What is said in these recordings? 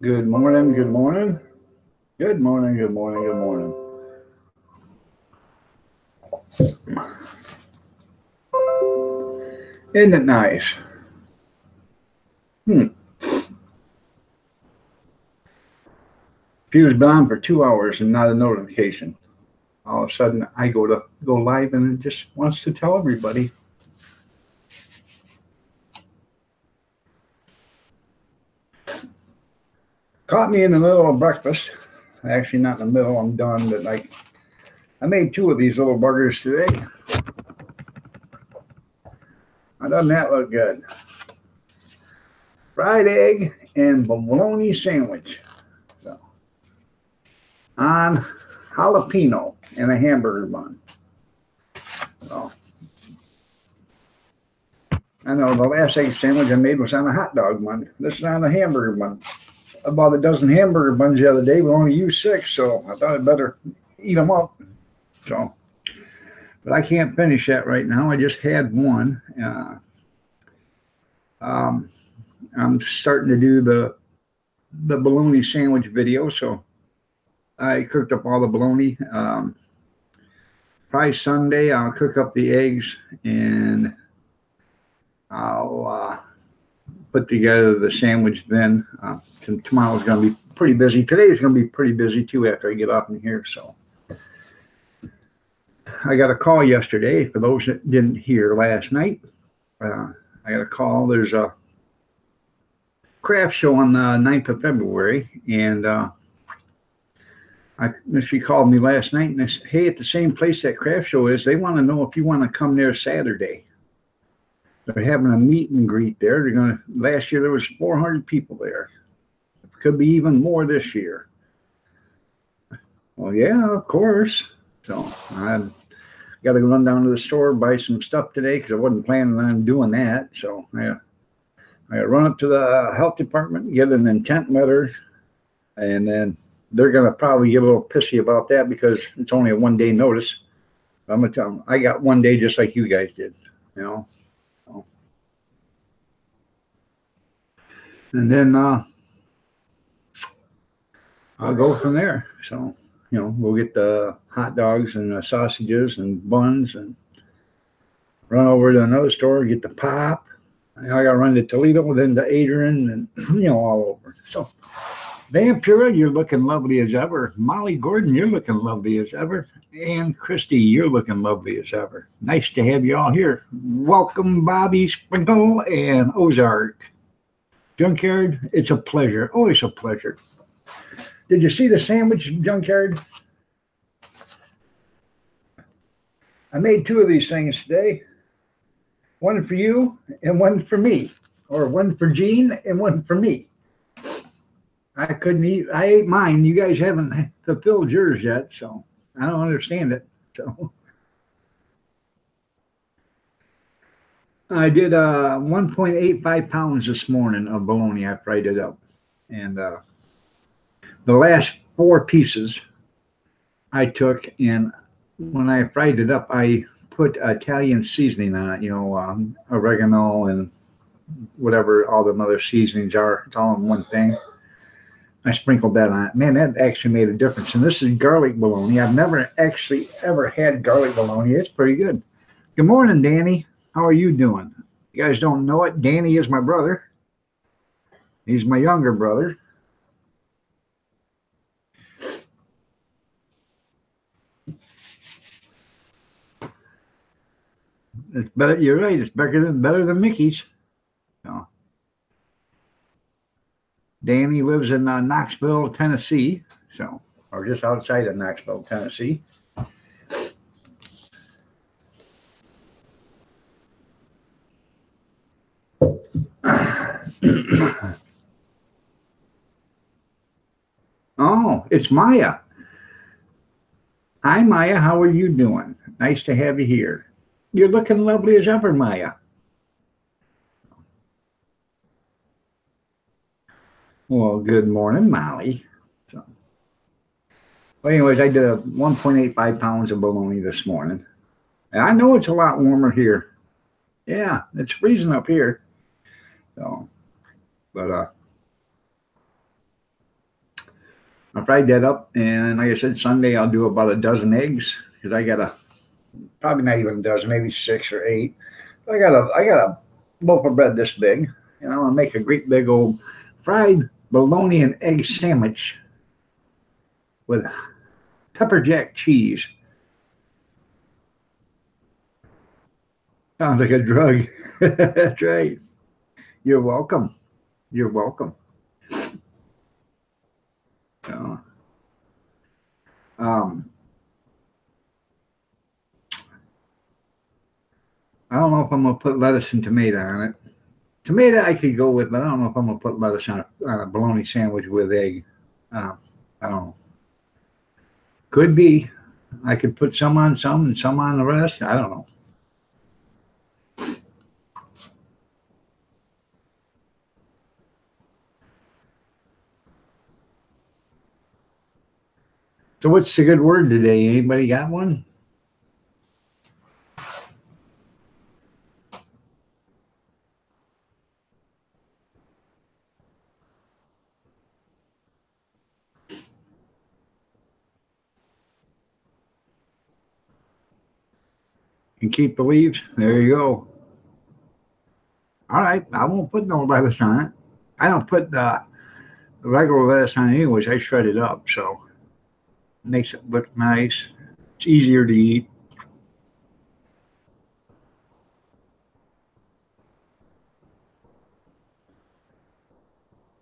Good morning, good morning. Good morning, good morning, good morning. Isn't it nice? Hmm. Fuse been on for 2 hours and not a notification. All of a sudden, I go live and it just wants to tell everybody. Caught me in the middle of breakfast. Actually, not in the middle. I'm done, but I made two of these little burgers today. Doesn't that look good? Fried egg and bologna sandwich. So, on jalapeno and a hamburger bun. So, I know the last egg sandwich I made was on a hot dog bun. This is on a hamburger bun. I bought a dozen hamburger buns the other day. We only used 6, so I thought I'd better eat them up. So, but I can't finish that right now. I just had one. Um, I'm starting to do the bologna sandwich video, so I cooked up all the bologna. Probably Sunday I'll cook up the eggs and I'll put together the sandwich then. Tomorrow's going to be pretty busy. Today's going to be pretty busy too after I get off in here. So I got a call yesterday. For those that didn't hear last night, I got a call. There's a craft show on the 9th of February, and she called me last night and I said, hey, at the same place that craft show is, they want to know if you want to come there Saturday. They're having a meet and greet there. Last year there was 400 people there. It could be even more this year. Well, yeah, of course. So I got to run down to the store, buy some stuff today because I wasn't planning on doing that. So I run up to the health department, get an intent letter, and then they're going to probably get a little pissy about that because it's only a 1 day notice. I'm going to tell them I got 1 day just like you guys did, you know. And then I'll go from there. So, we'll get the hot dogs and the sausages and buns and run over to another store, get the pop. I got to run to Toledo, then to Adrian, and, all over. So, Vampira, you're looking lovely as ever. Molly Gordon, you're looking lovely as ever. And Christy, you're looking lovely as ever. Nice to have you all here. Welcome, Bobby Sprinkle and Ozark. Junkyard, it's a pleasure. Always a pleasure. Did you see the sandwich, Junkyard? I made 2 of these things today. One for you and one for me. Or one for Gene and one for me. I couldn't eat. I ate mine. You guys haven't fulfilled yours yet, so I don't understand it. So I did 1.85 pounds this morning of bologna. I fried it up, and the last 4 pieces I took, and when I fried it up, I put Italian seasoning on it. Oregano and whatever all the other seasonings are. It's all in one thing. I sprinkled that on it. Man, that actually made a difference. And this is garlic bologna. I've never actually ever had garlic bologna. It's pretty good. Good morning, Danny. How are you doing? You guys don't know it. Danny is my brother. He's my younger brother. It's better. You're right. It's better than Mickey's. So, Danny lives in Knoxville, Tennessee. So, or just outside of Knoxville, Tennessee. Oh, it's Maya. Hi, Maya. How are you doing? Nice to have you here. You're looking lovely as ever, Maya. Well, good morning, Molly. So, well, anyways, I did a 1.85 pounds of bologna this morning. And I know it's a lot warmer here. Yeah, it's freezing up here. So, but I fried that up, and like I said, Sunday I'll do about a dozen eggs because I got a probably not even a dozen, maybe 6 or 8. But I got a loaf of bread this big, and I'm gonna make a great big old fried bologna and egg sandwich with pepper jack cheese. Sounds like a drug. That's right. You're welcome. You're welcome. So, um, I don't know if I'm gonna put lettuce and tomato on it. Tomato I could go with, but I don't know if I'm gonna put lettuce on a bologna sandwich with egg. I don't know. Could be. I could put some on some and some on the rest. I don't know. So what's the good word today? Anybody got one? And keep the leaves. There you go. All right. I won't put no lettuce on it. I don't put regular lettuce on it anyways. I shred it up, so it makes it look nice. It's easier to eat.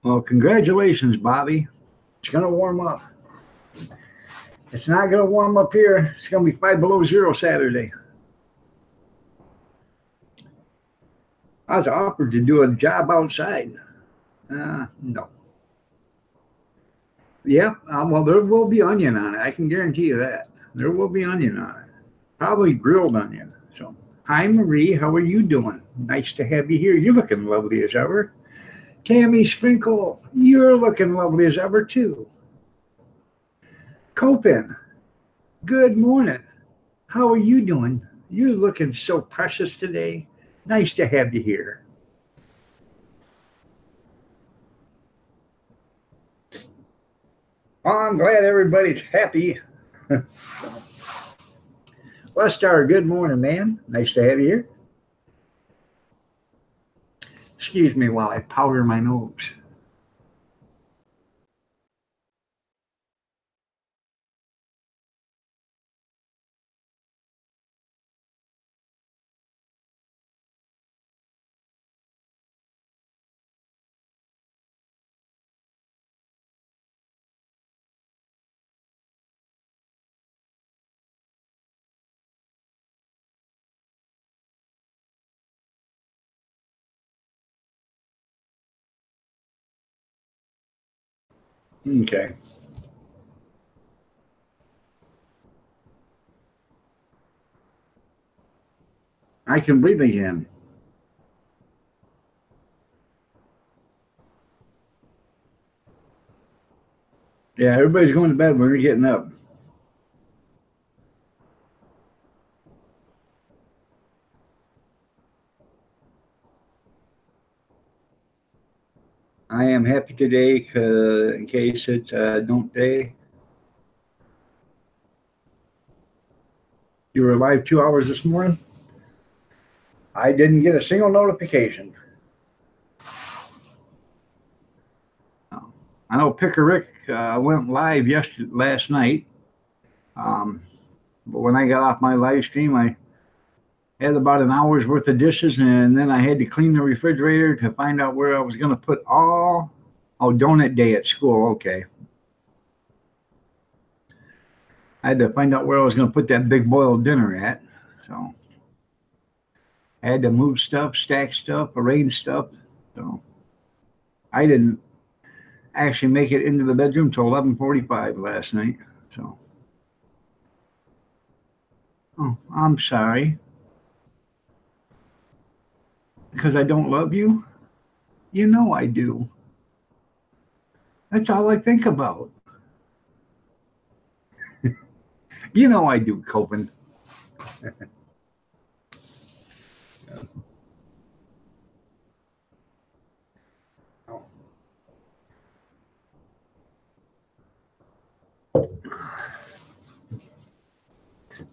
Well, congratulations, Bobby. It's gonna warm up. It's not gonna warm up here. It's gonna be 5 below 0 Saturday. I was offered to do a job outside. No. Yeah, well, there will be onion on it. I can guarantee you that. There will be onion on it. Probably grilled onion. So, hi, Marie. How are you doing? Nice to have you here. You're looking lovely as ever. Tammy Sprinkle, you're looking lovely as ever, too. Copen, good morning. How are you doing? You're looking so precious today. Nice to have you here. I'm glad everybody's happy. Westar, good morning, man. Nice to have you here. Excuse me while I powder my nose. Okay. I can breathe again. Yeah, everybody's going to bed when we're getting up. I am happy today in case it's don't day. You were live 2 hours this morning. I didn't get a single notification. I know Picker Rick went live last night. But when I got off my live stream, I had about an hour's worth of dishes, and then I had to clean the refrigerator to find out where I was going to put all. Oh, donut day at school. Okay. I had to find out where I was going to put that big boiled dinner at. So I had to move stuff, stack stuff, arrange stuff. So I didn't actually make it into the bedroom till 11:45 last night. So, oh, I'm sorry because I don't love you. You know I do. That's all I think about. You know I do, Copen.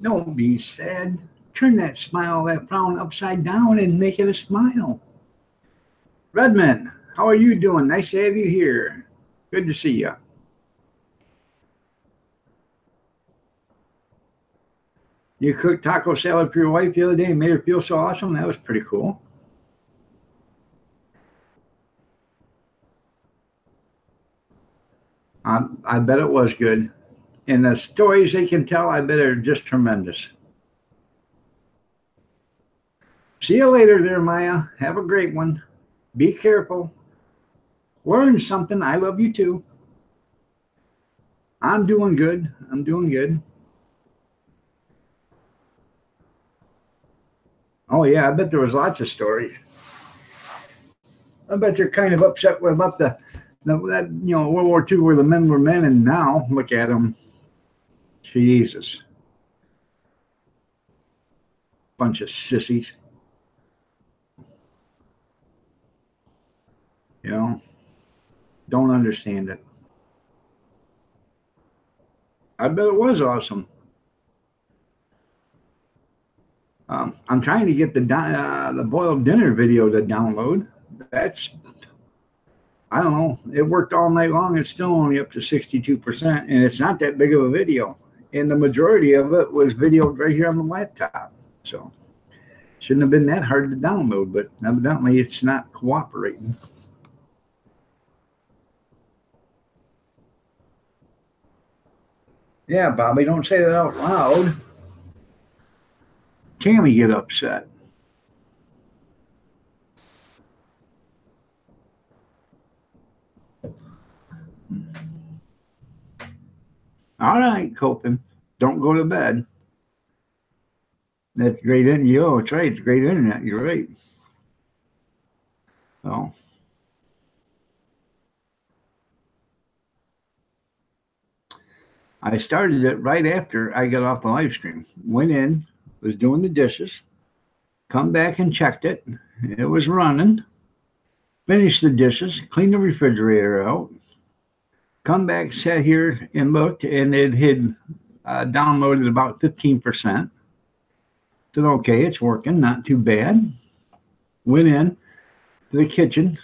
Don't be sad. Turn that smile, that frown upside down and make it a smile. Redman, how are you doing? Nice to have you here. Good to see you. You cooked taco salad for your wife the other day and made her feel so awesome. That was pretty cool. I bet it was good. And the stories they can tell, I bet are just tremendous. See you later there, Maya. Have a great one. Be careful. Learn something. I love you too. I'm doing good. I'm doing good. Oh yeah, I bet there was lots of stories. I bet they're kind of upset about that World War II where the men were men, and now look at them. Jesus, bunch of sissies. You know, don't understand it. I bet it was awesome. I'm trying to get the boiled dinner video to download. That's I don't know. It worked all night long. It's still only up to 62%, and it's not that big of a video. And the majority of it was videoed right here on the laptop. So shouldn't have been that hard to download, but evidently it's not cooperating. Yeah, Bobby, don't say that out loud. Tammy get upset. All right, Copen, don't go to bed. That's great internet. Oh, it's right. It's great internet. You're right. Oh, I started it right after I got off the live stream. Went in, was doing the dishes, come back and checked it. It was running. Finished the dishes, cleaned the refrigerator out, come back, sat here and looked, and it had downloaded about 15%. Said, okay, it's working, not too bad. Went in to the kitchen,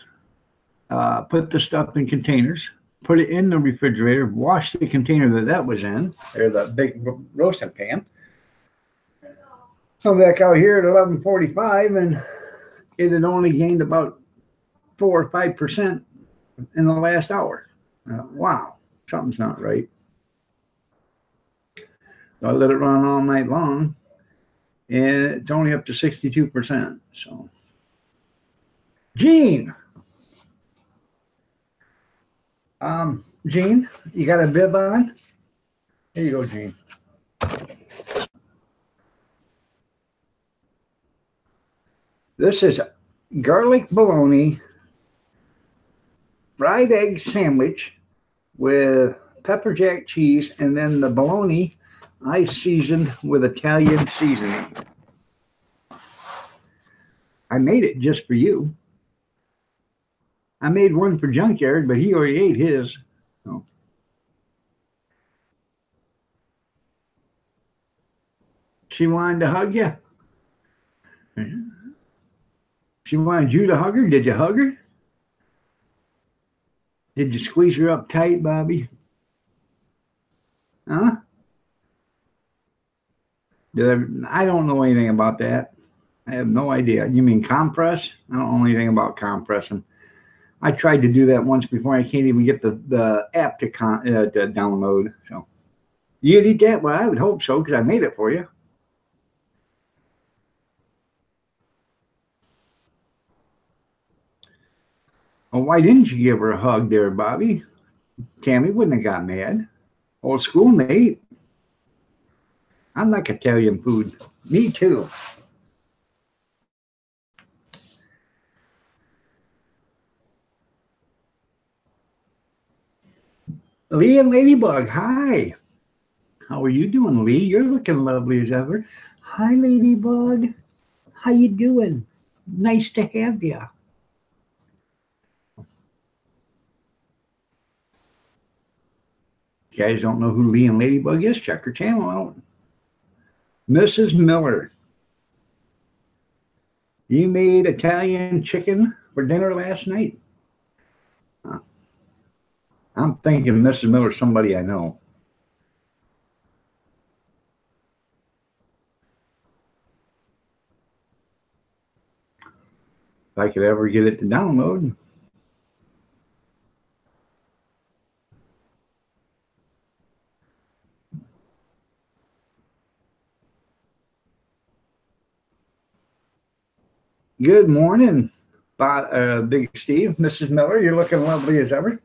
put the stuff in containers, put it in the refrigerator, washed the container that was in, or the big roasting pan. Come back out here at 11:45, and it had only gained about 4 or 5% in the last hour. Wow, something's not right. So I let it run all night long, and it's only up to 62%. So, Gene, Gene, you got a bib on? Here you go, Gene. This is garlic bologna fried egg sandwich with pepper jack cheese, and then the bologna I seasoned with Italian seasoning. I made it just for you. I made one for Junkyard, but he already ate his. So. She wanted to hug you. She wanted you to hug her. Did you hug her? Did you squeeze her up tight, Bobby? Huh? I don't know anything about that. I have no idea. You mean compress? I don't know anything about compressing. I tried to do that once before. I can't even get the app to download. So you'd eat that? Well, I would hope so, because I made it for you. Well, why didn't you give her a hug there, Bobby? Tammy wouldn't have got mad. Old schoolmate. I like Italian food. Me too. Lee and Ladybug, hi. How are you doing, Lee? You're looking lovely as ever. Hi, Ladybug. How you doing? Nice to have you. You guys don't know who Lee and Ladybug is? Check her channel out. Mrs. Miller, you made Italian chicken for dinner last night? Uh, I'm thinking Mrs. Miller, somebody I know. If I could ever get it to download. Good morning, Big Steve. Mrs. Miller, you're looking lovely as ever.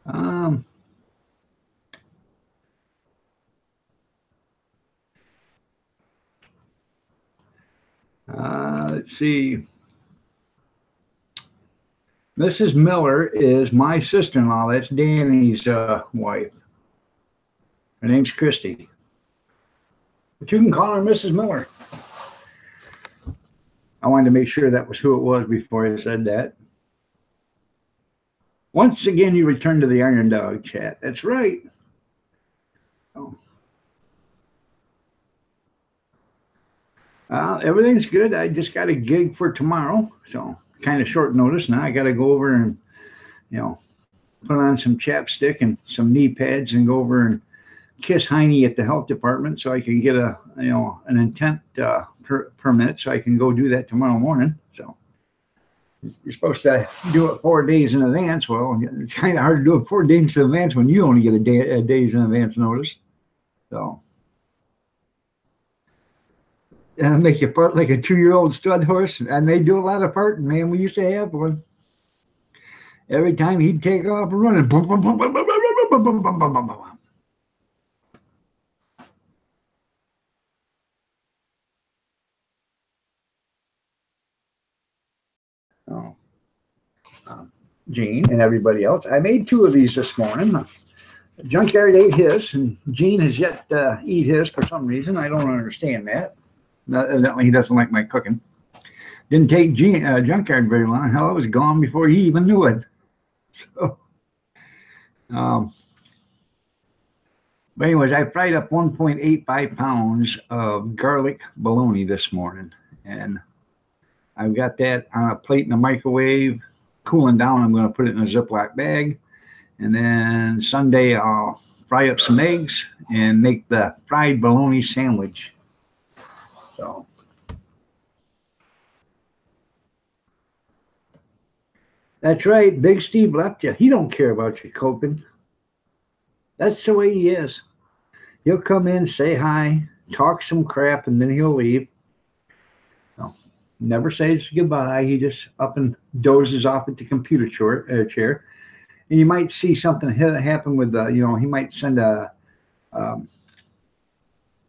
Um, let's see. Mrs. Miller is my sister-in-law. That's Danny's wife. Her name's Christy. But you can call her Mrs. Miller. I wanted to make sure that was who it was before I said that. Once again, you return to the Iron Dog chat. That's right. Oh. Everything's good. I just got a gig for tomorrow, so kind of short notice. Now I got to go over and, put on some chapstick and some knee pads and go over and kiss Heine at the health department so I can get an intent permit so I can go do that tomorrow morning. So you're supposed to do it 4 days in advance. Well, it's kind of hard to do it 4 days in advance when you only get a days in advance notice. So make you part like a 2-year-old stud horse, and they do a lot of parting, man. We used to have one. Every time he'd take off and running, boom, boom, boom, boom, boom, boom, boom, boom, boom, boom, boom, boom. Oh, Gene and everybody else. I made 2 of these this morning. Junkyard ate his, and Gene has yet to eat his for some reason. I don't understand that. Evidently, he doesn't like my cooking. Didn't take Junkyard very long. Hell, it was gone before he even knew it. So, but anyways, I fried up 1.85 pounds of garlic bologna this morning, and I've got that on a plate in the microwave, cooling down. I'm going to put it in a Ziploc bag, and then Sunday I'll fry up some eggs and make the fried bologna sandwich. So that's right. Big Steve left you. He don't care about you coping. That's the way he is. He'll come in, say hi, talk some crap, and then he'll leave. So, never says goodbye. He just up and dozes off at the computer chair. And you might see something happen with he might send a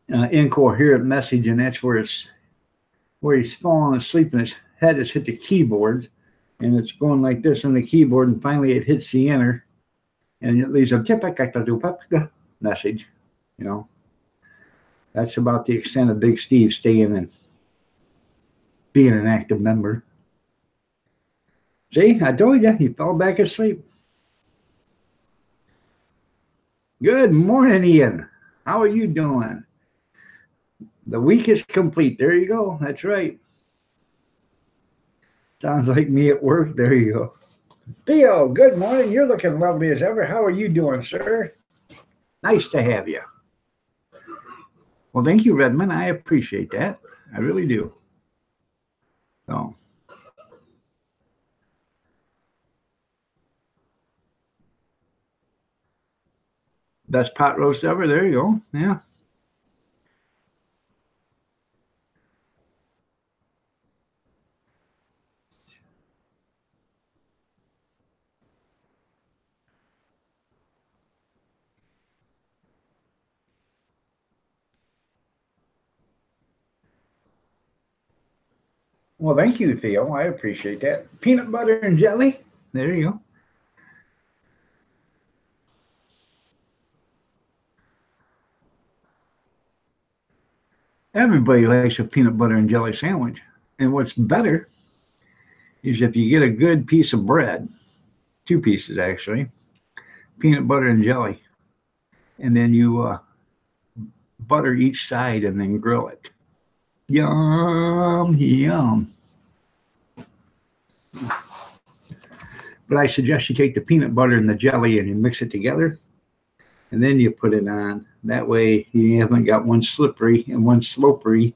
incoherent message, and that's where he's falling asleep and his head has hit the keyboard, and it's going like this on the keyboard, and finally it hits the enter, and it leaves a message. That's about the extent of Big Steve staying and being an active member. See, I told you, he fell back asleep. Good morning, Ian. How are you doing? The week is complete. There you go. That's right. Sounds like me at work. There you go. Theo, good morning. You're looking lovely as ever. How are you doing, sir? Nice to have you. Well, thank you, Redmond. I appreciate that. I really do. So, best pot roast ever. There you go. Yeah. Well, thank you, Theo. I appreciate that. Peanut butter and jelly. There you go. Everybody likes a peanut butter and jelly sandwich. And what's better is if you get a good piece of bread 2 pieces actually, peanut butter and jelly, and then you butter each side and then grill it. Yum, yum. But I suggest you take the peanut butter and the jelly and you mix it together, and then you put it on. That way you haven't got one slippery and one slopery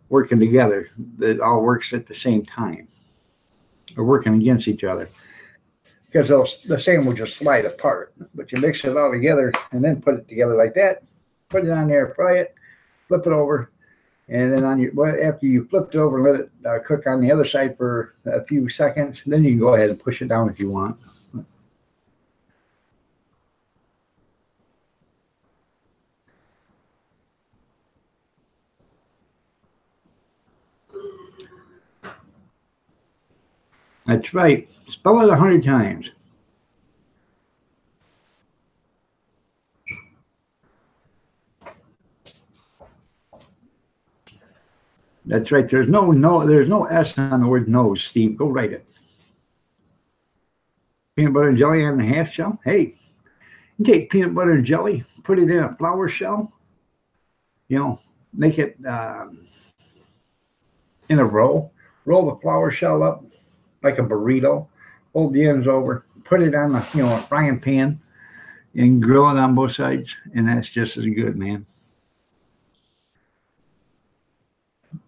working together. That all works at the same time. Or working against each other. Because the same will just slide apart. But you mix it all together and then put it together like that. Put it on there, fry it, flip it over, and then after you flipped it over and let it cook on the other side for a few seconds, then you can go ahead and push it down if you want. That's right. Spell it 100 times. That's right. There's no S on the word nose, Steve. Go write it. Peanut butter and jelly on the half shell. Hey, you take peanut butter and jelly, put it in a flour shell. Make it in a roll. Roll the flour shell up like a burrito. Hold the ends over. Put it on a frying pan and grill it on both sides, and that's just as good, man.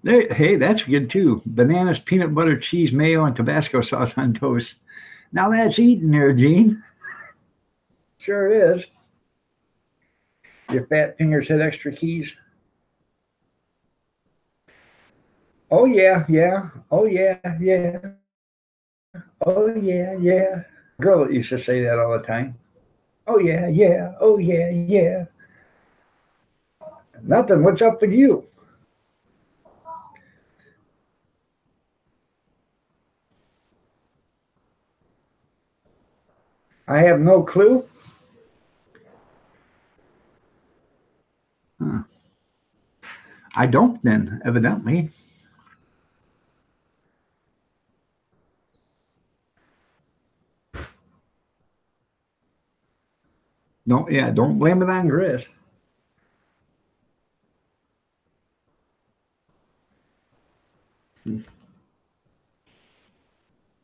Hey, that's good too. Bananas, peanut butter, cheese, mayo, and Tabasco sauce on toast. Now that's eating there, Gene. Sure is. Your fat fingers hit extra keys. Oh yeah, yeah. Oh yeah, yeah. Oh yeah, yeah. Girl that used to say that all the time. Oh yeah, yeah. Oh yeah, yeah. Nothing. What's up with you? I have no clue. Huh. I don't then, evidently. Don't blame it on Chris.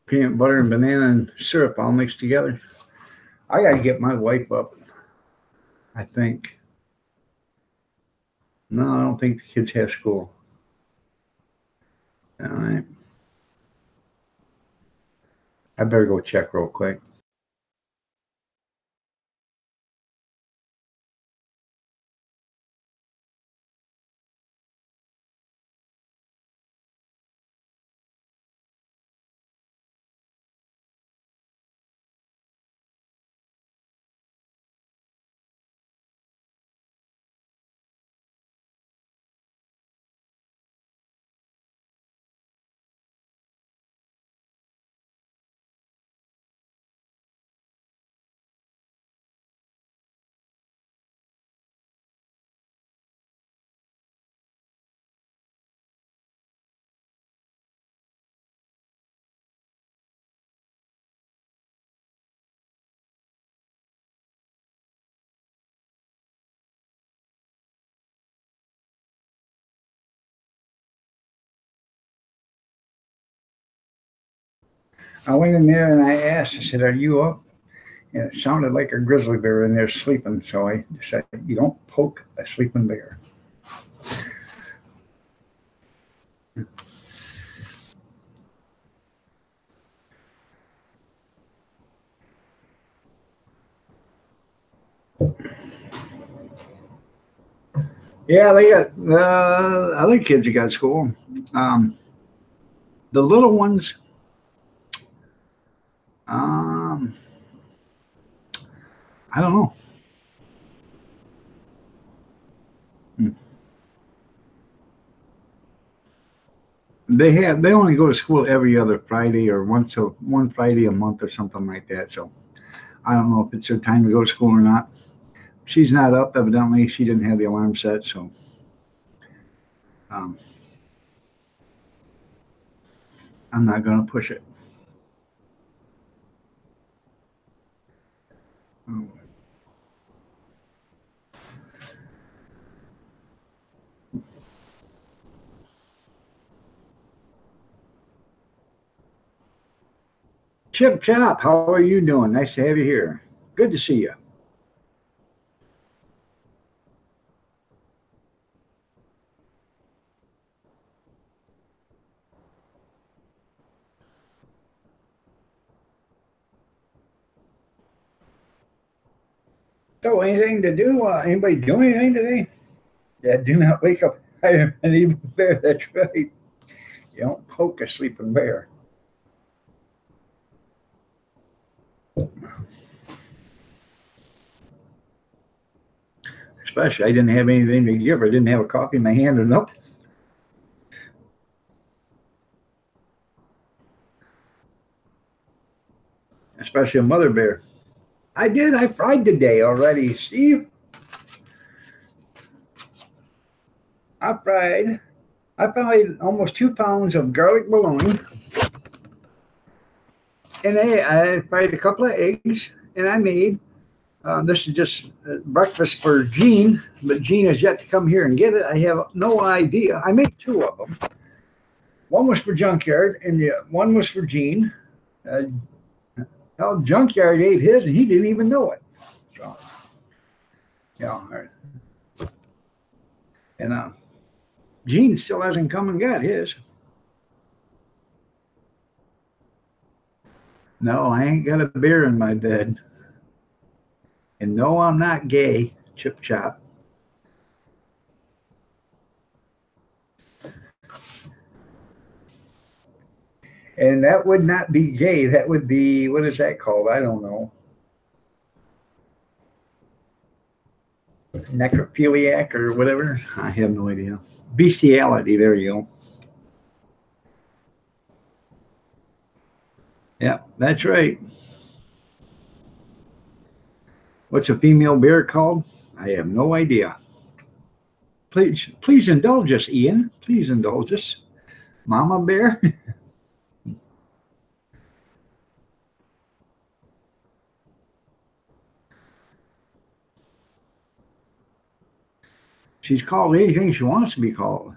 Peanut butter and banana and syrup all mixed together. I gotta get my wife up, I think. No, I don't think the kids have school. All right. I better go check real quick. I went in there and I asked, I said, "Are you up?" And it sounded like a grizzly bear in there sleeping. So I said, "You don't poke a sleeping bear." Yeah, they got other kids that got school. Um, the little ones, um, I don't know. Hmm. They only go to school every other Friday or one Friday a month or something like that. So I don't know if it's their time to go to school or not. She's not up, evidently. She didn't have the alarm set, so um, I'm not going to push it. Chip Chop, how are you doing? Nice to have you here. Good to see you. So, anything to do? Anybody do anything today? Yeah, do not wake up an even bear. That's right. You don't poke a sleeping bear. Especially, I didn't have anything to give her. I didn't have a coffee in my hand or nothing. Especially a mother bear. I did. I fried today already, Steve. I fried. I fried almost 2 pounds of garlic bologna, and I fried a couple of eggs, and I made. This is just breakfast for Jean, but Jean has yet to come here and get it. I have no idea. I made two of them. One was for Junkyard, and the one was for Jean. Junkyard ate his, and he didn't even know it. So, yeah. And Jean still hasn't come and got his. No, I ain't got a bear in my bed. And no, I'm not gay, Chip Chop. And that would not be gay. That would be, what is that called? I don't know. Necrophiliac or whatever. I have no idea. Bestiality. There you go. Yeah, that's right. What's a female bear called? I have no idea. Please indulge us, Ian. Please indulge us. Mama bear. She's called anything she wants to be called.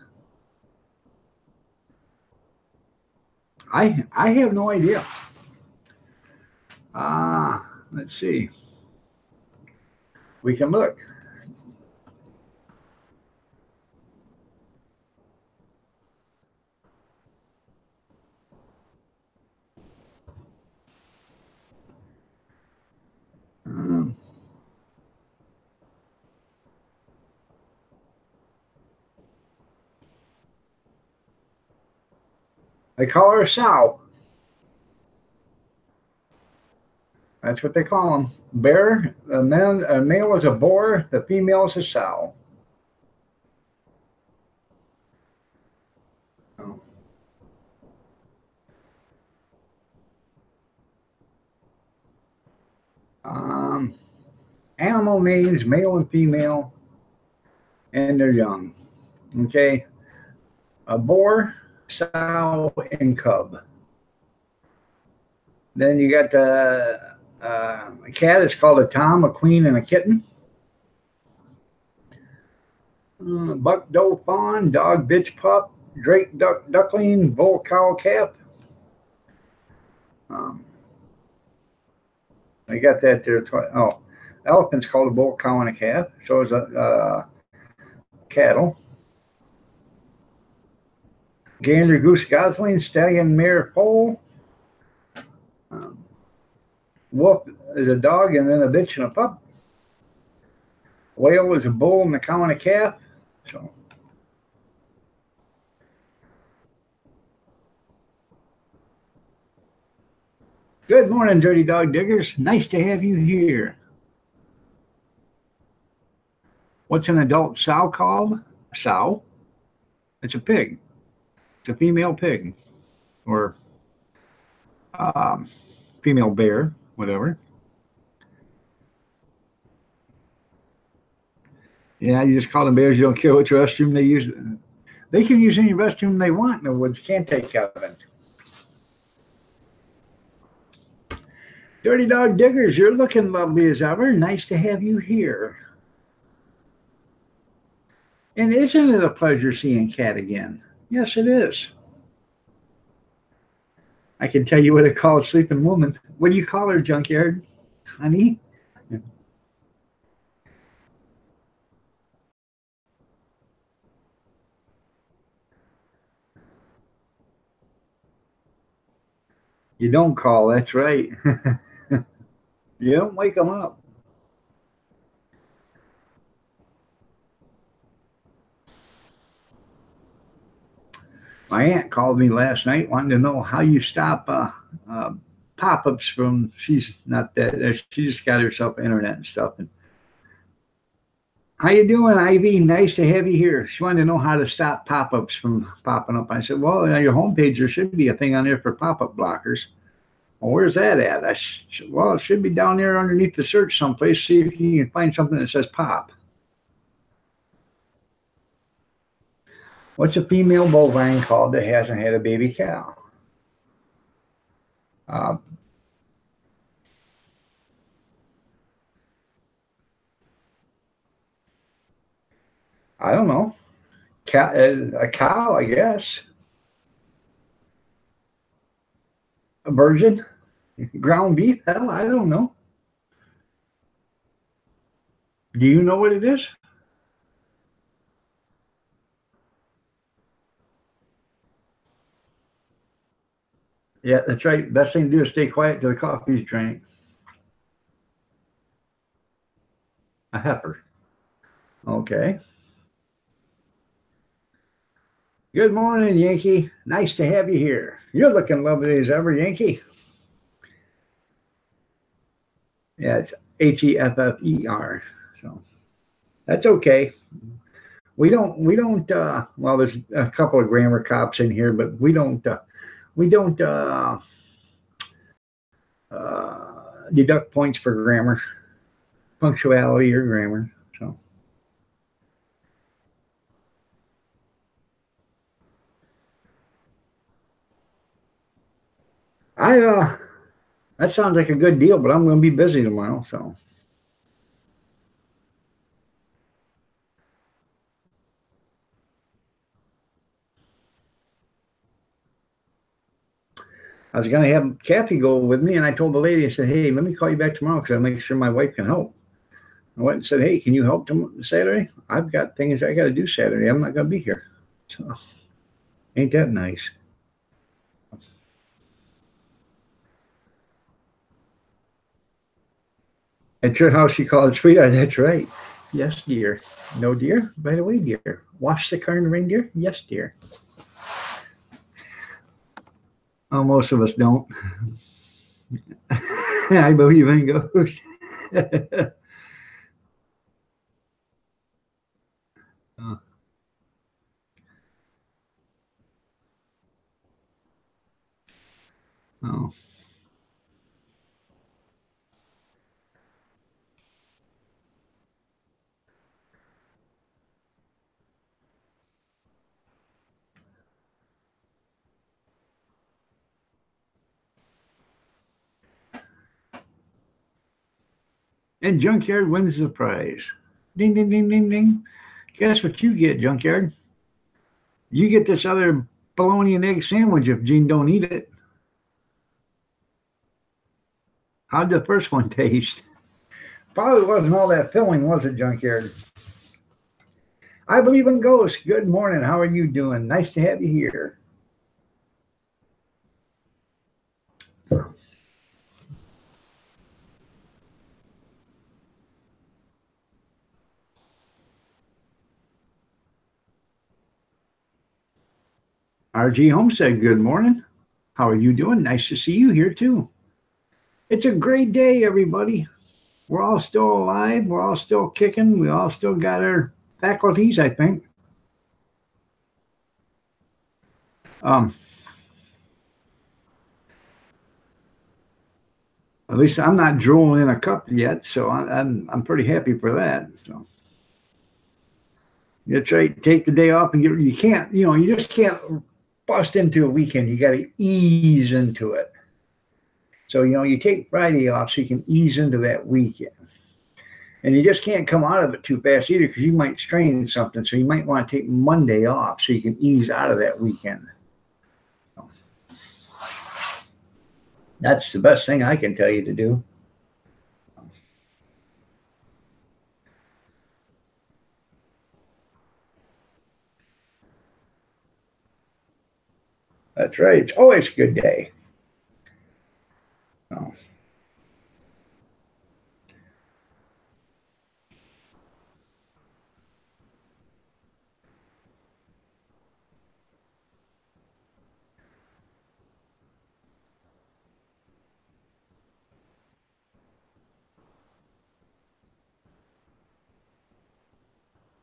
I have no idea. Let's see. We can look. They call her a sow. That's what they call them. Bear, a male is a boar, the female is a sow. Animal names, male and female, and they're young. Okay. A boar, sow, and cub. Then you got a cat. It's called a tom, a queen, and a kitten. Buck, doe, fawn, dog, bitch, pup, drake, duckling, bull, cow, calf. I got that there. Oh, elephant's called a bull, cow, and a calf. So is a cattle. Gander, goose, gosling, stallion, mare, foal. Wolf is a dog, and then a bitch and a pup. Whale is a bull, and a cow and a calf. So. Good morning, Dirty Dog Diggers. Nice to have you here. What's an adult sow called? A sow. It's a pig. It's a female pig. Or female bear, whatever. Yeah, you just call them bears. You don't care which restroom they use. They can use any restroom they want in the woods, can't they, Kevin? Dirty Dog Diggers, you're looking lovely as ever. Nice to have you here. And isn't it a pleasure seeing Kat again? Yes, it is. I can tell you what I call a sleeping woman. What do you call her, Junkyard? Honey? You don't call, that's right. You don't wake them up. My aunt called me last night wanting to know how you stop pop-ups from, she's not that, she just got herself internet and stuff. And how you doing, Ivy? Nice to have you here. She wanted to know how to stop pop-ups from popping up. I said, well, on your homepage, there should be a thing on there for pop-up blockers. Well, where's that at? Well, it should be down there underneath the search someplace. See if you can find something that says pop. What's a female bovine called that hasn't had a baby cow? Uh, I don't know. A cow, I guess. A virgin? Ground beef? Hell, I don't know. Do you know what it is? Yeah, that's right. Best thing to do is stay quiet till the coffee's drank. A heifer. Okay. Good morning, Yankee. Nice to have you here. You're looking lovely as ever, Yankee. Yeah, it's Heffer. So that's okay. We don't well, there's a couple of grammar cops in here, but we don't deduct points for grammar, punctuality, or grammar. So I that sounds like a good deal, but I'm going to be busy tomorrow. So I was going to have Kathy go with me, and I told the lady, I said, hey, let me call you back tomorrow because I'll make sure my wife can help. I went and said, hey, can you help Saturday? I've got things I got to do Saturday. I'm not going to be here. So ain't that nice? At your house, you call it sweetheart. That's right. Yes, dear. No, dear. By the way, dear. Wash the car and the reindeer? Yes, dear. Oh, most of us don't. I believe in ghosts. Oh, oh. And Junkyard wins the prize. Ding, ding, ding, ding, ding. Guess what you get, Junkyard? You get this other bologna and egg sandwich if Gene don't eat it. How'd the first one taste? Probably wasn't all that filling, was it, Junkyard? I believe in ghosts. Good morning. How are you doing? Nice to have you here. RG Homestead, good morning. How are you doing? Nice to see you here too. It's a great day, everybody. We're all still alive. We're all still kicking. We all still got our faculties, I think. Um, at least I'm not drooling in a cup yet, so I'm pretty happy for that. So you try to take the day off and get. You can't, you just can't bust into a weekend. You got to ease into it. So, you take Friday off so you can ease into that weekend. And you just can't come out of it too fast either because you might strain something. So you might want to take Monday off so you can ease out of that weekend. That's the best thing I can tell you to do. That's right. It's always a good day. Oh.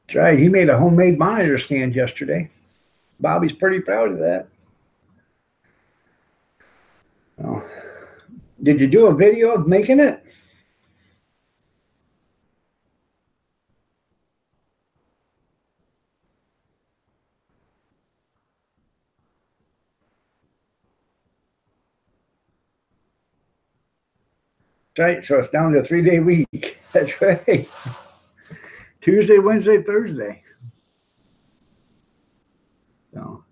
That's right. He made a homemade monitor stand yesterday. Bobby's pretty proud of that. Oh. Did you do a video of making it? That's right. So it's down to a 3-day week. That's right. Tuesday, Wednesday, Thursday. So.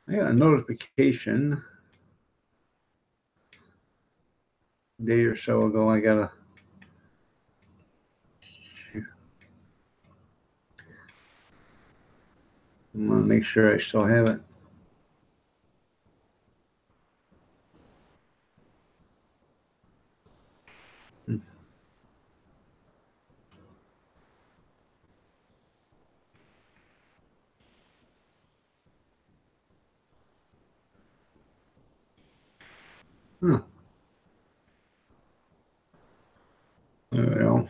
I got a notification a day or so ago. I got I'm gonna make sure I still have it. Huh. There we go.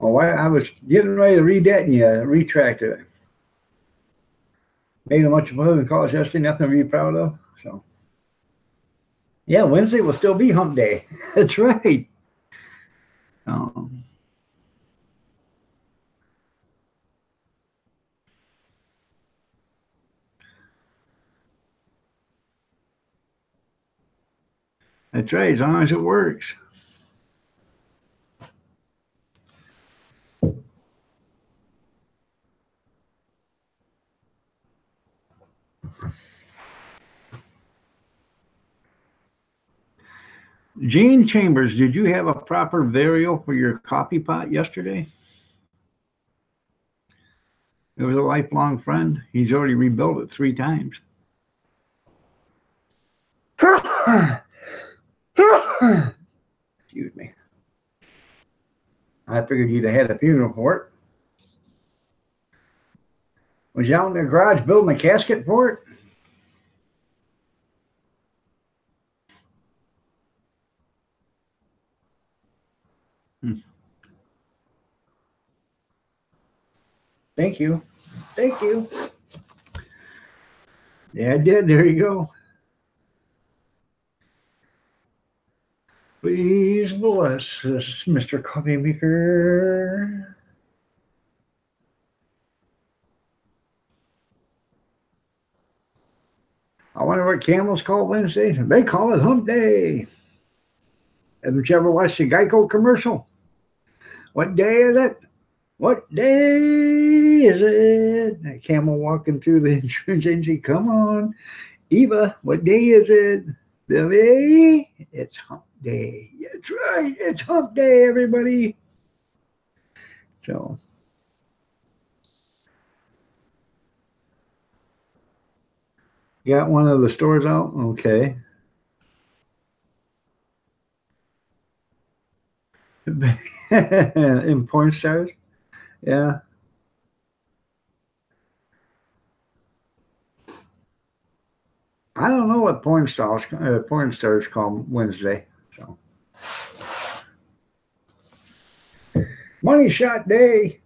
Oh, I was getting ready to read that and you retracted it. Made a bunch of fun in college yesterday, nothing to be proud of. So, yeah, Wednesday will still be hump day. That's right. Um, that's right, as long as it works. Gene Chambers, did you have a proper burial for your coffee pot yesterday? It was a lifelong friend. He's already rebuilt it 3 times. Excuse me. I figured you'd have had a funeral for it. Was you out in the garage building a casket for it? Thank you. Thank you. Yeah, I did. There you go. Please bless us, Mr. Coffee Maker. I wonder what camels call Wednesday. They call it Hump Day. Haven't you ever watched the Geico commercial? What day is it? What day is it? That camel walking through the insurance agency. Come on, Eva. What day is it? Billy, it's Hump Day. That's right. It's Hump Day, everybody. So, Got one of the stores out? Okay. In porn stars? Yeah. I don't know what porn stars call Wednesday. So money shot day.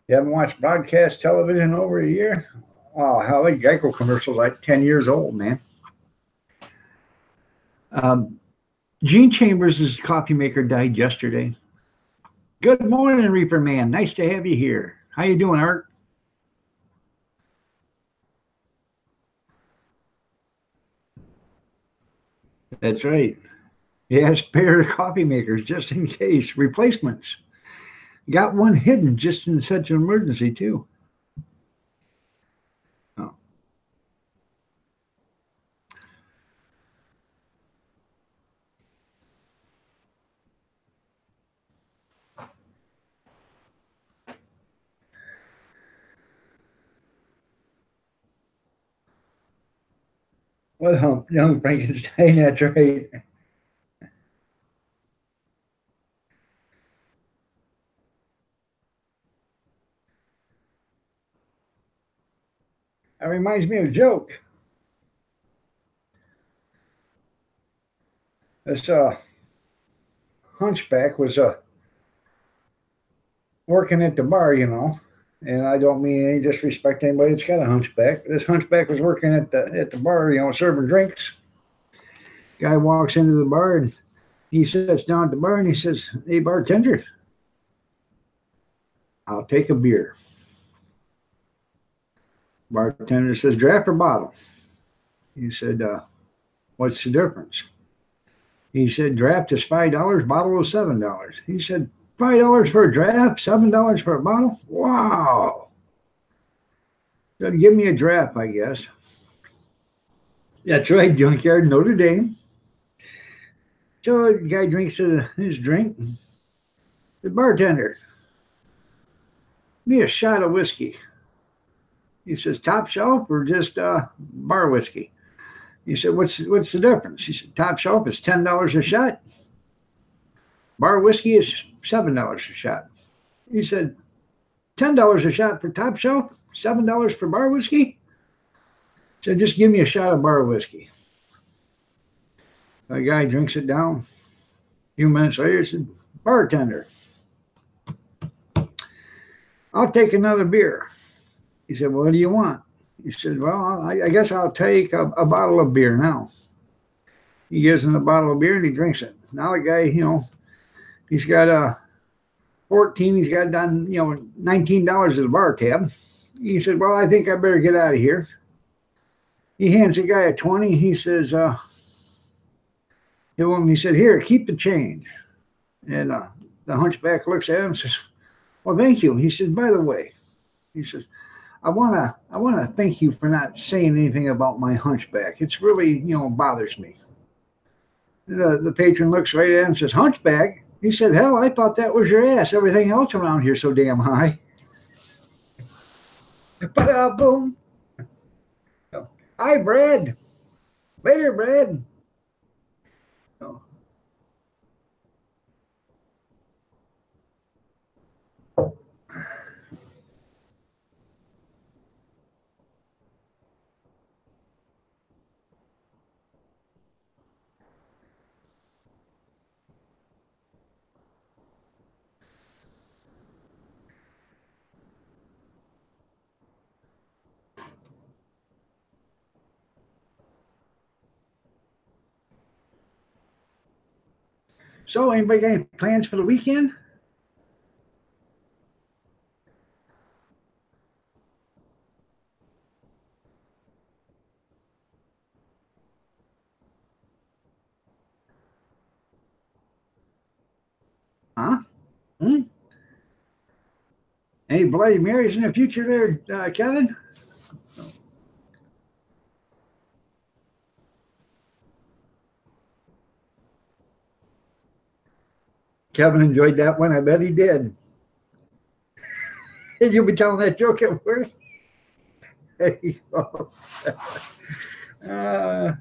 You haven't watched broadcast television in over a year? Wow, hell, that Geico commercial's like 10 years old, man. Um, Gene Chambers' coffee maker died yesterday. Good morning, Reaper Man. Nice to have you here. How you doing, Art? That's right. Yeah, spare coffee makers just in case. Replacements. Got one hidden just in such an emergency, too. Oh. Well, young Frankenstein, that's right. That reminds me of a joke. This hunchback was working at the bar, and I don't mean any disrespect to anybody that's got a hunchback. This hunchback was working at the bar, serving drinks. Guy walks into the bar and he sits down at the bar and he says, "Hey, bartender, I'll take a beer." Bartender says, "Draft or bottle?" He said, "What's the difference?" He said, "Draft is $5, bottle is $7." He said, "$5 for a draft, $7 for a bottle? Wow." So give me a draft, I guess. That's right, Junkyard, Notre Dame. So the guy drinks his drink. The bartender, me a shot of whiskey. He says, "Top shelf or just bar whiskey?" He said, "What's the difference?" He said, "Top shelf is $10 a shot. Bar whiskey is $7 a shot." He said, "$10 a shot for top shelf, $7 for bar whiskey." So just give me a shot of bar whiskey. The guy drinks it down. A few minutes later, he said, "Bartender, I'll take another beer." He said, "Well, what do you want?" He said, "Well, I guess I'll take a bottle of beer now." He gives him a bottle of beer and he drinks it. Now the guy, he's got a 14, he's got done, $19 at the bar tab. He said, "Well, I think I better get out of here." He hands the guy a 20. He says, to him, he said, "Here, keep the change." And the hunchback looks at him and says, "Well, thank you." He says, "By the way," he says, I wanna thank you for not saying anything about my hunchback. It's really, bothers me." The patron looks right at him and says, "Hunchback?" He said, "Hell, I thought that was your ass. Everything else around here so damn high." But boom. Hi, Brad. Later, Brad. So, anybody got any plans for the weekend? Huh? Hmm? Any Bloody Marys in the future there, Kevin? Kevin enjoyed that one. I bet he did. You'll be telling that joke at work? There you go. Uh,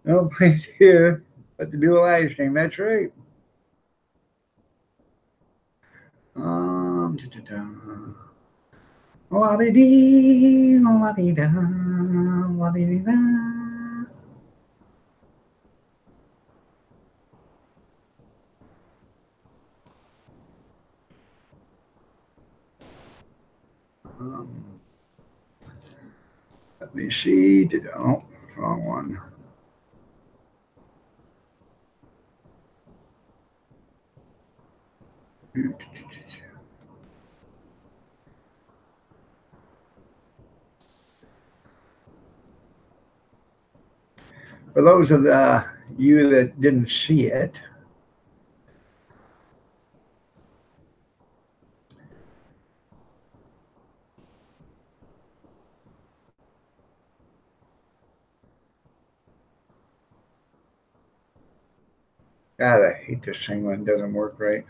no place here but to do a live stream. That's right. La-dee-dee, la-dee-da, la-dee-dee-da. Let me see. Oh, wrong one. For those of you that didn't see it, God, I hate this thing when it doesn't work right.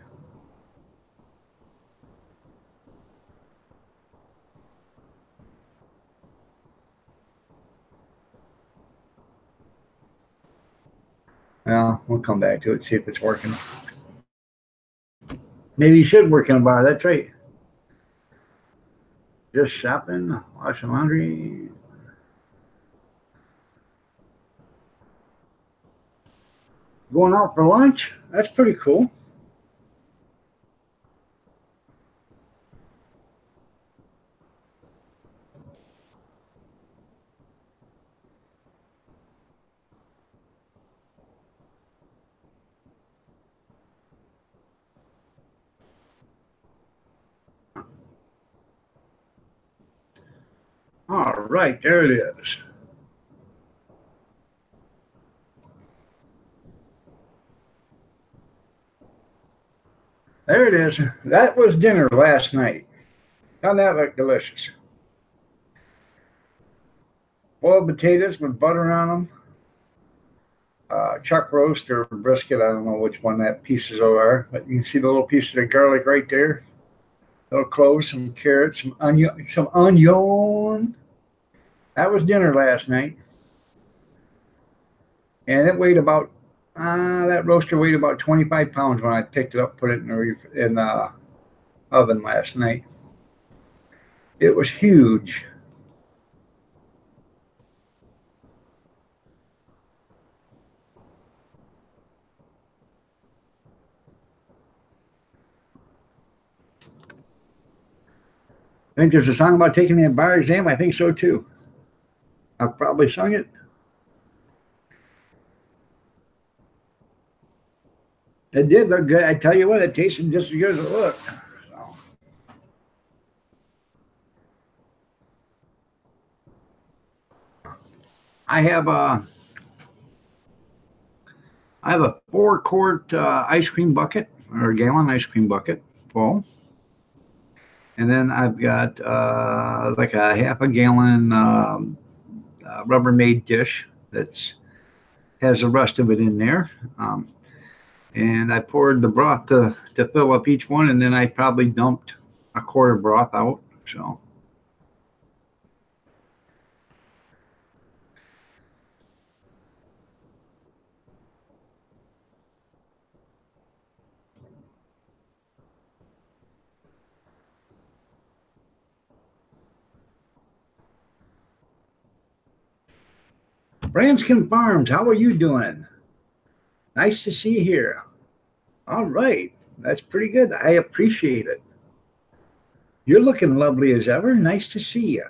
Well, we'll come back to it, see if it's working. Maybe you should work in a bar. That's right. Just shopping, washing laundry. Going out for lunch? That's pretty cool. All right, there it is. There it is. That was dinner last night. Doesn't that look delicious? Boiled potatoes with butter on them. Chuck roast or brisket. I don't know which one that pieces are, but you can see the little pieces of garlic right there. Little cloves, some carrots, some onion, some onion. That was dinner last night, and it weighed about that roaster weighed about 25 pounds when I picked it up, put it in the oven last night. It was huge. I think there's a song about taking the bar exam. I think so too. I've probably sung it. It did look good. I tell you what, it tasted just as good as it looked. So. I have a 4-quart ice cream bucket or a gallon ice cream bucket full. And then I've got like a half a gallon Rubbermaid dish that's has the rest of it in there. And I poured the broth to fill up each one, and then I probably dumped a quart of broth out. So. Branscombe Farms, how are you doing? Nice to see you here. All right. That's pretty good. I appreciate it. You're looking lovely as ever. Nice to see you.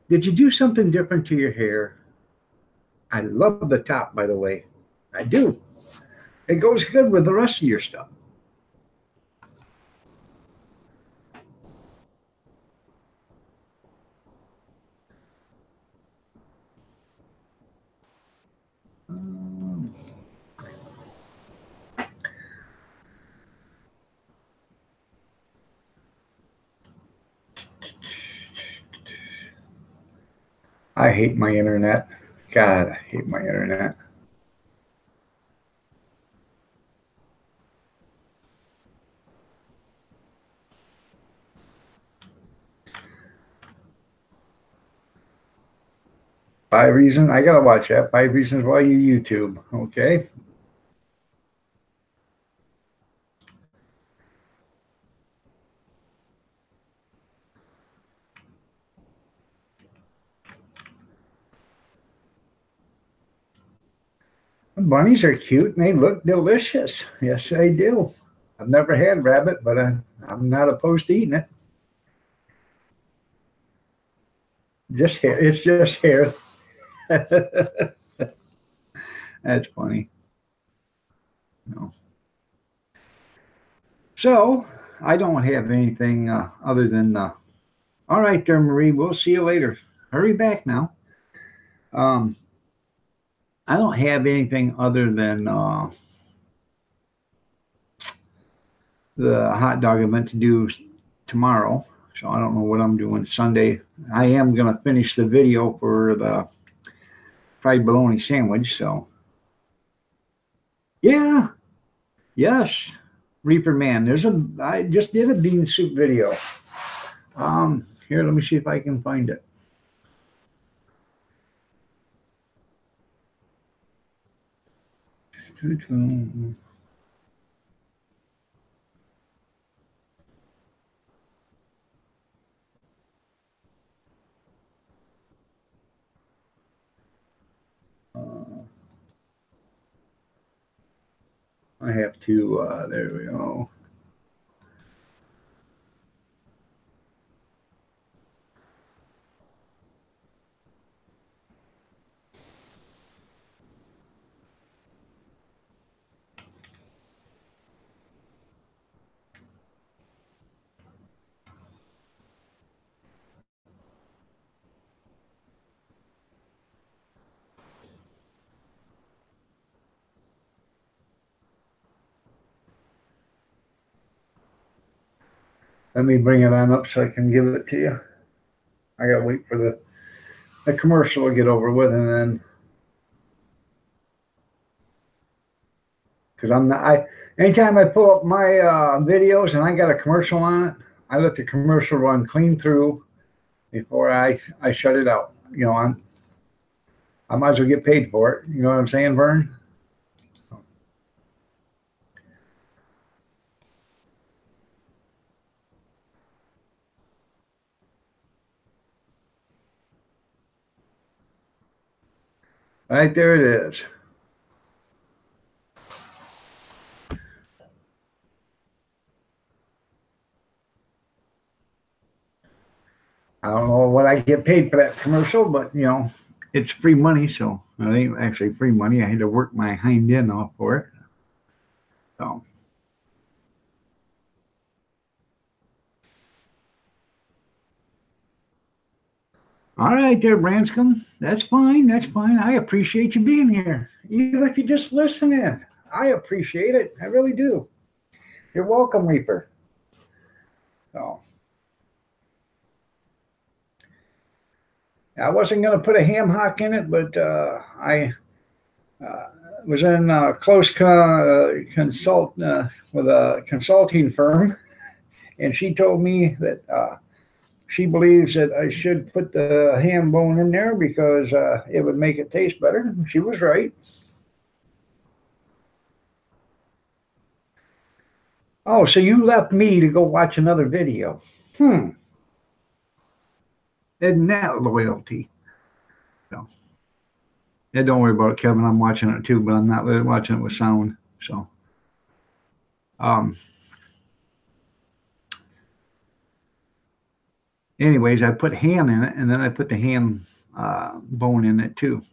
Did you do something different to your hair? I love the top, by the way. I do. It goes good with the rest of your stuff. I hate my internet. God, I hate my internet. Five reasons. I gotta watch that. 5 reasons why you YouTube. Okay. Bunnies are cute and they look delicious. Yes, they do. I've never had rabbit, but I'm not opposed to eating it. Just hair. It's just hair. That's funny. No. So I don't have anything other than. All right, there, Marie. We'll see you later. Hurry back now. Um, I don't have anything other than the hot dog event to do tomorrow. So I don't know what I'm doing Sunday. I am going to finish the video for the fried bologna sandwich. So, yeah, yes, Reaper Man. I just did a bean soup video. Here, let me see if I can find it. I have to, there we go. Let me bring it on up so I can give it to you. I gotta wait for the commercial to get over with, and then because I'm not. Anytime I pull up my videos and I got a commercial on it, I let the commercial run clean through before I shut it out. You know, I might as well get paid for it. You know what I'm saying, Vern? Right there it is. I don't know what I get paid for that commercial, but you know, it's free money, so it ain't actually free money. I had to work my hind end off for it. So. All right, there, Branscombe. That's fine. That's fine. I appreciate you being here, even if you're just listening. I appreciate it. I really do. You're welcome, Reaper. So, I wasn't going to put a ham hock in it, but I was in close consult with a consulting firm, and she told me that she believes that I should put the ham bone in there because it would make it taste better. She was right. Oh, so you left me to go watch another video. Isn't that loyalty? So, yeah, don't worry about it, Kevin. I'm watching it too, but I'm not watching it with sound. So, anyways, I put ham in it, and then I put the ham bone in it too.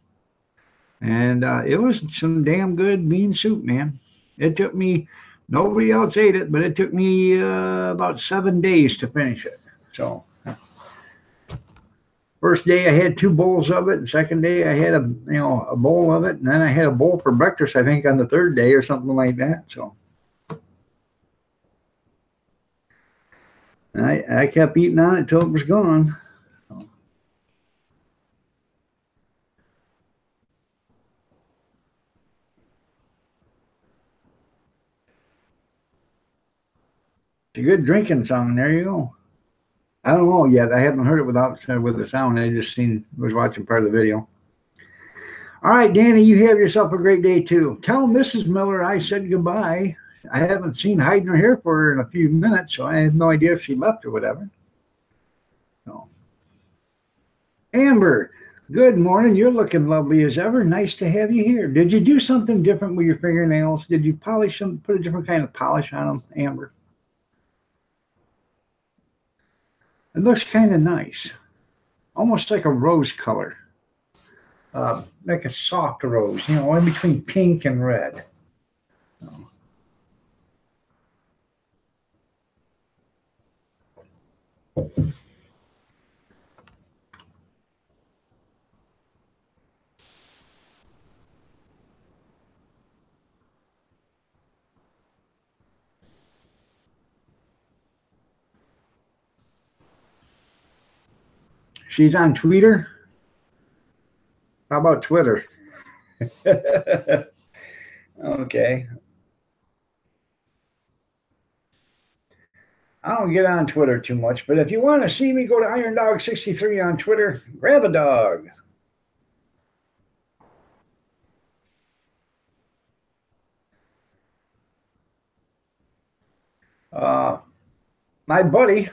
And it was some damn good bean soup, man. It took me, nobody else ate it, but it took me about 7 days to finish it. So, first day I had 2 bowls of it. The second day I had a bowl of it, and then I had a bowl for breakfast. I think on the third day or something like that. So, I kept eating on it till it was gone. It's a good drinking song. There you go. I don't know yet. I haven't heard it without with the sound. I just was watching part of the video. All right, Danny, you have yourself a great day too. Tell Mrs. Miller I said goodbye. I haven't seen hiding her hair for her in a few minutes, so I have no idea if she left or whatever. So, Amber, good morning. You're looking lovely as ever. Nice to have you here. Did you do something different with your fingernails? Did you polish them, put a different kind of polish on them, Amber? It looks kind of nice, almost like a rose color, like a soft rose, in between pink and red. She's on Twitter. How about Twitter? Okay. I don't get on Twitter too much, but if you want to see me, go to Iron Dog 63 on Twitter. Grab a dog. My buddy,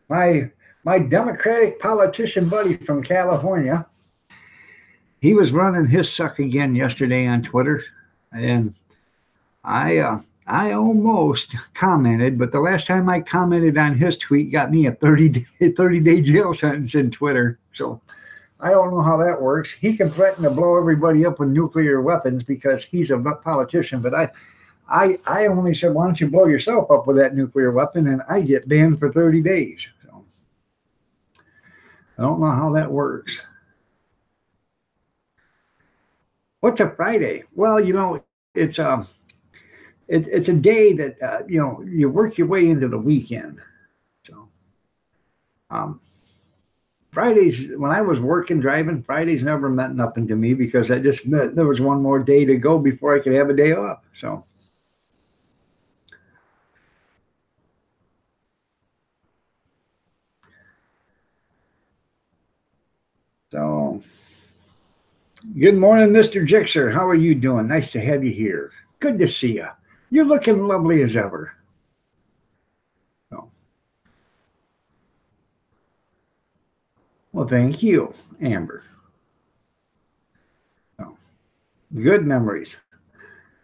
my Democratic politician buddy from California, he was running his suck again yesterday on Twitter, and I almost commented, but the last time I commented on his tweet got me a 30-day jail sentence in Twitter. So I don't know how that works. He can threaten to blow everybody up with nuclear weapons because he's a politician, but I only said, why don't you blow yourself up with that nuclear weapon, and I get banned for 30 days. So I don't know how that works. What's a Friday? Well, it's a day that you work your way into the weekend. So Fridays, when I was working driving, Fridays never meant nothing to me because there was one more day to go before I could have a day off. So good morning, Mr. Jixer. How are you doing? Nice to have you here. Good to see you. You're looking lovely as ever. So, well, thank you, Amber. So, good memories.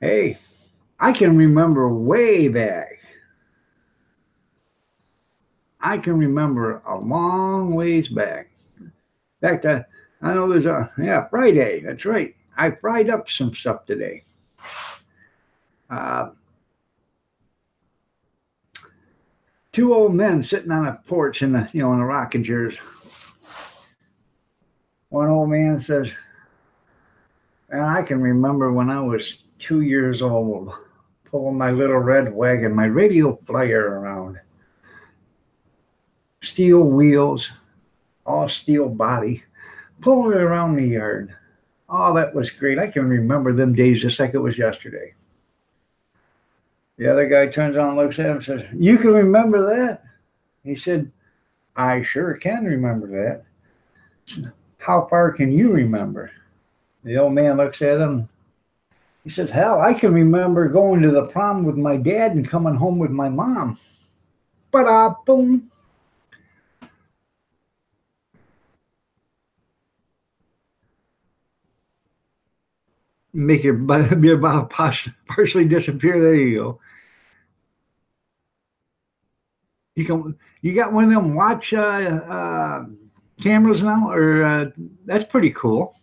Hey, I can remember way back. I can remember a long ways back. Back to, I know there's Friday. That's right. I fried up some stuff today. Two old men sitting on a porch in the rocking chairs. One old man says, and I can remember when I was 2 years old, pulling my little red wagon, my radio flyer around. Steel wheels, all steel body, pulling it around the yard. Oh, that was great. I can remember them days just like it was yesterday. The other guy turns on and looks at him and says, you can remember that? He said, I sure can remember that. Said, how far can you remember? The old man looks at him. He says, hell, I can remember going to the prom with my dad and coming home with my mom. Ba-da-boom. Make your bottle partially disappear. There you go. You got one of them watch cameras now, or that's pretty cool.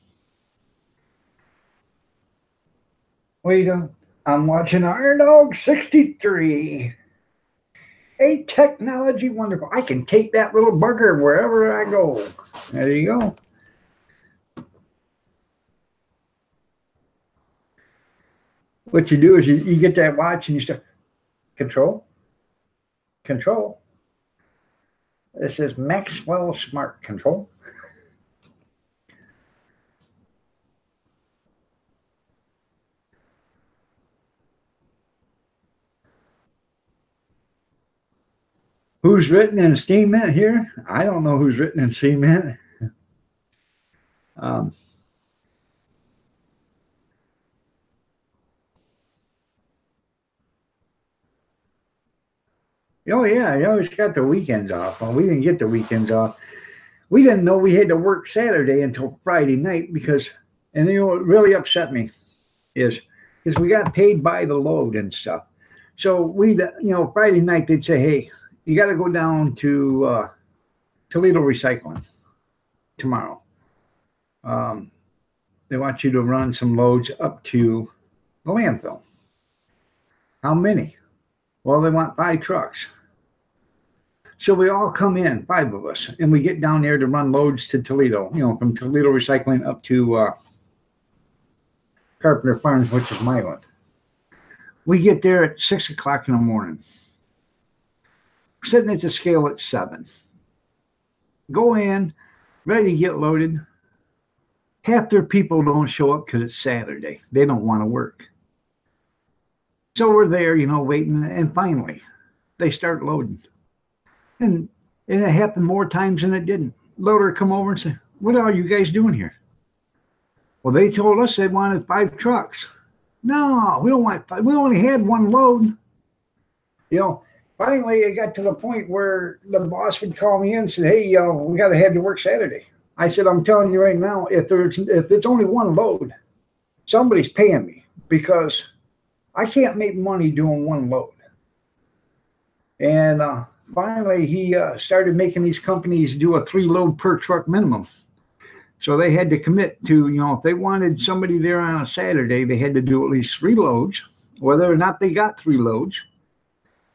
Wait, I'm watching Iron Dog 63. A technology wonderful. I can take that little bugger wherever I go. There you go. What you do is you get that watch and you start control. This is Maxwell Smart Control. Who's written in cement here? I don't know who's written in cement. Um, oh yeah, you always got the weekends off. Well, we didn't get the weekends off. We didn't know we had to work Saturday until Friday night because, and you know what really upset me is we got paid by the load and stuff. So we, Friday night they'd say, hey, you got to go down to Toledo Recycling tomorrow. Um, they want you to run some loads up to the landfill. How many? Well, they want 5 trucks. So we all come in, 5 of us, and we get down there to run loads to Toledo, from Toledo Recycling up to Carpenter Farms, which is Milan. We get there at 6 o'clock in the morning. Sitting at the scale at 7. Go in, ready to get loaded. Half their people don't show up because it's Saturday. They don't want to work. So we're there, waiting, and finally they start loading. And it happened more times than it didn't. Loader come over and say, what are you guys doing here? Well, they told us they wanted 5 trucks. No, we don't want 5. We only had one load. Finally it got to the point where the boss would call me in and say, hey, we got to have you work Saturday. I said, I'm telling you right now, if it's only one load, somebody's paying me because I can't make money doing one load. And finally, he started making these companies do a 3 load per truck minimum. So they had to commit to, if they wanted somebody there on a Saturday, they had to do at least 3 loads, whether or not they got 3 loads,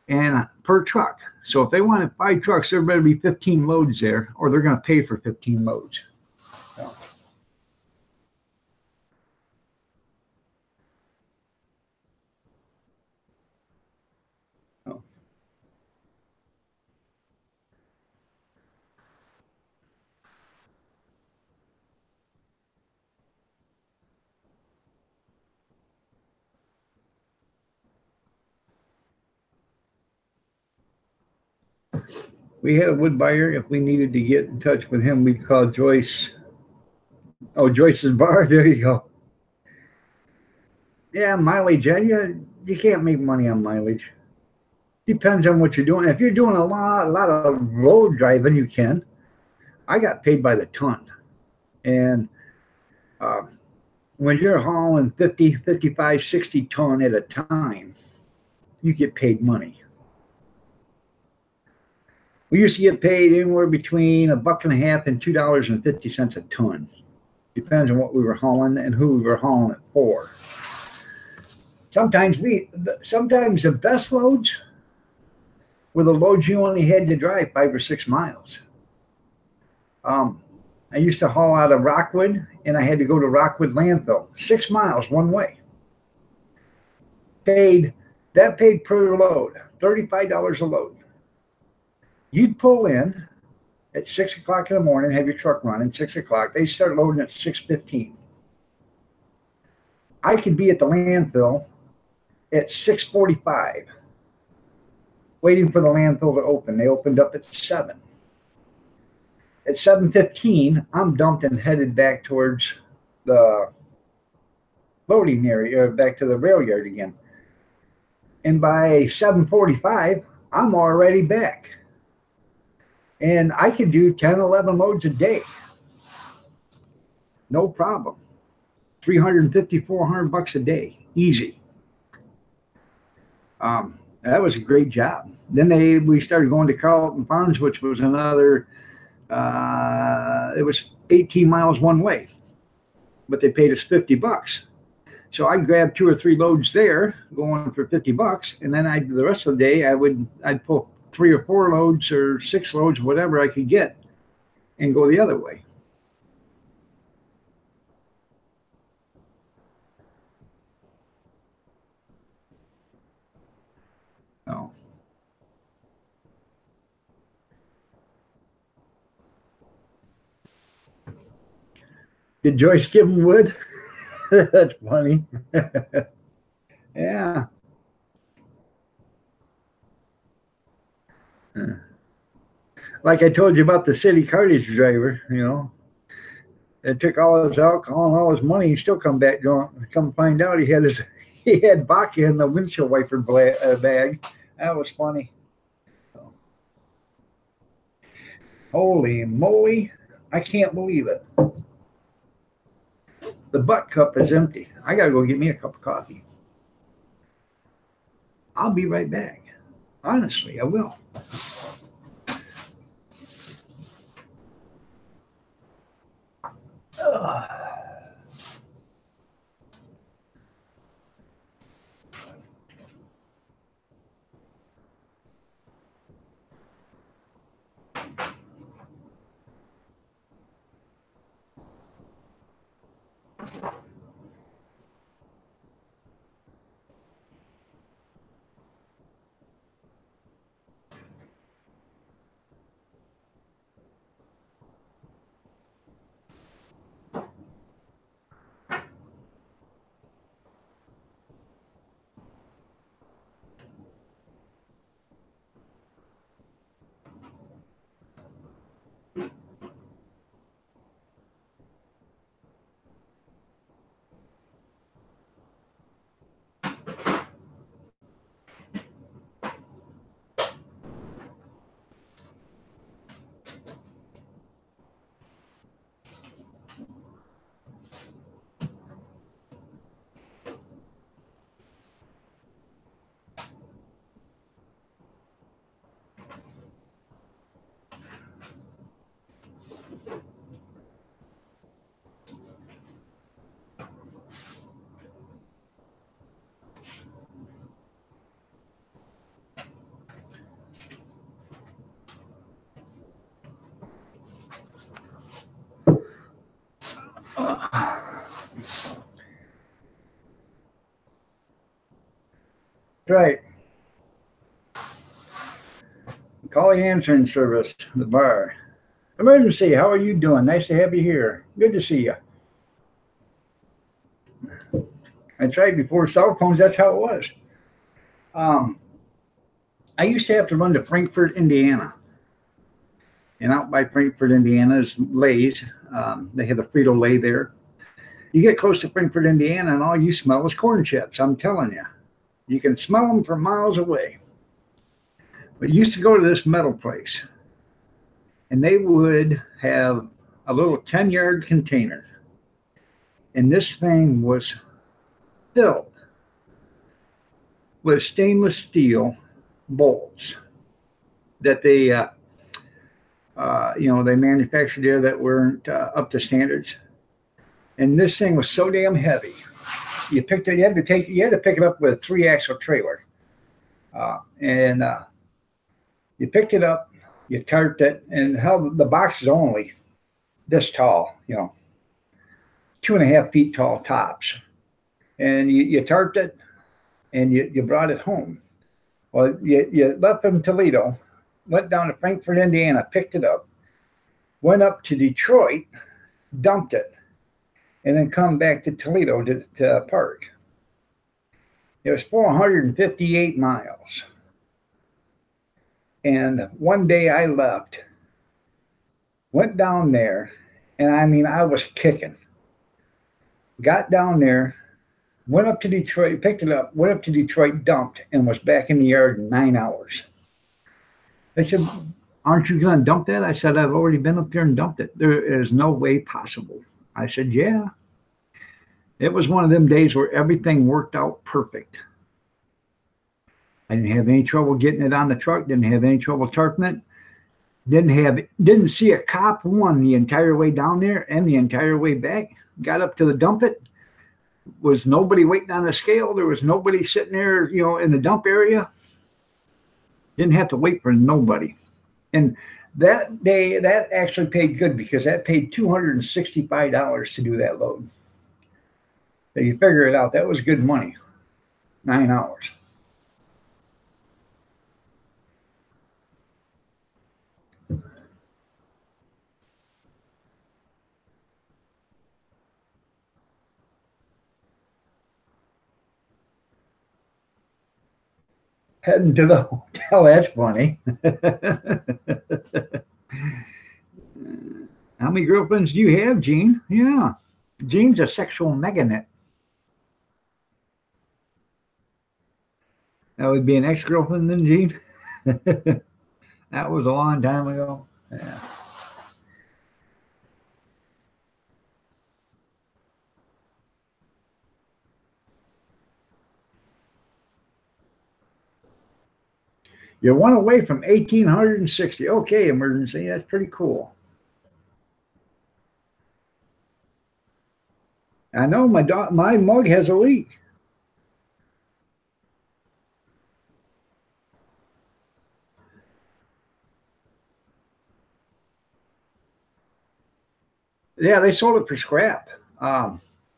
and per truck. So if they wanted 5 trucks, there better be 15 loads there, or they're going to pay for 15 loads. So. So. We had a wood buyer. If we needed to get in touch with him, we'd call Joyce. Oh, Joyce's bar. There you go. Yeah, mileage. Yeah, you can't make money on mileage. Depends on what you're doing. If you're doing a lot of road driving, you can. I got paid by the ton. And uh, when you're hauling 50, 55, 60 ton at a time, you get paid money. We used to get paid anywhere between $1.50 and $2.50 a ton. Depends on what we were hauling and who we were hauling it for. Sometimes the best loads were the loads you only had to drive 5 or 6 miles. I used to haul out of Rockwood, and I had to go to Rockwood landfill, 6 miles one way. Paid per load, $35 a load. You'd pull in at 6 o'clock in the morning, have your truck running 6 o'clock. They start loading at 6:15. I could be at the landfill at 6:45, waiting for the landfill to open. They opened up at 7. At 7:15, I'm dumped and headed back towards the loading area, or back to the rail yard again. And by 7:45, I'm already back. And I could do 10, 11 loads a day. No problem. 350, $400 a day. Easy. That was a great job. Then we started going to Carlton Farms, which was another, it was 18 miles one way, but they paid us $50. So I grabbed 2 or 3 loads there, going for $50, and then the rest of the day I'd pull 3 or 4 loads or 6 loads, whatever I could get, and go the other way. So Did Joyce give him wood? That's funny. Yeah. Like I told you about the city cartage driver, it took all his alcohol and all his money. He still come back drunk. Come find out he had his he had vodka in the windshield wiper bag. That was funny. Holy moly! I can't believe it. The butt cup is empty. I gotta go get me a cup of coffee. I'll be right back. Honestly, I will. Ugh. Right. Call the answering service, the bar. Emergency, how are you doing? Nice to have you here. Good to see you. I tried before cell phones, that's how it was. Um, I used to have to run to Frankfort, Indiana. And out by Frankfort, Indiana is Lay's. They have a Frito Lay there. You get close to Frankfort, Indiana, and all you smell is corn chips. I'm telling you. You can smell them from miles away. But you used to go to this metal place, and they would have a little 10-yard container. And this thing was filled with stainless steel bolts that they manufactured there that weren't up to standards. And this thing was so damn heavy. You had to pick it up with a 3-axle trailer, and you picked it up, you tarped it, and held the box is only this tall, 2.5 feet tall tops, and you tarped it, and you brought it home. Well, you left from Toledo, went down to Frankfort, Indiana, picked it up, went up to Detroit, dumped it, and then come back to Toledo to park. It was 458 miles. And one day I left, went down there, and I was kicking. Got down there, went up to Detroit, picked it up, went up to Detroit, dumped, and was back in the yard in 9 hours. They said, aren't you going to dump that? I said, I've already been up there and dumped it. There is no way possible. I said, yeah. It was one of them days where everything worked out perfect. I didn't have any trouble getting it on the truck, didn't have any trouble tarping it. Didn't see a cop one the entire way down there and the entire way back. Got up to the dump it. Was nobody waiting on the scale. There was nobody sitting there, in the dump area. Didn't have to wait for nobody. And that day, that actually paid good because that paid $265 to do that load. So you figure it out, that was good money. 9 hours. heading to the hotel. That's funny. How many girlfriends do you have, Gene? Yeah. Gene's a sexual meganet. That would be an ex-girlfriend then, Gene? That was a long time ago. Yeah. You're one away from 1860. Okay, emergency. That's pretty cool. I know my mug has a leak. Yeah, they sold it for scrap.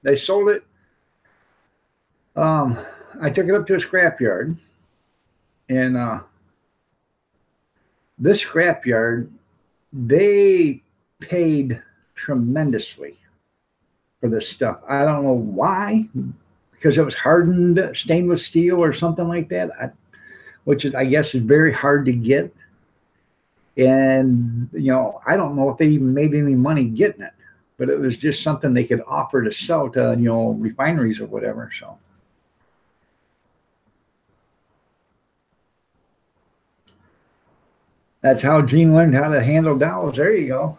They sold it. Um, I took it up to a scrap yard, and this scrap yard, they paid tremendously for this stuff. I don't know why, because it was hardened stainless steel or something like that, which is, I guess, is very hard to get. And I don't know if they even made any money getting it, but it was just something they could offer to sell to refineries or whatever. So that's how Gene learned how to handle dowels. There you go.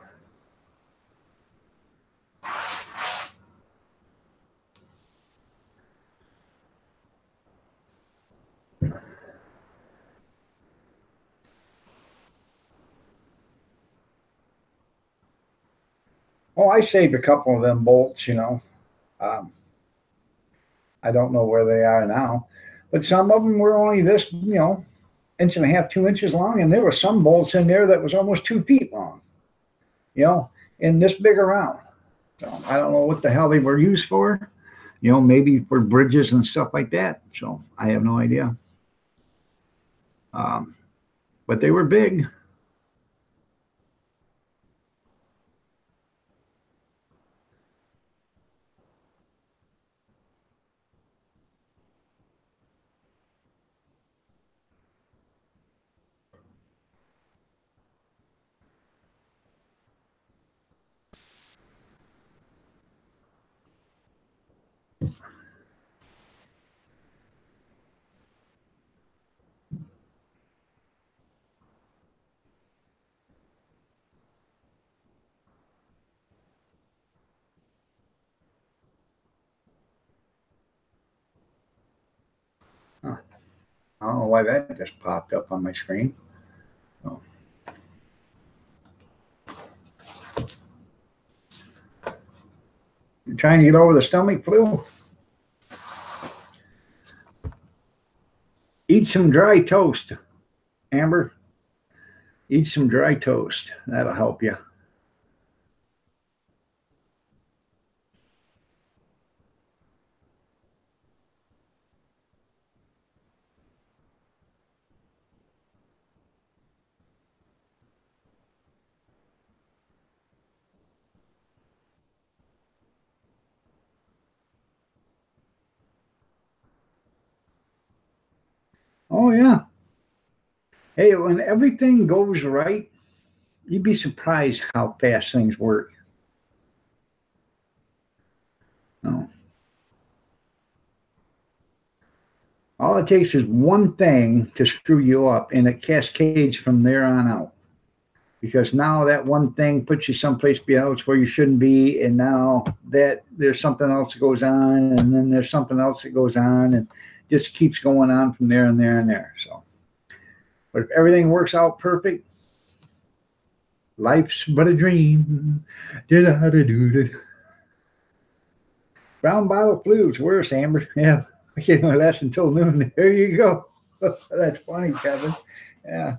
Oh, I saved a couple of them bolts. Um, I don't know where they are now, but some of them were only this, inch and a half, 2 inches long, and there were some bolts in there that was almost 2 feet long, you know, and this big around. So I don't know what the hell they were used for, maybe for bridges and stuff like that. So I have no idea. Um, but they were big. Huh. I don't know why that just popped up on my screen. So, you're trying to get over the stomach flu? Eat some dry toast, Amber. Eat some dry toast. That'll help you. Oh, yeah. Hey, when everything goes right, you'd be surprised how fast things work. No. All it takes is one thing to screw you up, and it cascades from there on out. Because now that one thing puts you someplace else where you shouldn't be, and now that there's something else that goes on, and then there's something else that goes on, and just keeps going on from there and there and there. So, but if everything works out perfect, life's but a dream. Brown bottle flu is worse, Amber. Yeah, I can't last until noon. There you go. That's funny, Kevin. Yeah.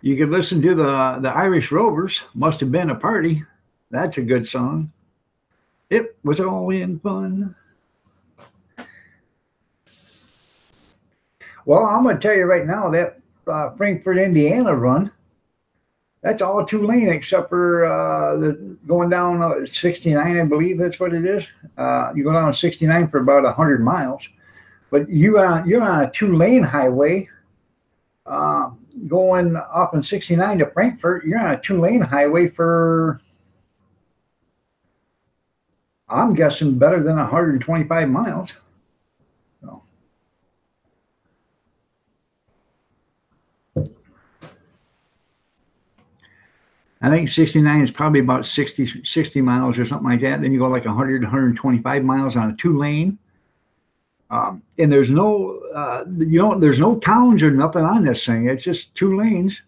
You could listen to the Irish Rovers. Must have been a party. That's a good song. It was all in fun. Well, I'm going to tell you right now that Frankfurt, Indiana run, That's all two lane except for going down 69, I believe that's what it is. You go down 69 for about 100 miles, but you're on a two lane highway uh, going up in 69 to Frankfurt. You're on a two lane highway for, I'm guessing, better than 125 miles. So, I think 69 is probably about 60 miles or something like that. Then you go like 100, 125 miles on a two lane. And there's no, there's no towns or nothing on this thing. It's just two lanes.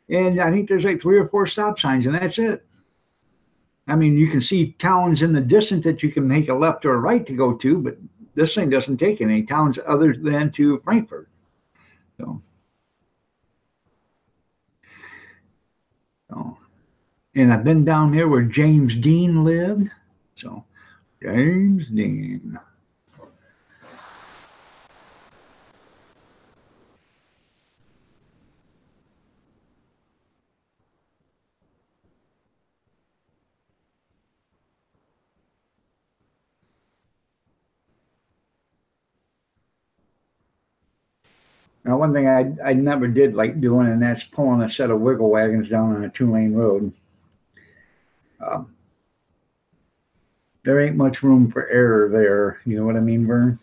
And I think there's like three or four stop signs, and that's it. I mean, you can see towns in the distance that you can make a left or a right to go to, but this thing doesn't take any towns other than to Frankfurt. So, so and I've been down there where James Dean lived. So, James Dean. Now, one thing I never did like doing, and that's pulling a set of wiggle wagons down on a two lane road. Um, there ain't much room for error there. You know what I mean, Vern?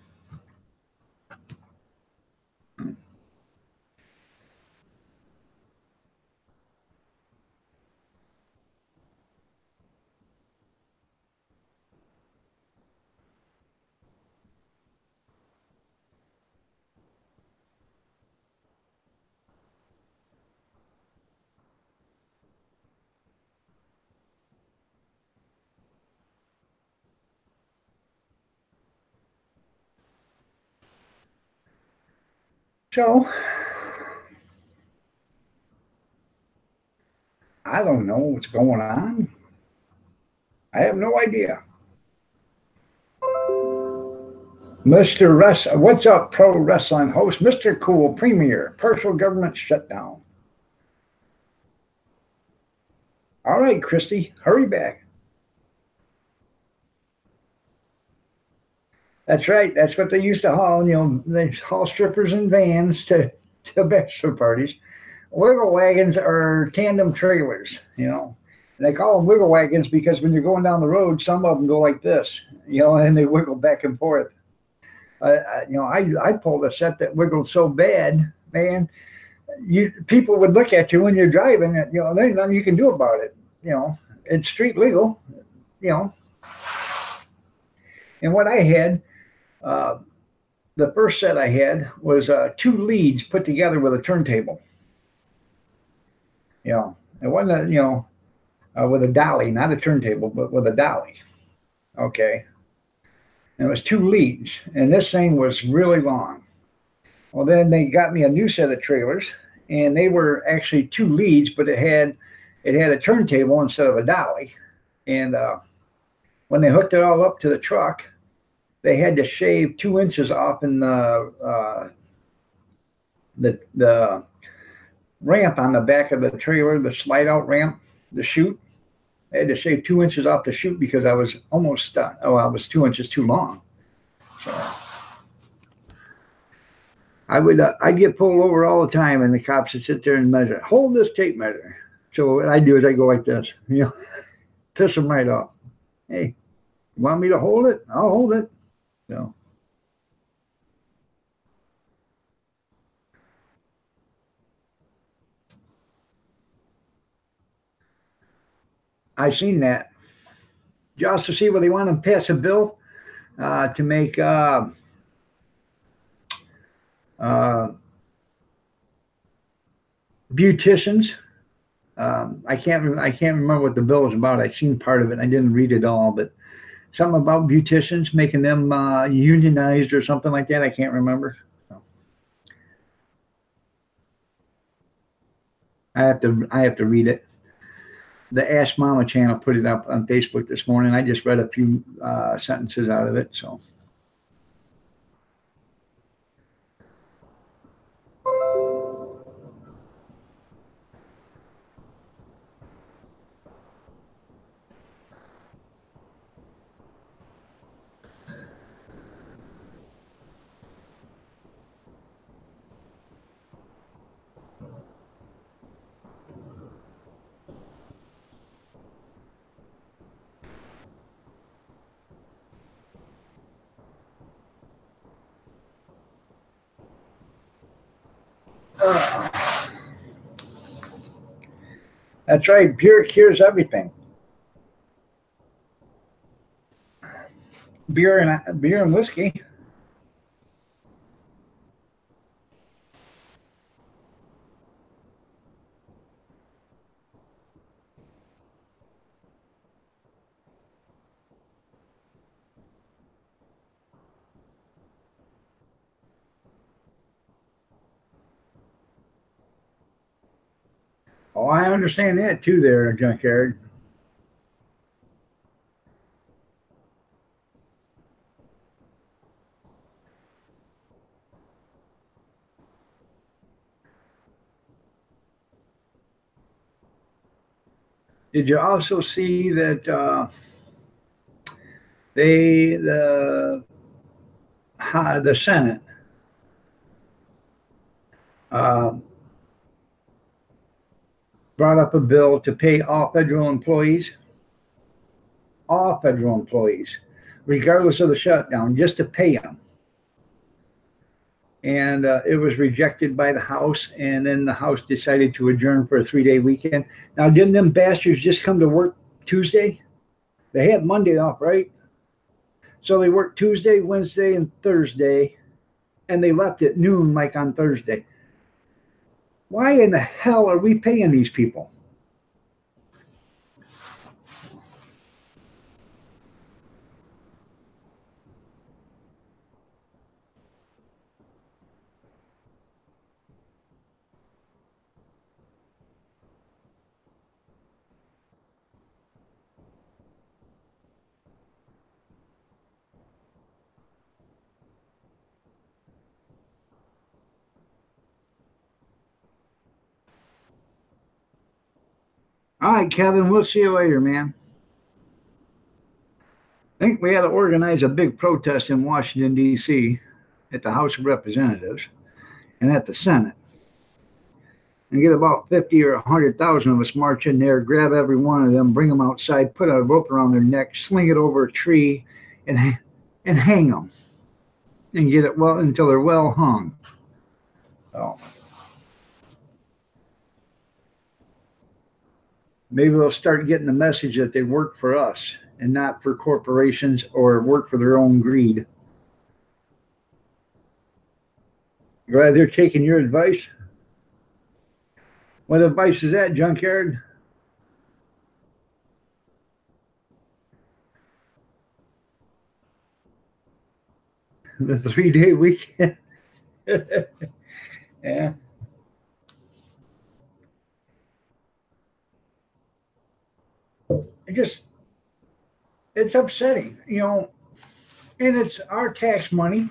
So, I don't know what's going on. I have no idea. Mr. What's up, pro wrestling host? Mr. Cool Premier, partial government shutdown. All right, Christy, hurry back. That's right. That's what they used to haul. They haul strippers and vans to bachelor parties. Wiggle wagons are tandem trailers. And they call them wiggle wagons because when you're going down the road, some of them go like this, and they wiggle back and forth. I pulled a set that wiggled so bad, man. People would look at you when you're driving. There's nothing you can do about it. It's street legal. You know, and what I had, uh, the first set I had was two leads put together with a turntable. It wasn't with a dolly, not a turntable, but with a dolly. Okay, and it was two leads, and this thing was really long. Well, then they got me a new set of trailers, and they were actually two leads, but it had a turntable instead of a dolly. And when they hooked it all up to the truck, they had to shave 2 inches off in the ramp on the back of the trailer, the slide out ramp, the chute. I had to shave 2 inches off the chute because I was almost I was 2 inches too long. So I'd get pulled over all the time, and the cops would sit there and measure. Hold this tape measure. So what I do is I go like this, piss them right off. Hey, you want me to hold it? I'll hold it. So I seen that. Just to see where they want to pass a bill to make uh, beauticians. I can't remember what the bill was about. I seen part of it. I didn't read it all, but something about beauticians making them unionized or something like that. I can't remember. So I have to read it. The Ask Mama channel put it up on Facebook this morning. I just read a few sentences out of it. So That's right. Beer cures everything. Beer and whiskey. Oh, I understand that too, there, Junkyard. Did you also see that they the Senate uh, brought up a bill to pay all federal employees, regardless of the shutdown, just to pay them. And it was rejected by the House, and then the House decided to adjourn for a 3-day weekend. Now, didn't them bastards just come to work Tuesday? They had Monday off, right? So they worked Tuesday, Wednesday, and Thursday, and they left at noon, like on Thursday. Why in the hell are we paying these people? All right, Kevin, we'll see you later, man. I think we had to organize a big protest in Washington, D.C. at the House of Representatives and at the Senate, and get about 50 or 100,000 of us march in there, grab every one of them, bring them outside, put a rope around their neck, sling it over a tree, and hang them, and get it well until they're well hung. So maybe they'll start getting the message that they work for us and not for corporations or work for their own greed. Glad they're taking your advice. What advice is that, Junkyard? The 3-day weekend. Yeah. It just, it's upsetting, and it's our tax money.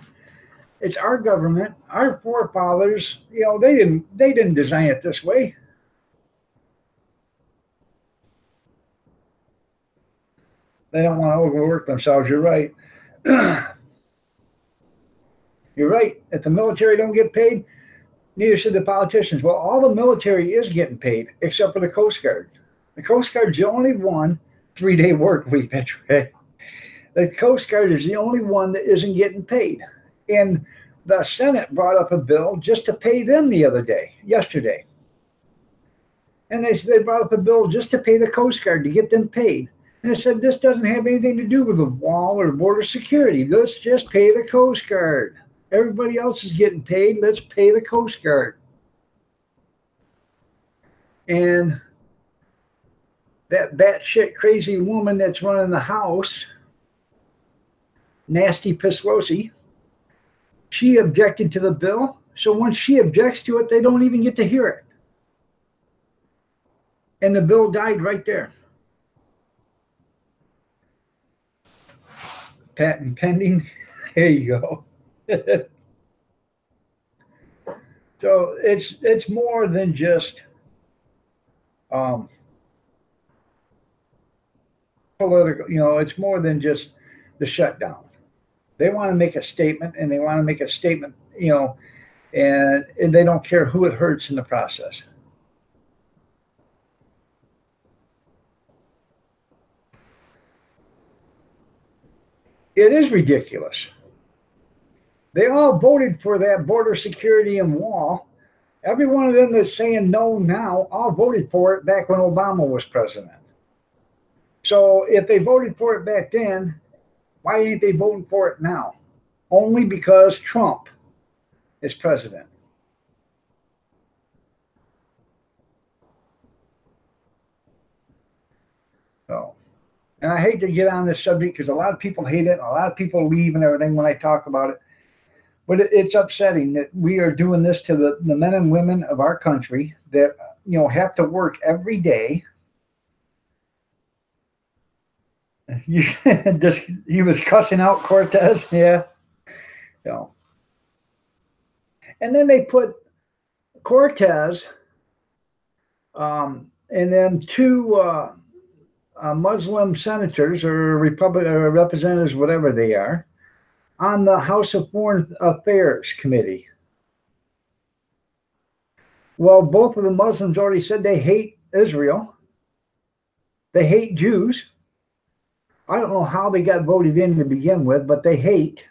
It's our government, our forefathers. They didn't design it this way. They don't want to overwork themselves. You're right. You're right. If the military don't get paid, neither should the politicians. Well, all the military is getting paid except for the Coast Guard. The Coast Guard's the only one 3-day work week. That's right. The Coast Guard is the only one that isn't getting paid. And the Senate brought up a bill just to pay them yesterday. And they brought up a bill just to pay the Coast Guard to get them paid. And they said this doesn't have anything to do with the wall or border security. Let's just pay the Coast Guard. Everybody else is getting paid. Let's pay the Coast Guard. And that batshit crazy woman that's running the House, Nasty Pislosi, she objected to the bill. So once she objects to it, they don't even get to hear it. And the bill died right there. Patent pending. There you go. So it's more than just political. It's more than just the shutdown. They want to make a statement, and they want to make a statement, and they don't care who it hurts in the process. It is ridiculous. They all voted for that border security and wall. Every one of them that's saying no now, all voted for it back when Obama was president. So if they voted for it back then, why ain't they voting for it now? Only because Trump is president. So, and I hate to get on this subject because a lot of people hate it. And a lot of people leave and everything when I talk about it. But it's upsetting that we are doing this to the men and women of our country that have to work every day. He was cussing out Cortez, yeah. So, and then they put Cortez, and then two Muslim senators or Republican or representatives, whatever they are, on the House of Foreign Affairs Committee. Well, both of the Muslims already said they hate Israel. They hate Jews. I don't know how they got voted in to begin with, but they hate.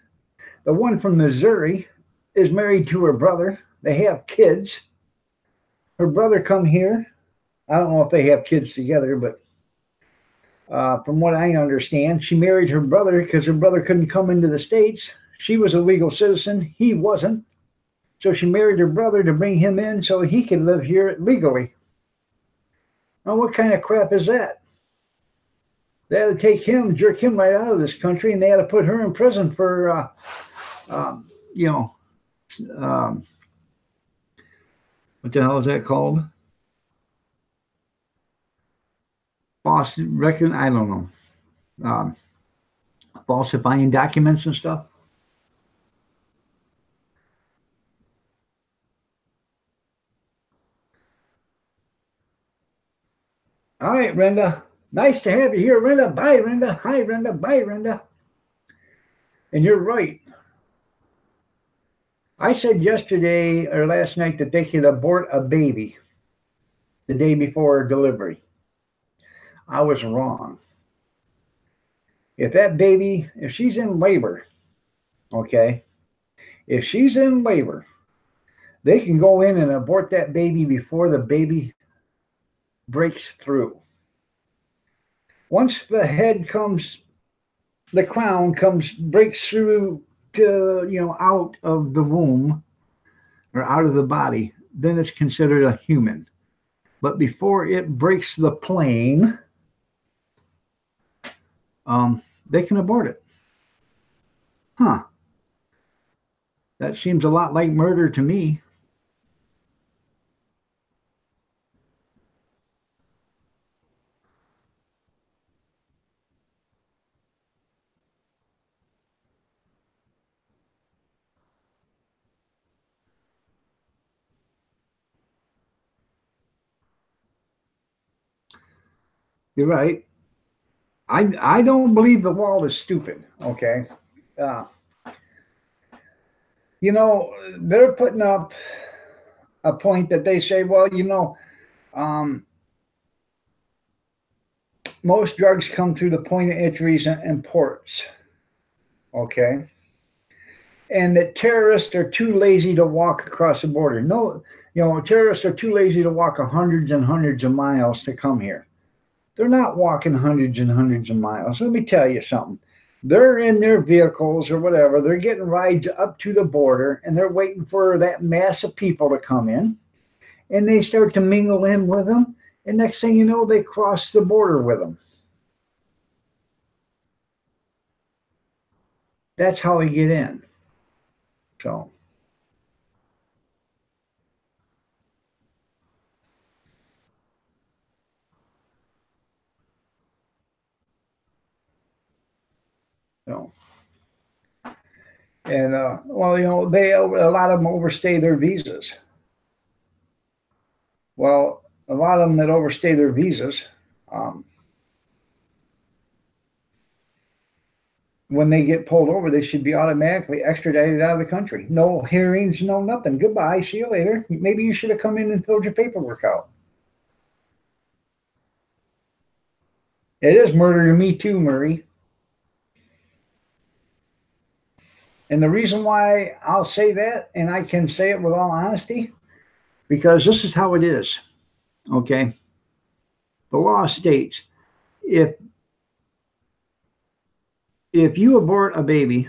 The one from Missouri is married to her brother. They have kids. Her brother come here. I don't know if they have kids together, but from what I understand, she married her brother because her brother couldn't come into the States. She was a legal citizen. He wasn't. So she married her brother to bring him in so he could live here legally. Now, what kind of crap is that? They had to take him, jerk him right out of this country, and they had to put her in prison for, what the hell is that called? I don't know. Falsifying documents and stuff. All right, Brenda. Nice to have you here, Brenda. Bye, Brenda. Hi, Brenda. Bye, Brenda. And you're right. I said yesterday or last night that they could abort a baby the day before delivery. I was wrong. If that baby, if she's in labor, okay, if she's in labor, they can go in and abort that baby before the baby breaks through. Once the head comes, the crown comes, breaks through to, out of the womb or out of the body, then it's considered a human. But before it breaks the plane, they can abort it. Huh. That seems a lot like murder to me. You're right. I don't believe the wall is stupid. Okay. Uh, they're putting up a point that they say, well, most drugs come through the point of entries and ports. Okay. And that terrorists are too lazy to walk across the border. No, terrorists are too lazy to walk hundreds and hundreds of miles to come here. They're not walking hundreds and hundreds of miles. Let me tell you something. They're in their vehicles or whatever. They're getting rides up to the border, and they're waiting for that mass of people to come in. And they start to mingle in with them. And next thing you know, they cross the border with them. That's how they get in. So. So. And, well, a lot of them overstay their visas. Well, a lot of them that overstay their visas, when they get pulled over, they should be automatically extradited out of the country. No hearings, no nothing. Goodbye. See you later. Maybe you should have come in and filled your paperwork out. It is murder to me too, Murray. And the reason why I'll say that, and I can say it with all honesty, because this is how it is. Okay, the law states if you abort a baby,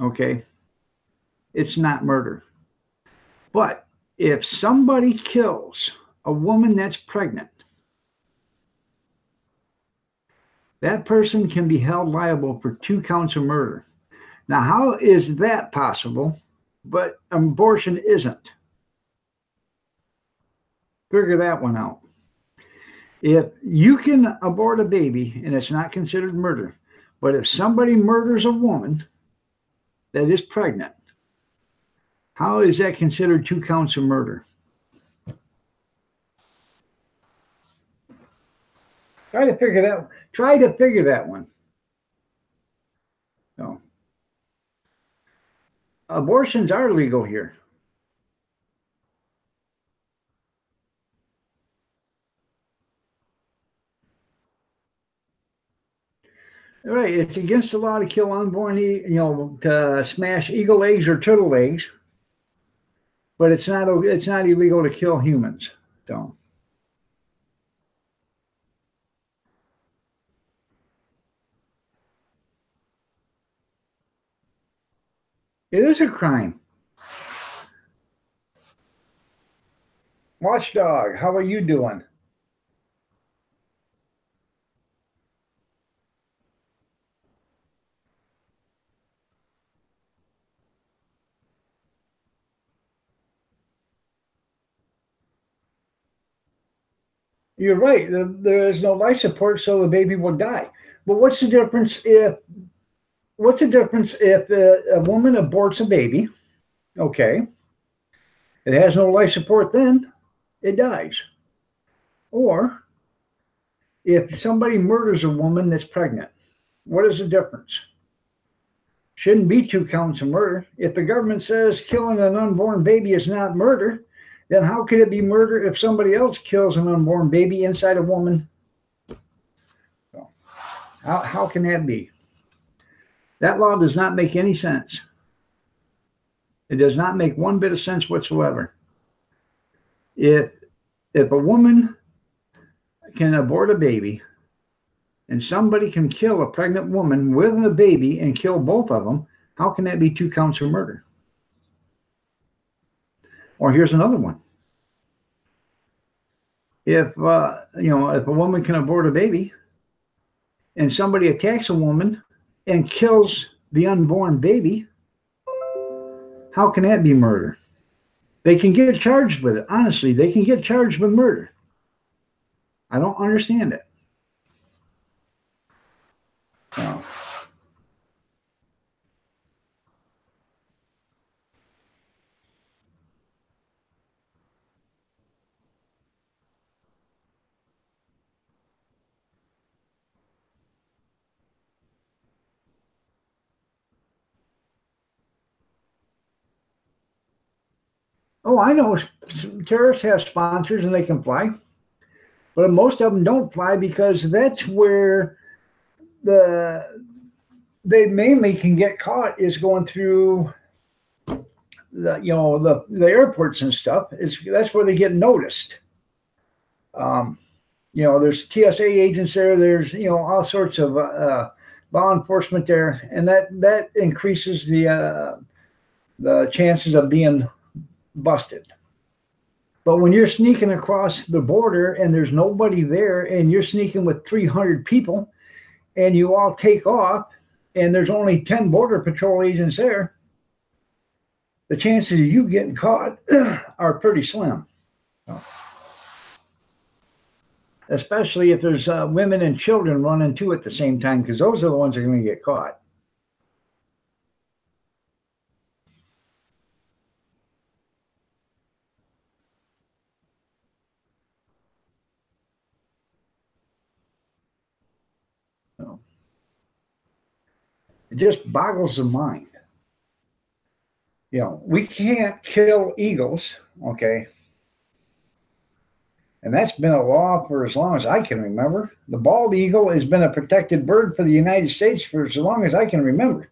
okay, it's not murder. But if somebody kills a woman that's pregnant, that person can be held liable for 2 counts of murder. Now, how is that possible, but abortion isn't? Figure that one out. If you can abort a baby and it's not considered murder, but if somebody murders a woman that is pregnant, how is that considered 2 counts of murder? Try to figure that one. No. Abortions are legal here. Right, it's against the law to kill unborn, to smash eagle eggs or turtle eggs, but it's not illegal to kill humans. So it is a crime. Watchdog, how are you doing? You're right. There is no life support, so the baby will die. But what's the difference if a woman aborts a baby? Okay, it has no life support, then it dies. Or if somebody murders a woman that's pregnant, what is the difference? Shouldn't be 2 counts of murder. If the government says killing an unborn baby is not murder, then how could it be murder if somebody else kills an unborn baby inside a woman? So, how can that be? That law does not make any sense. It does not make one bit of sense whatsoever. If a woman can abort a baby and somebody can kill a pregnant woman with a baby and kill both of them, how can that be 2 counts of murder? Or here's another one. If a woman can abort a baby and somebody attacks a woman and kills the unborn baby, how can that be murder? They can get charged with it. Honestly, they can get charged with murder. I don't understand it. No. Oh, I know terrorists have sponsors and they can fly, but most of them don't fly because that's where they mainly can get caught is going through the airports and stuff. That's where they get noticed. There's TSA agents there. There's all sorts of law enforcement there, and that increases the chances of being busted. But when you're sneaking across the border and there's nobody there, and you're sneaking with 300 people, and you all take off, and there's only 10 border patrol agents there, the chances of you getting caught are pretty slim. Especially if there's women and children running too at the same time, because those are the ones that are going to get caught. So, it just boggles the mind. We can't kill eagles, okay? And that's been a law for as long as I can remember. The bald eagle has been a protected bird for the United States for as long as I can remember.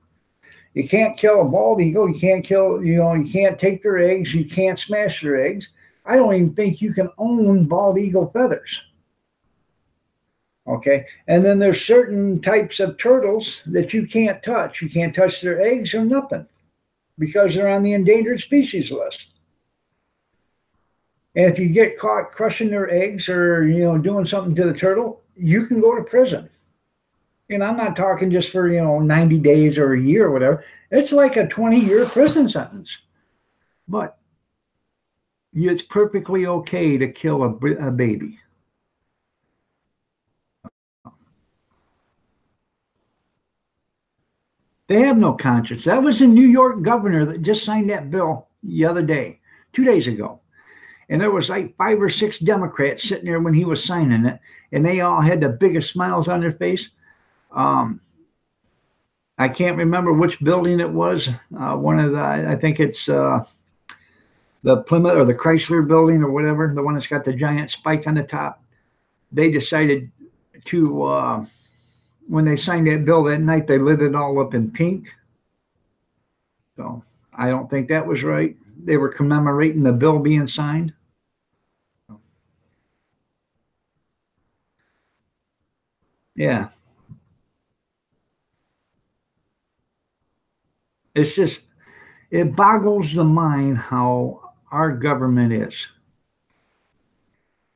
You can't kill a bald eagle. You can't kill, you can't take their eggs. You can't smash their eggs. I don't even think you can own bald eagle feathers. Okay. And then there's certain types of turtles that you can't touch. You can't touch their eggs or nothing because they're on the endangered species list. And if you get caught crushing their eggs or, doing something to the turtle, you can go to prison. And I'm not talking just for, 90 days or a year or whatever. It's like a 20-year prison sentence. But it's perfectly okay to kill a baby. They have no conscience. That was the New York governor that just signed that bill the other day, 2 days ago. And there was like 5 or 6 Democrats sitting there when he was signing it, and they all had the biggest smiles on their face. Um, I can't remember which building it was. One of the, I think it's the Plymouth or the Chrysler building or whatever, the one that's got the giant spike on the top. They decided to, when they signed that bill that night, they lit it all up in pink. So I don't think that was right. They were commemorating the bill being signed. Yeah. It's just, it boggles the mind how our government is.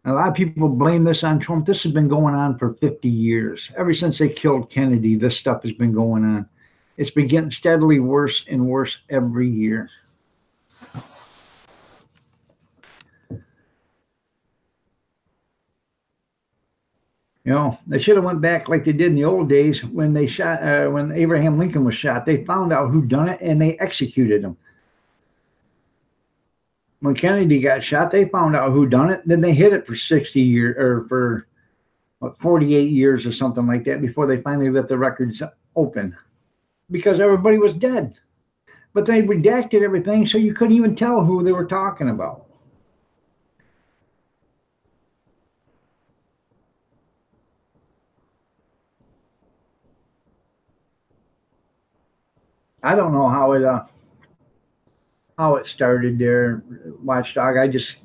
A lot of people blame this on Trump. This has been going on for 50 years. Ever since they killed Kennedy, this stuff has been going on. It's been getting steadily worse and worse every year. They should have went back like they did in the old days when they shot, when Abraham Lincoln was shot. They found out who done it and they executed him. When Kennedy got shot, they found out who done it. Then they hid it for 60 years or for 48 years or something like that before they finally let the records open because everybody was dead. But they redacted everything so you couldn't even tell who they were talking about. I don't know how it started there, Watchdog. I just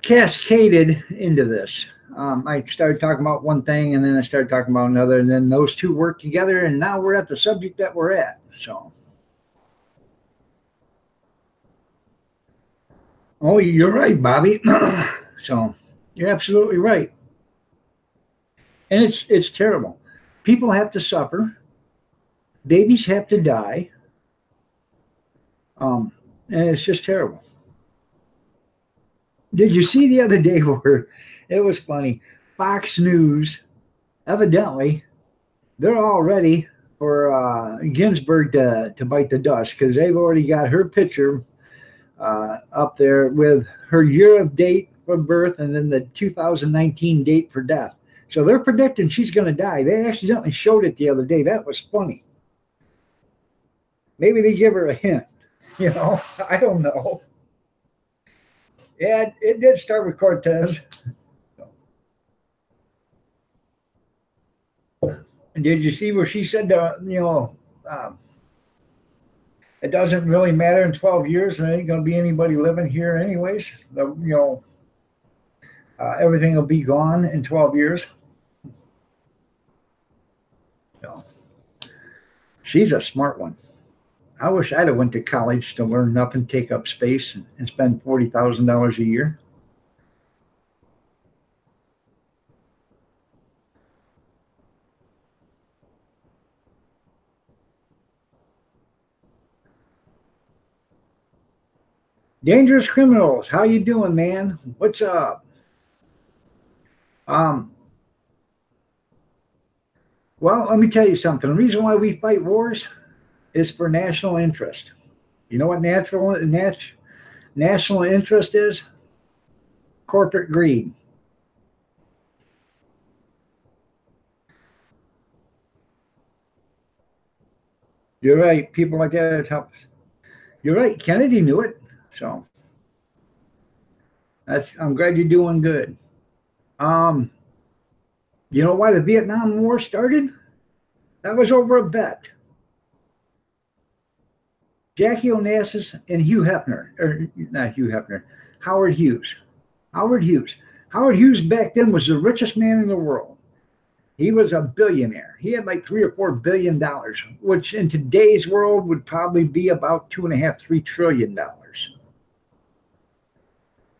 cascaded into this. I started talking about one thing, and then I started talking about another, and then those two worked together, and now we're at the subject that we're at. So, oh, you're right, Bobby. So, you're absolutely right, and it's terrible. People have to suffer. Babies have to die, and it's just terrible. Did you see the other day where it was funny? Fox News, evidently, they're all ready for Ginsburg to bite the dust because they've already got her picture up there with her year of date for birth and then the 2019 date for death. So they're predicting she's going to die. They accidentally showed it the other day. That was funny. Maybe they give her a hint. I don't know. Yeah, it did start with Cortez. And did you see where she said, it doesn't really matter in 12 years. There ain't going to be anybody living here anyways. Everything will be gone in 12 years. So, she's a smart one. I wish I'd have went to college to learn nothing, take up space, and spend $40,000 a year. Dangerous criminals, how you doing, man? What's up? Um, well, let me tell you something. The reason why we fight wars is for national interest. You know what national interest is? Corporate greed. You're right. People like that help us. You're right. Kennedy knew it. So I'm glad you're doing good. Um, you know why the Vietnam War started? That was over a bet. Jackie Onassis and Hugh Hefner, or not Hugh Hefner, Howard Hughes. Howard Hughes. Howard Hughes back then was the richest man in the world. He was a billionaire. He had like $3 or $4 billion, which in today's world would probably be about $2.5, $3 trillion.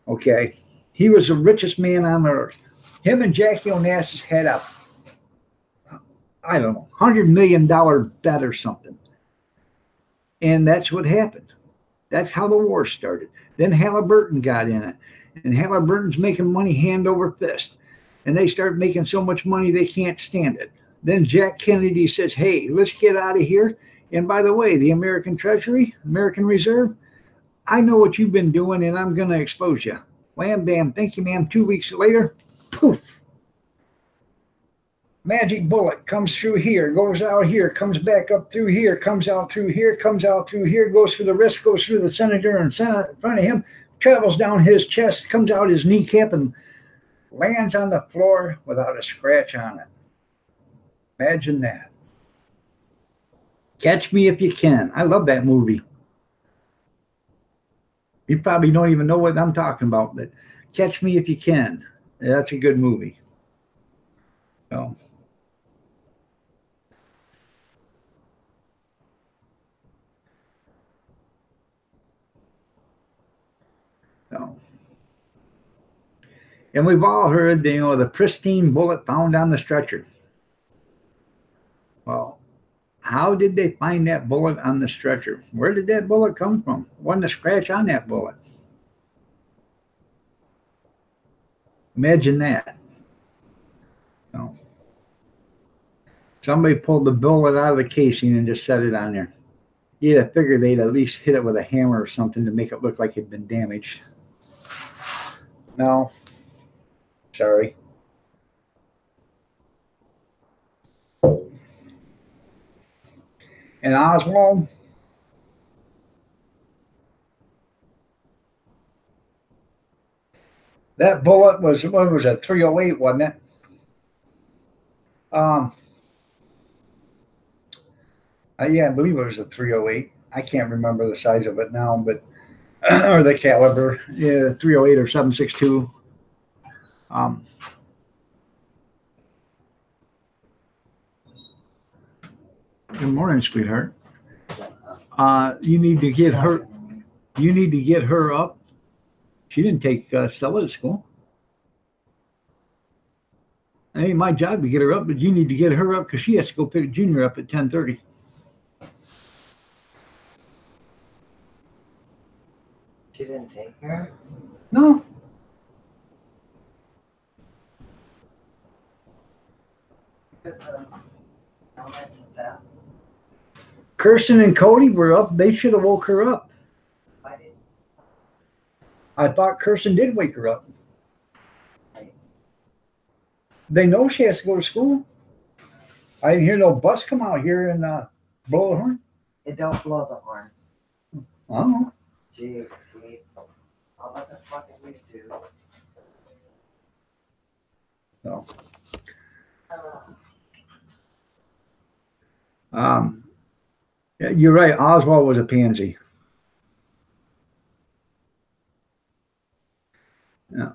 Okay, he was the richest man on earth. Him and Jackie Onassis had a, I don't know, $100 million bet or something, and that's what happened. That's how the war started. Then Halliburton got in it, and Halliburton's making money hand over fist. And they start making so much money they can't stand it. Then Jack Kennedy says, hey, let's get out of here. And by the way, the American Treasury, American Reserve, I know what you've been doing, and I'm going to expose you. Wham, bam, thank you, ma'am. 2 weeks later, poof. Magic bullet comes through here, goes out here, comes back up through here, comes out through here, comes out through here, goes through the wrist, goes through the senator and Senate in front of him, travels down his chest, comes out his kneecap, and lands on the floor without a scratch on it. Imagine that. Catch Me If You Can. I love that movie. You probably don't even know what I'm talking about, but Catch Me If You Can. That's a good movie. So. And we've all heard, the pristine bullet found on the stretcher. Well, how did they find that bullet on the stretcher? Where did that bullet come from? Wasn't a scratch on that bullet. Imagine that. So, somebody pulled the bullet out of the casing and just set it on there. You'd have figured they'd at least hit it with a hammer or something to make it look like it'd been damaged. No. Sorry. And Oswald, that bullet was, what was it, 308, wasn't it? Yeah, I believe it was a 308. I can't remember the size of it now, but or the caliber, yeah, 308 or 7.62. Good morning, sweetheart. You need to get her. You need to get her up. She didn't take Stella to school. It ain't my job to get her up, but you need to get her up because she has to go pick Junior up at 10:30. She didn't take her? No. Kirsten and Cody were up. They should have woke her up. I didn't. I thought Kirsten did wake her up. They know she has to go to school. I didn't hear no bus come out here and blow the horn. It don't blow the horn. I don't know. Jeez, sweet. I'll let the fucking we do. So. Yeah, you're right. Oswald was a pansy. Yeah.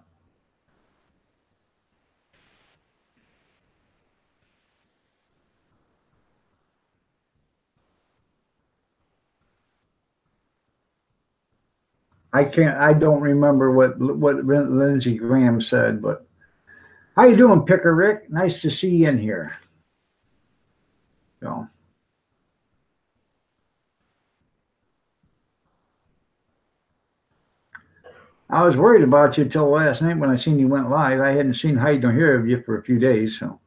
I don't remember what Lindsey Graham said, but how you doing, Picker Rick? Nice to see you in here. So. I was worried about you till last night when I seen you went live. I hadn't seen hide nor hear of you for a few days, so.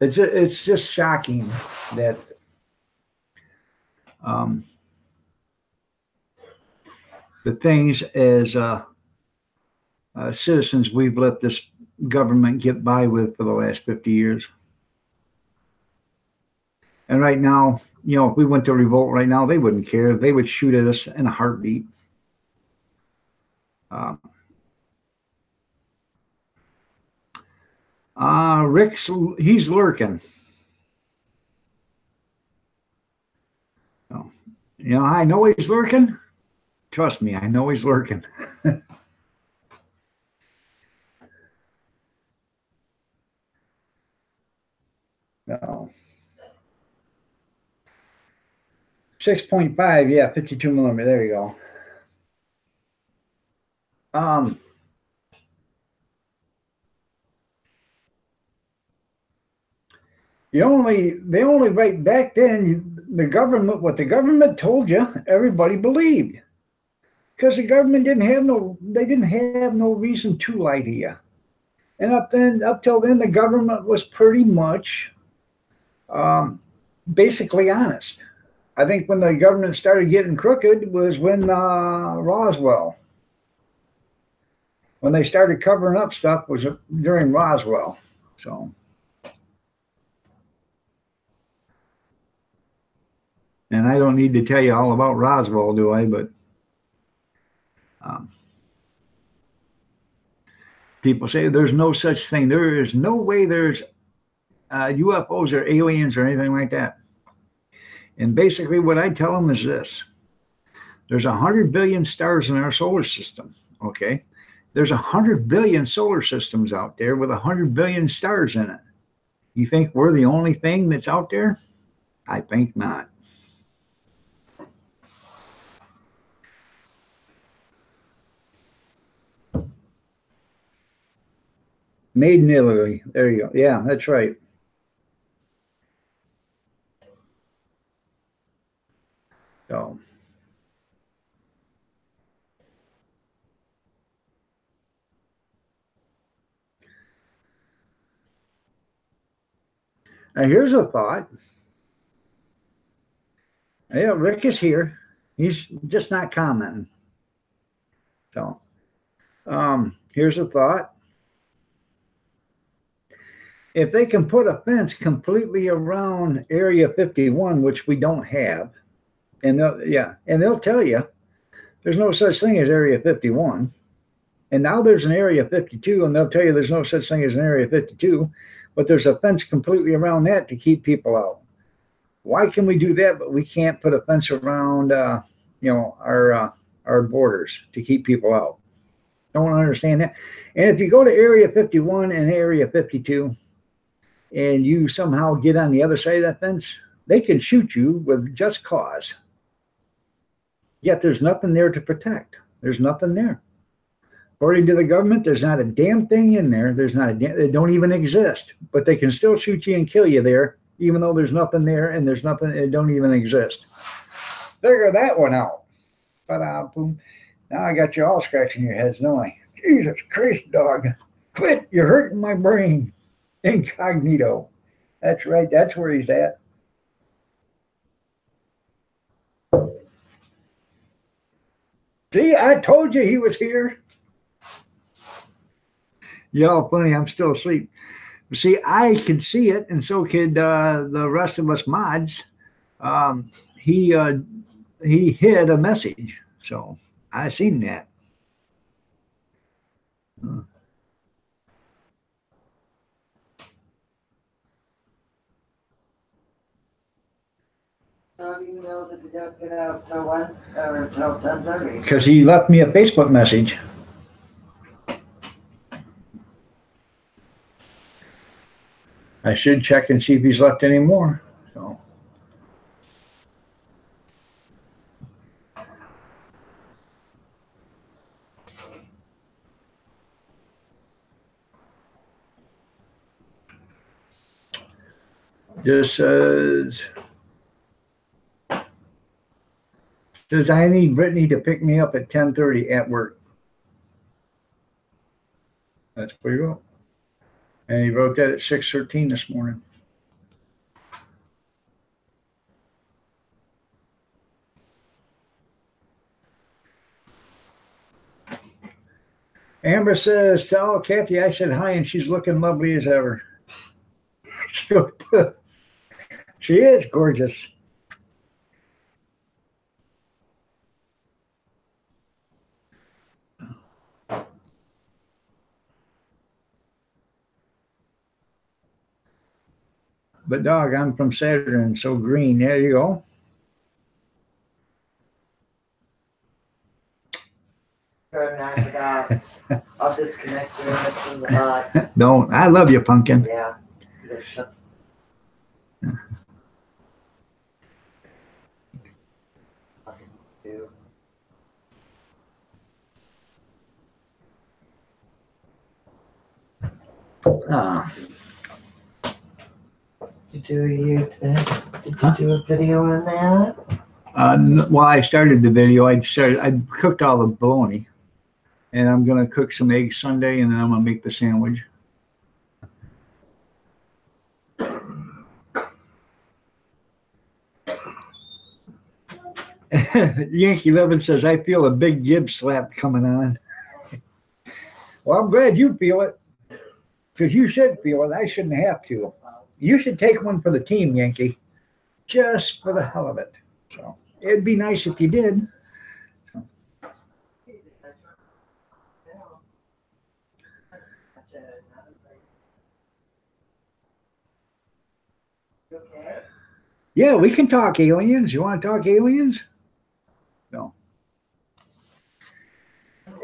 It's just shocking that the things as citizens we've let this government get by with for the last 50 years. And right now, if we went to revolt right now, they wouldn't care. They would shoot at us in a heartbeat. He's lurking. So, I know he's lurking. Trust me, I know he's lurking. No. 6.5, yeah, 52 millimeter. There you go. They only right back then, what the government told you, everybody believed. Because the government didn't have no reason to lie to you. And up till then, the government was pretty much basically honest. I think when the government started getting crooked was when Roswell. When they started covering up stuff was during Roswell. So, and I don't need to tell you all about Roswell, do I? But people say there's no such thing. There is no way there's UFOs or aliens or anything like that. And basically, what I tell them is this: there's 100 billion stars in our solar system. Okay, there's 100 billion solar systems out there with 100 billion stars in it. You think we're the only thing that's out there? I think not. Made in Italy. There you go. Yeah, that's right. So, now here's a thought. Yeah, Rick is here. He's just not commenting. So, here's a thought. If they can put a fence completely around Area 51, which we don't have, and they'll tell you there's no such thing as Area 51. And now there's an Area 52, and they'll tell you there's no such thing as an Area 52, but there's a fence completely around that to keep people out. Why can we do that, but we can't put a fence around, our borders to keep people out? Don't understand that. And if you go to Area 51 and Area 52, and you somehow get on the other side of that fence, they can shoot you with just cause. Yet there's nothing there to protect. There's nothing there. According to the government, there's not a damn thing in there. They don't even exist. But they can still shoot you and kill you there, even though there's nothing there and there's nothing, it don't even exist. Figure that one out. Boom. Now I got you all scratching your heads, don't I? Jesus Christ, dog. Quit. You're hurting my brain. Incognito. That's right. That's where he's at. See, I told you he was here. Y'all funny. I'm still asleep. See, I could see it, and so could the rest of us mods. He hid a message, so I seen that. How do you know that they don't get out till once or till 10:30? Because he left me a Facebook message. I should check and see if he's left any more. So. Just says I need Brittany to pick me up at 10:30 at work. That's what he wrote. And he wrote that at 6:13 this morning. Amber says, tell Kathy I said hi and she's looking lovely as ever. She is gorgeous. But dog, I'm from Saturn, so green. There you go. Knock it out. I'll disconnect the rest from the box. Don't. I love you, pumpkin. Yeah. There's some- Ah, Did you do a video on that? well, I started the video. I cooked all the bologna, and I'm gonna cook some eggs Sunday, and then I'm gonna make the sandwich. Yankee Levin says, "I feel a big jib slap coming on." Well, I'm glad you feel it, because you should feel it. I shouldn't have to. You should take one for the team, Yankee, just for the hell of it. So it'd be nice if you did. Okay. Yeah, we can talk aliens. You want to talk aliens? No.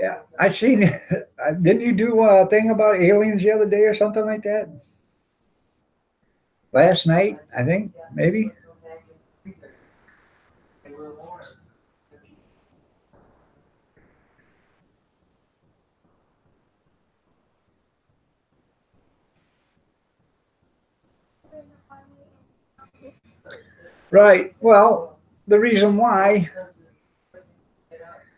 Yeah, I seen. Didn't you do a thing about aliens the other day or something like that? Last night, I think, maybe. Right. Well, the reason why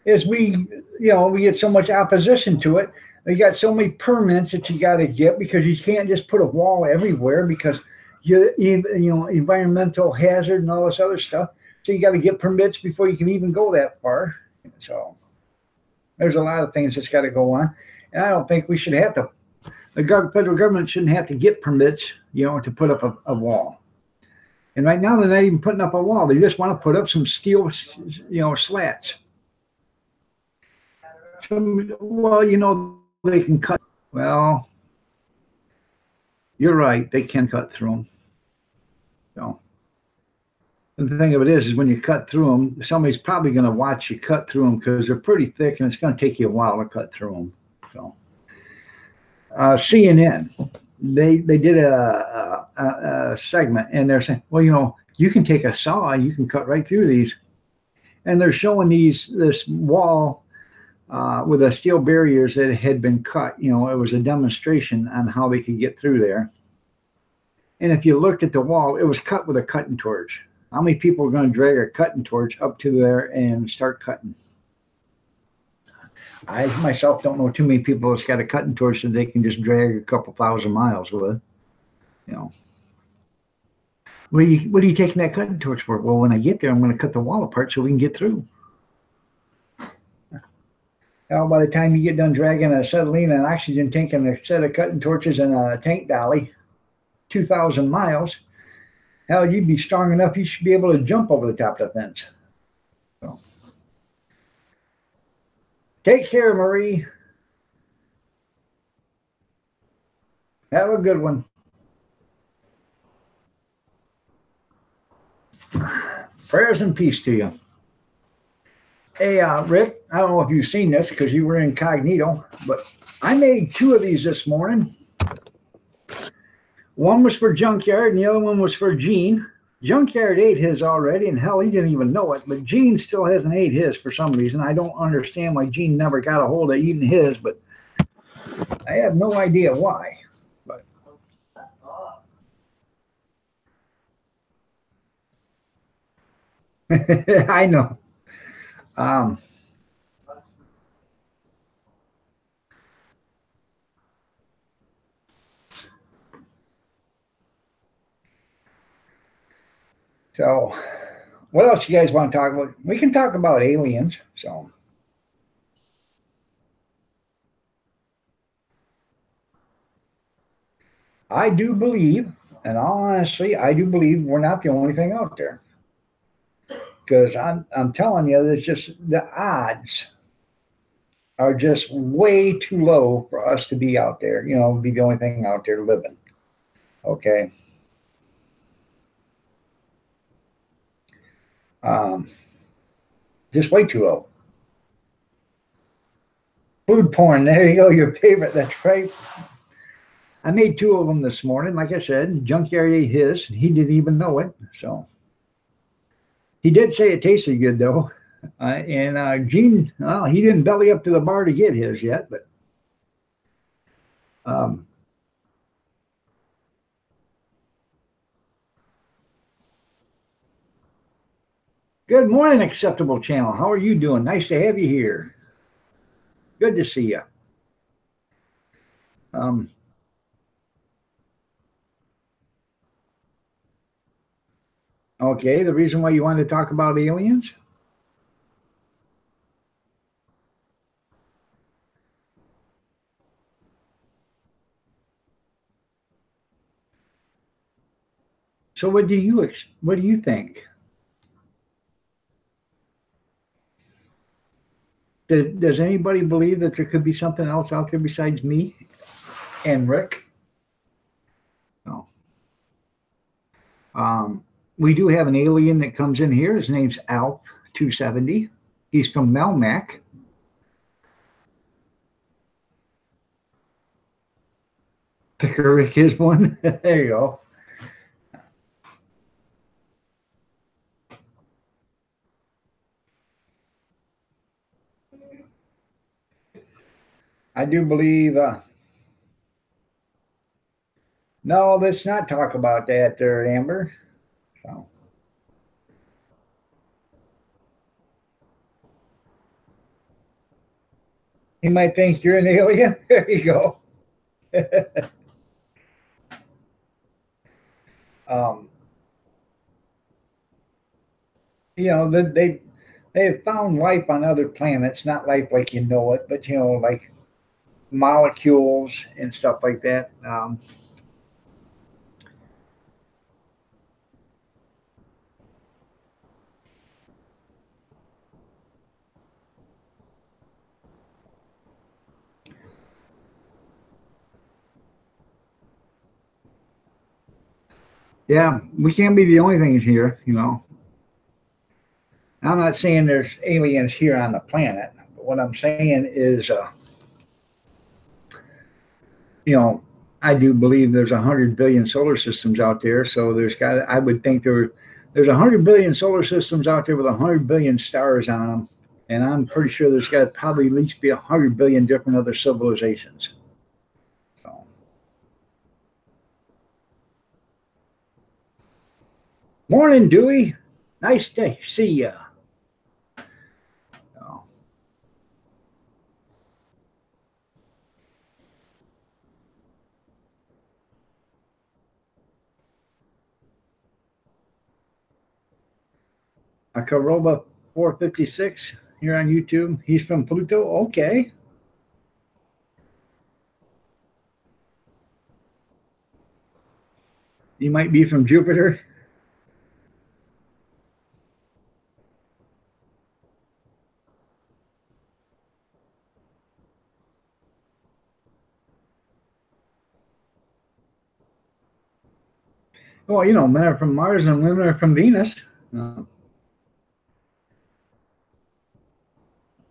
is we get so much opposition to it. You got so many permits that you got to get because you can't just put a wall everywhere because environmental hazard and all this other stuff. So you got to get permits before you can even go that far. So there's a lot of things that's got to go on, and I don't think we should have to. The federal government shouldn't have to get permits, to put up a wall. And right now they're not even putting up a wall; they just want to put up some steel, slats. Well, they can cut. Well, you're right; they can cut through them. So the thing of it is when you cut through them, somebody's probably going to watch you cut through them because they're pretty thick, and it's going to take you a while to cut through them. So, CNN, they did a segment, and they're saying, well, you can take a saw, you can cut right through these, and they're showing this wall with the steel barriers that had been cut. It was a demonstration on how they could get through there. And if you looked at the wall, it was cut with a cutting torch. How many people are going to drag a cutting torch up to there and start cutting? I myself don't know too many people that's got a cutting torch that they can just drag a couple thousand miles with. What are you taking that cutting torch for? Well, when I get there, I'm going to cut the wall apart so we can get through. Now, by the time you get done dragging a acetylene and oxygen tank and a set of cutting torches and a tank dolly, 2,000 miles, hell, you'd be strong enough, you should be able to jump over the top of the fence. So, take care, Marie. Have a good one. Prayers and peace to you. Hey, Rick, I don't know if you've seen this because you were incognito, but I made 2 of these this morning. One was for Junkyard and the other one was for Gene. Junkyard ate his already, and hell, he didn't even know it, but Gene still hasn't ate his for some reason. I don't understand why Gene never got a hold of eating his, but I have no idea why. But I know. So what else you guys want to talk about? We can talk about aliens. So I do believe, and honestly, I do believe we're not the only thing out there. Because I'm telling you, there's just the odds are just way too low for us to be out there, be the only thing out there living. Okay. Um, just way too low. Food porn. There you go. Your favorite. That's right. I made 2 of them this morning. Like I said, Junkyard ate his. He didn't even know it. So he did say it tasted good though. And Gene, well, he didn't belly up to the bar to get his yet, but um, good morning, Acceptable Channel. How are you doing? Nice to have you here. Good to see you. Um, okay, the reason why you wanted to talk about aliens? So what do you think? Does anybody believe that there could be something else out there besides me and Rick? No. We do have an alien that comes in here. His name's Alp 270. He's from Melmac. Picker Rick is one. There you go. I do believe. No, let's not talk about that there, Amber. So. He might think you're an alien. There you go. um, you know, they have found life on other planets, not life like you know it, but you know, like molecules and stuff like that. Yeah, we can't be the only things here, you know. I'm not saying there's aliens here on the planet, but what I'm saying is, you know, I do believe there's 100 billion solar systems out there. So I would think there's 100 billion solar systems out there with 100 billion stars on them, and I'm pretty sure there's got to probably at least be 100 billion different other civilizations. So. Morning, Dewey. Nice to see you. So. A Karoba 456 here on YouTube. He's from Pluto. Okay. He might be from Jupiter. Well, you know, men are from Mars and women are from Venus.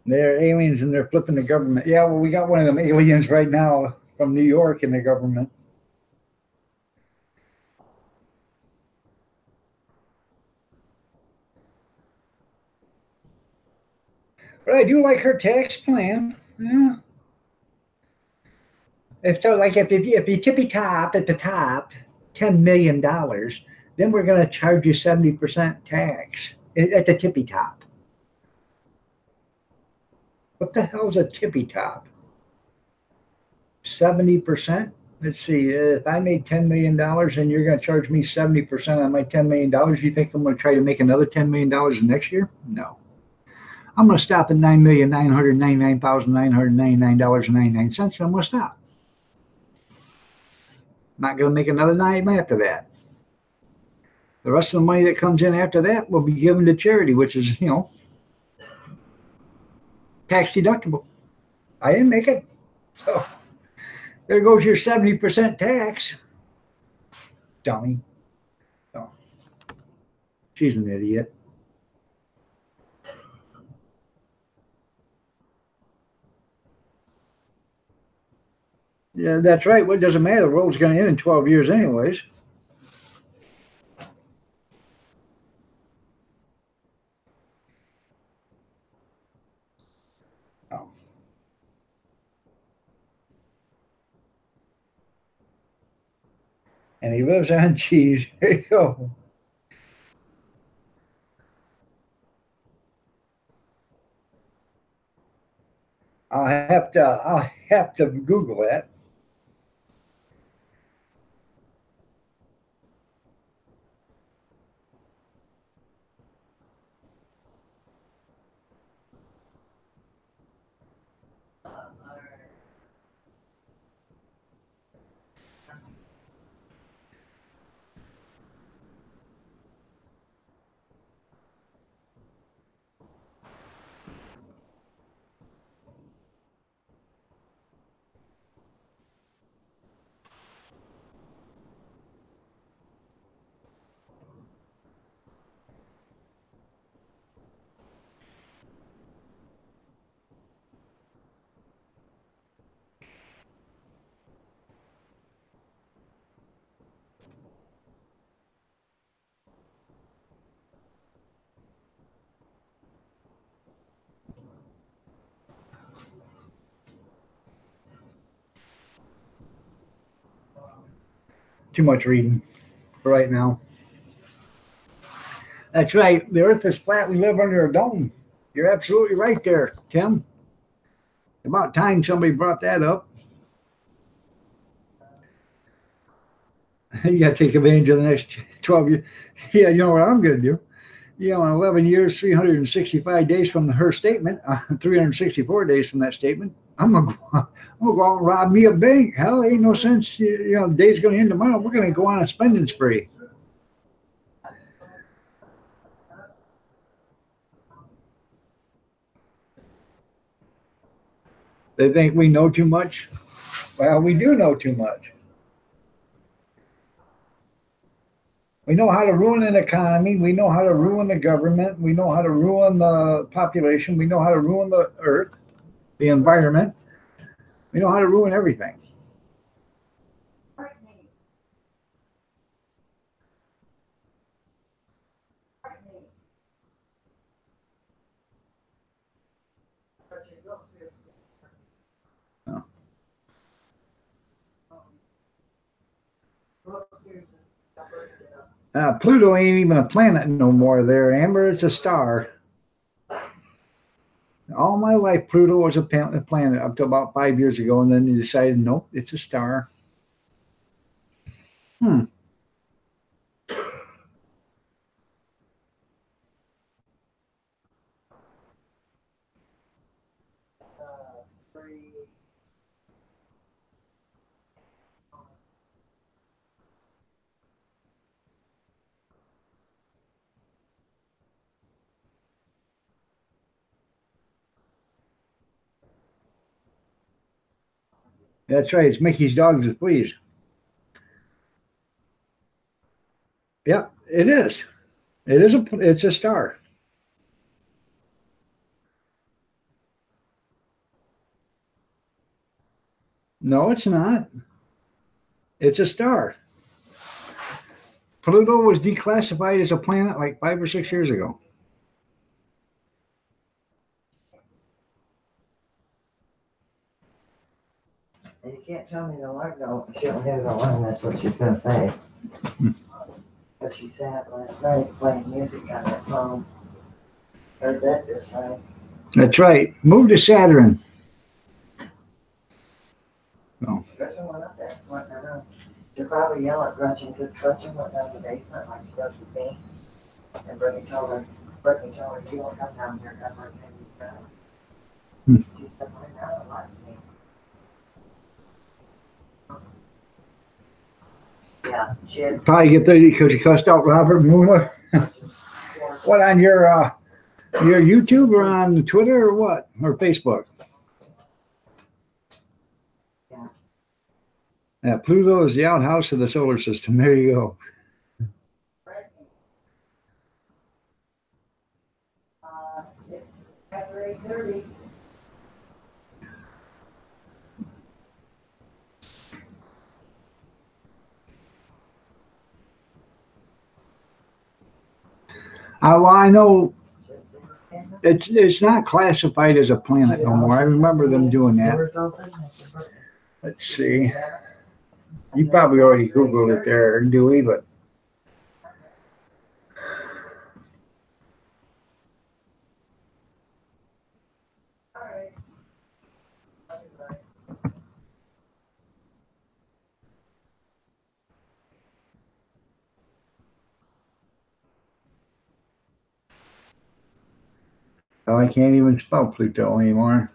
They're aliens and they're flipping the government. Yeah, well, we got one of them aliens right now from New York in the government. But I do like her tax plan. Yeah. If so, like if you tippy top at the top, $10 million, then we're going to charge you 70% tax at the tippy top. What the hell's a tippy top? 70%? Let's see. If I made $10 million and you're going to charge me 70% on my $10 million, you think I'm going to try to make another $10 million next year? No. I'm going to stop at $9,999,999.99, and I'm going to stop. Not going to make another dime after that. The rest of the money that comes in after that will be given to charity, which is, you know, tax deductible. I didn't make it. So there goes your 70% tax. Dummy. So, she's an idiot. Yeah, that's right. What doesn't matter? The world's going to end in 12 years, anyways. Oh. And he lives on cheese. There you go. I'll have to Google that. Too much reading for right now. That's right. The earth is flat. We live under a dome. You're absolutely right there, Tim. About time somebody brought that up. You got to take advantage of the next 12 years. Yeah, you know what I'm going to do? You know, in 11 years, 365 days from her statement, 364 days from that statement, I'm gonna go out and rob me a bank. Hell, ain't no sense. You know, the day's going to end tomorrow. We're going to go on a spending spree. They think we know too much. Well, we do know too much. We know how to ruin an economy. We know how to ruin the government. We know how to ruin the population. We know how to ruin the earth, the environment. We know how to ruin everything. Pluto ain't even a planet no more there, Amber. It's a star. All my life, Pluto was a planet up to about 5 years ago, and then they decided, nope, it's a star. Hmm. That's right. It's Mickey's dogs with fleas. Yep, it is. It is a. It's a star. No, it's not. It's a star. Pluto was declassified as a planet like 5 or 6 years ago. You can't tell me to let go. She don't have no one, that's what she's gonna say. But she sat last night playing music on her phone. Heard that this time. That's right. Move to Saturn. Oh. Gretchen went up there, went around. She'll probably yell at Gretchen because Gretchen went down to the basement like she does with me. And Brittany told her, you won't come down here ever again. She said, why not? It likes me. Yeah, she had. Probably get there because you cussed out Robert Mueller. What, on your YouTube or on Twitter or what? Or Facebook? Yeah. Yeah, Pluto is the outhouse of the solar system. There you go. It's after 8:30. Well, I know Shouldn't see her camera. it's not classified as a planet no more. I remember them doing that. Doors open, that's your birthday. Let's see. You probably already Googled it there, Dewey, but oh, I can't even spell Pluto anymore.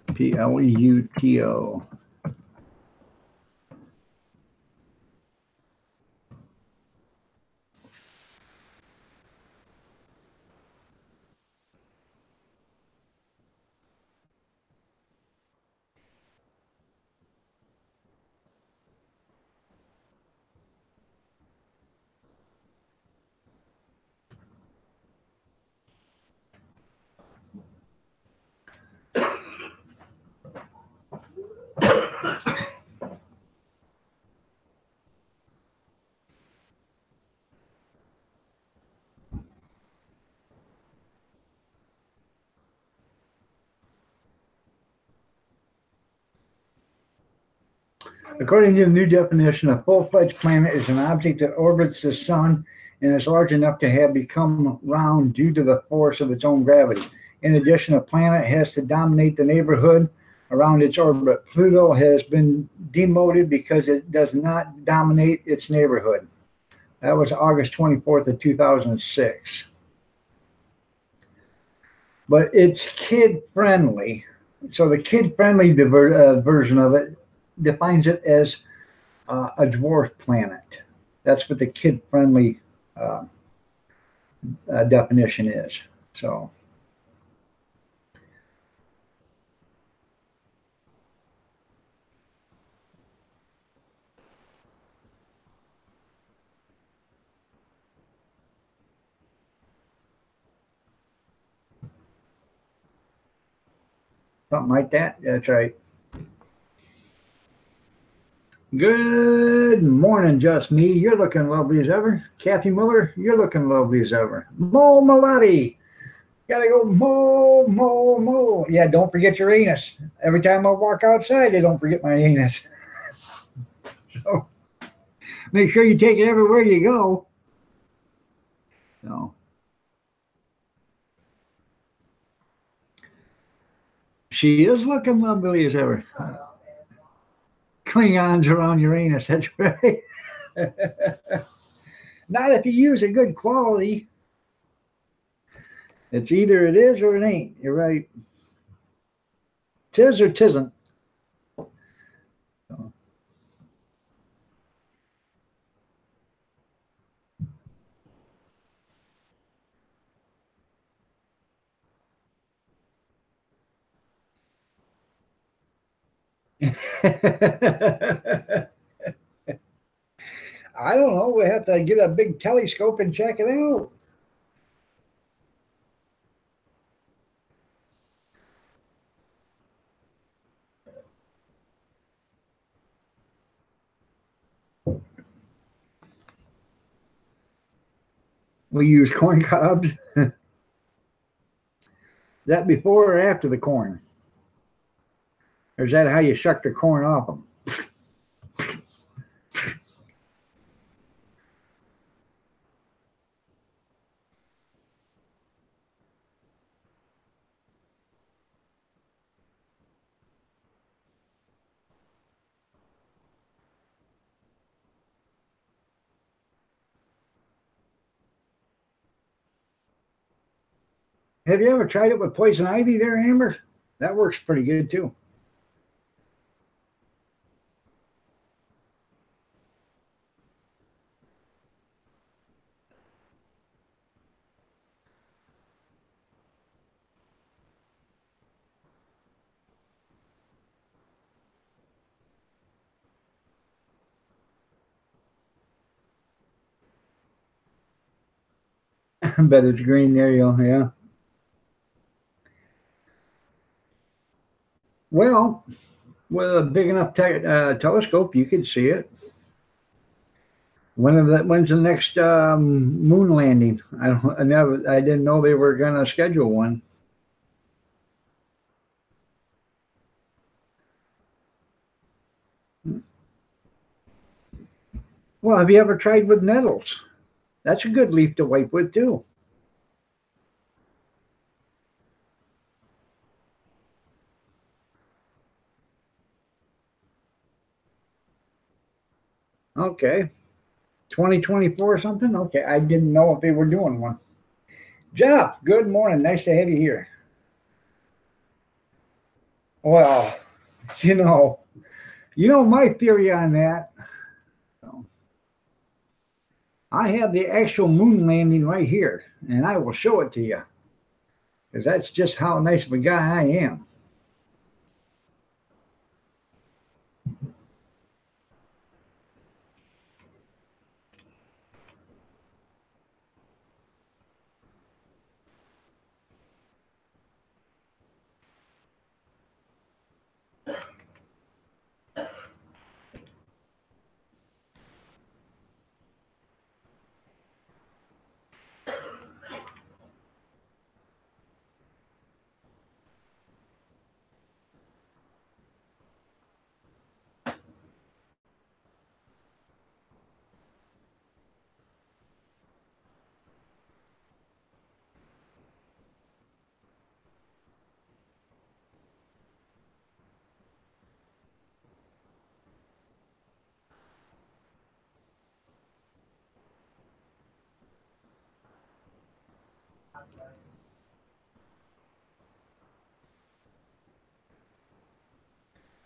Pluto. According to the new definition, a full-fledged planet is an object that orbits the sun and is large enough to have become round due to the force of its own gravity. In addition, a planet has to dominate the neighborhood around its orbit. Pluto has been demoted because it does not dominate its neighborhood. That was August 24th of 2006. But it's kid-friendly. So the kid-friendly version of it defines it as a dwarf planet. That's what the kid-friendly definition is. So, something like that. That's right. Good morning, just me. You're looking lovely as ever. Kathy Miller, you're looking lovely as ever. Mo Malati, gotta go mo, mo, mo. Yeah, don't forget your anus. Every time I walk outside, I don't forget my anus. So make sure you take it everywhere you go. So she is looking lovely as ever. Klingons around your anus, that's right. Not if you use a good quality. It's either it is or it ain't. You're right. Tis or tisn't. So. I don't know. We have to get a big telescope and check it out. We use corn cobs. That before or after the corn? Or is that how you shuck the corn off them? Have you ever tried it with poison ivy there, Amber? That works pretty good too. I bet it's green. There you go. Yeah. Well, with a big enough telescope, you could see it. When's the next moon landing? I didn't know they were gonna schedule one. Well, have you ever tried with nettles? That's a good leaf to wipe with too. Okay. 2024 or something? Okay. I didn't know if they were doing one. Jeff, good morning. Nice to have you here. Well, you know, my theory on that. I have the actual moon landing right here, and I will show it to you because that's just how nice of a guy I am.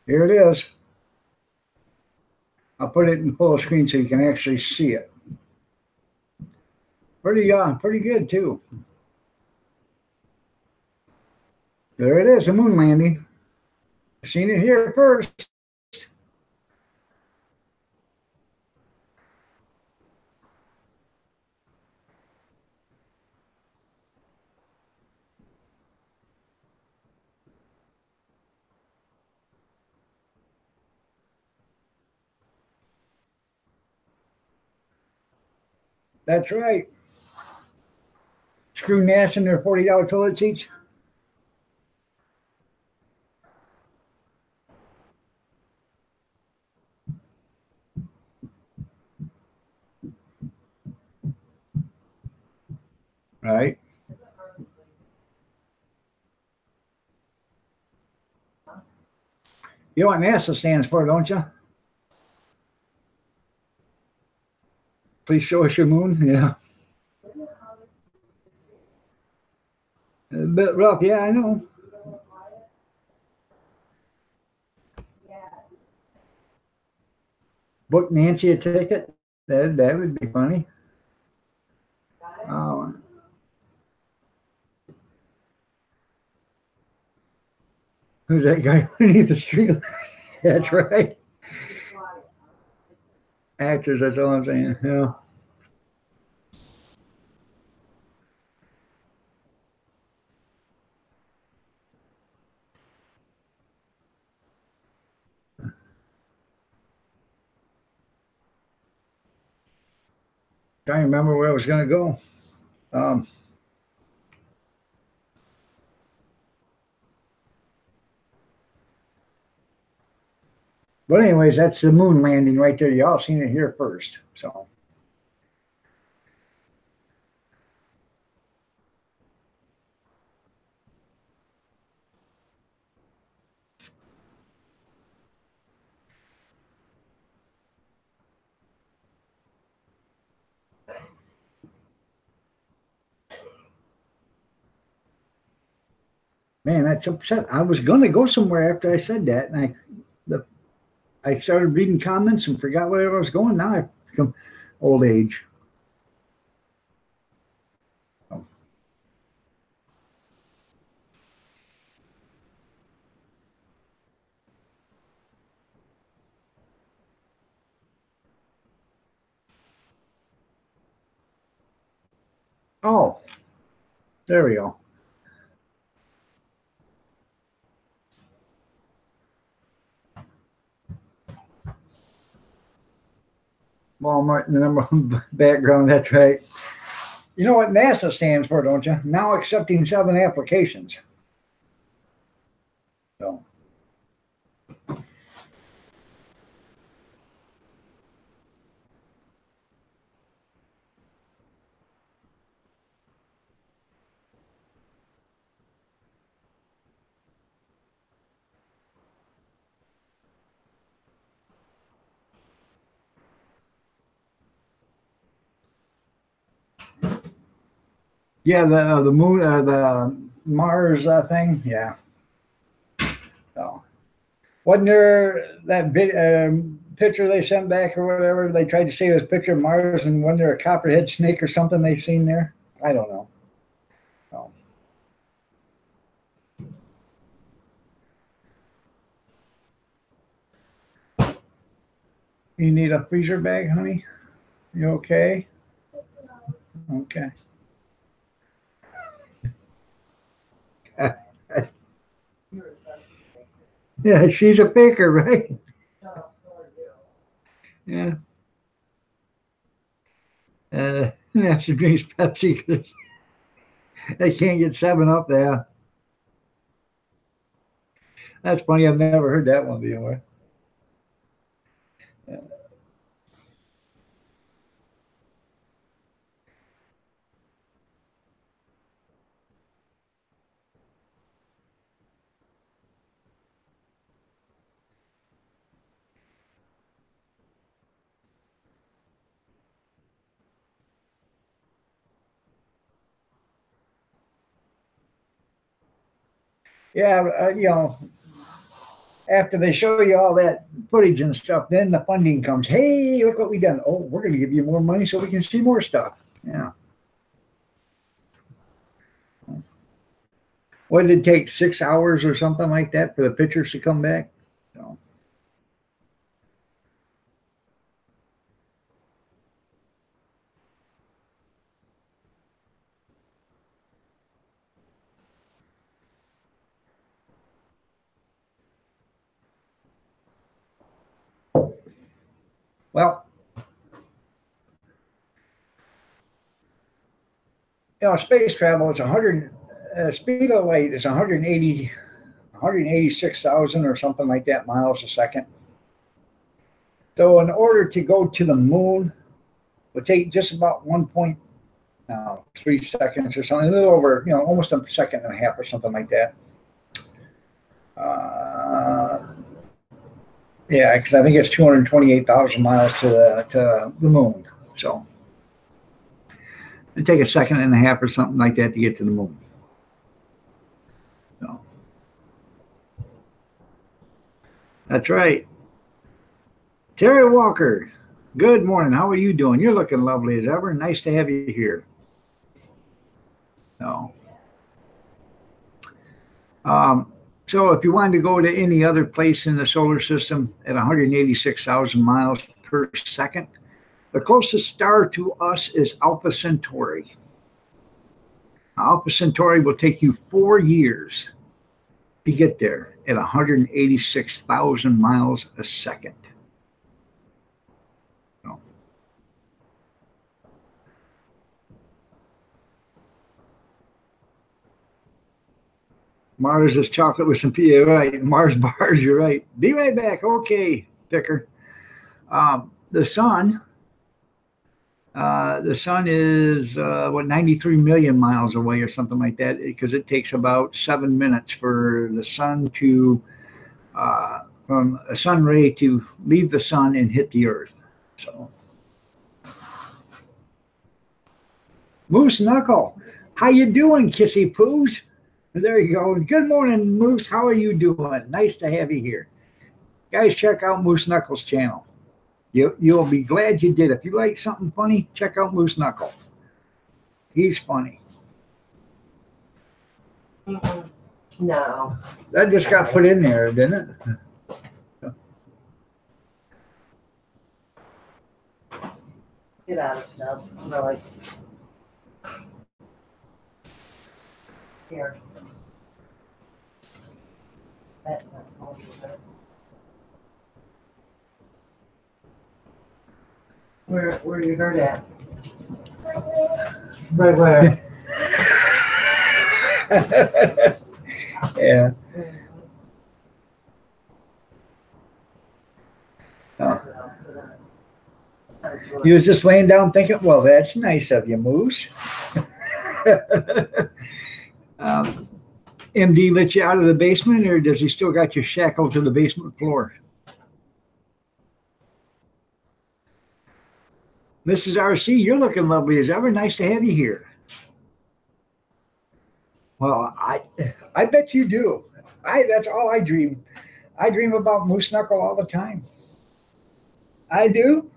Here it is. I'll put it in full screen so you can actually see it. Pretty good too. There it is, the moon landing. Seen it here first. That's right. Screw NASA in their $40 toilet seats. Right. You know what NASA stands for, don't you? Please show us your moon. Yeah. A bit rough. Yeah, I know. Book Nancy a ticket. That would be funny. Oh, who's that guy underneath the street? That's right. Actors. That's all I'm saying. Yeah. Trying to remember where I was going to go. Um, but anyways, that's the moon landing right there. Y'all seen it here first. So man, that's upset. I was going to go somewhere after I said that, and I started reading comments and forgot where I was going. Now I've become old age. Oh, there we go. Walmart in the number one background. That's right. You know what NASA stands for, don't you? Now accepting 7 applications. So. Yeah, the moon, the Mars thing. Yeah. So, wasn't there that picture they sent back or whatever? They tried to say it was a picture of Mars, and wasn't there a copperhead snake or something they seen there? I don't know. So, you need a freezer bag, honey? You okay? Okay. You're such a Yeah, she's a baker, right? shut sorry, you. Yeah. Yeah, she drinks Pepsi because they can't get 7 Up there. That's funny. I've never heard that one before. Yeah, after they show you all that footage and stuff, then the funding comes. Hey, look what we done. Oh, we're going to give you more money so we can see more stuff. Yeah. What did it take? 6 hours or something like that for the pictures to come back? So, well, space travel is 100. Speed of light is 180, 186,000 or something like that miles a second. So, in order to go to the moon, it would take just about 1.3 seconds or something, a little over, almost a second and a half or something like that. Uh, yeah, because I think it's 228,000 miles to the moon. So it'd take a second and a half or something like that to get to the moon. So that's right. Terry Walker, good morning. How are you doing? You're looking lovely as ever. Nice to have you here. So, um, so if you wanted to go to any other place in the solar system at 186,000 miles per second, the closest star to us is Alpha Centauri. Alpha Centauri will take you 4 years to get there at 186,000 miles a second. So, Mars is chocolate with some pea. Right. Mars bars, you're right. Be right back. Okay, Picker. The sun. The sun is 93 million miles away or something like that, because it takes about 7 minutes for the sun to from a sun ray to leave the sun and hit the earth. So, Moose Knuckle, how you doing, kissy poos? There you go. Good morning, Moose. How are you doing? Nice to have you here. Guys, check out Moose Knuckles' channel. You'll be glad you did. If you like something funny, check out Moose Knuckle. He's funny. Mm-mm. No. That just got put in there, didn't it? Get out of stuff. Really. Here. That's not cold. Where you heard at? Right where? Yeah. Oh. You was just laying down thinking, well, that's nice of you, Moose. MD let you out of the basement, or does he still got you shackled to the basement floor? Mrs. RC, you're looking lovely as ever. Nice to have you here. Well, I bet you do. That's all I dream. I dream about moose knuckle all the time. I do.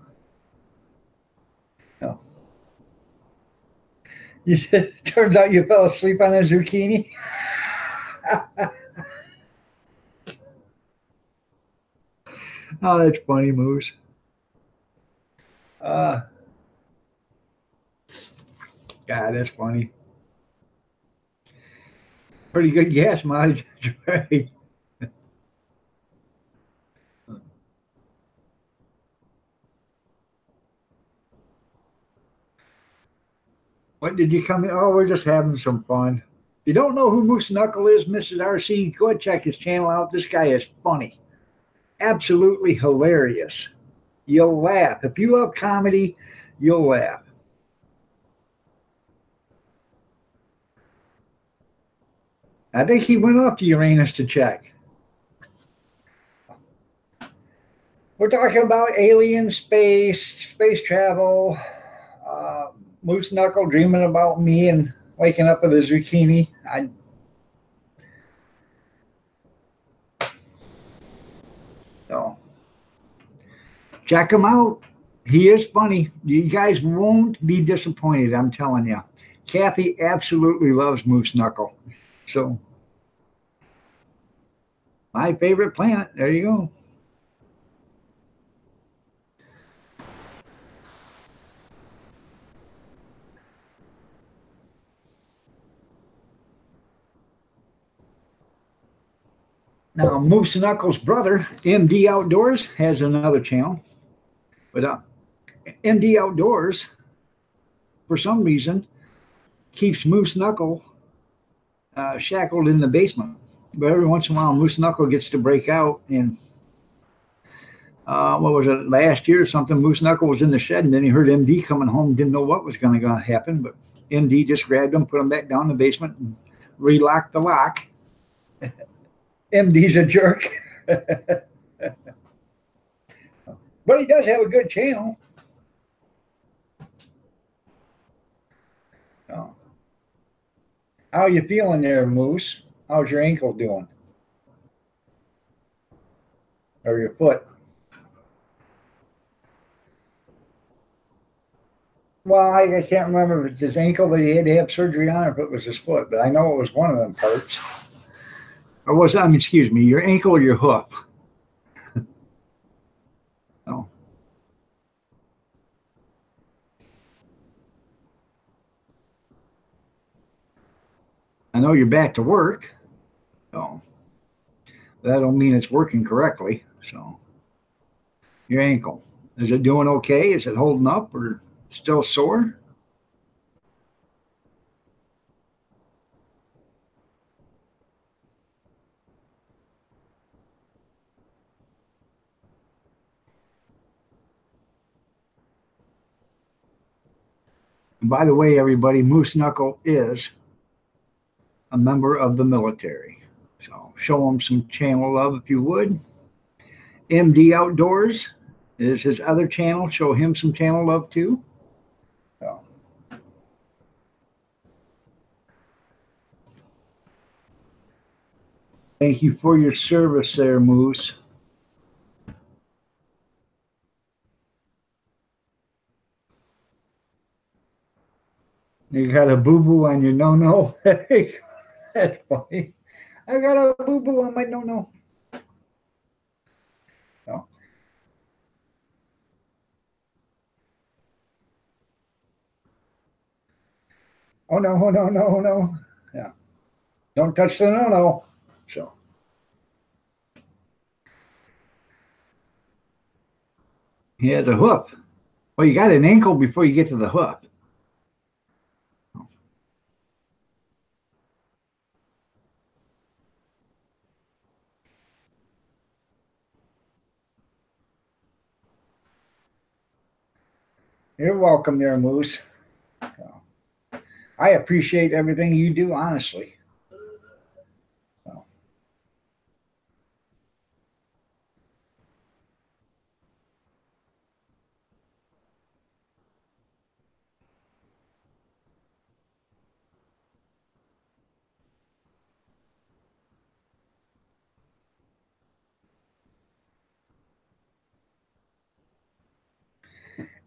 No. Turns out you fell asleep on a zucchini. Oh, that's funny, Moose. God, that's funny. Pretty good gas mileage. That's right. What did you come in? Oh, we're just having some fun. If you don't know who Moose Knuckle is, Mrs. RC, go ahead check his channel out. This guy is funny. Absolutely hilarious. You'll laugh. If you love comedy, you'll laugh. I think he went off to Uranus to check. We're talking about alien space travel, Moose Knuckle dreaming about me and waking up with a zucchini. So check him out. He is funny. You guys won't be disappointed, I'm telling you. Kathy absolutely loves Moose Knuckle. So, my favorite planet. There you go. Now, Moose Knuckles' brother, MD Outdoors, has another channel. But MD Outdoors, for some reason, keeps Moose Knuckle shackled in the basement. But every once in a while, Moose Knuckle gets to break out. And what was it, last year or something, Moose Knuckle was in the shed, and then he heard MD coming home, didn't know what was going to happen. But MD just grabbed him, put him back down in the basement, and relocked the lock. MD's a jerk. But he does have a good channel. Oh. How are you feeling there, Moose? How's your ankle doing? Or your foot? Well, I can't remember if it's his ankle that he had to have surgery on or if it was his foot, but I know it was one of them parts. Or was that, excuse me, your ankle or your hoof? Oh. I know you're back to work. So that don't mean it's working correctly. So your ankle, is it doing okay? Is it holding up or still sore? And by the way, everybody, Moose Knuckle is a member of the military. So show him some channel love if you would. MD Outdoors is his other channel. Show him some channel love too. So. Thank you for your service there, Moose. You got a boo-boo on your no-no? That's funny. I got a boo-boo on my no-no. No. Oh, no, oh, no, no, no. Yeah. Don't touch the no-no. So. He has a hoof. Well, you got an ankle before you get to the hoof. You're welcome there, Moose. I appreciate everything you do, honestly.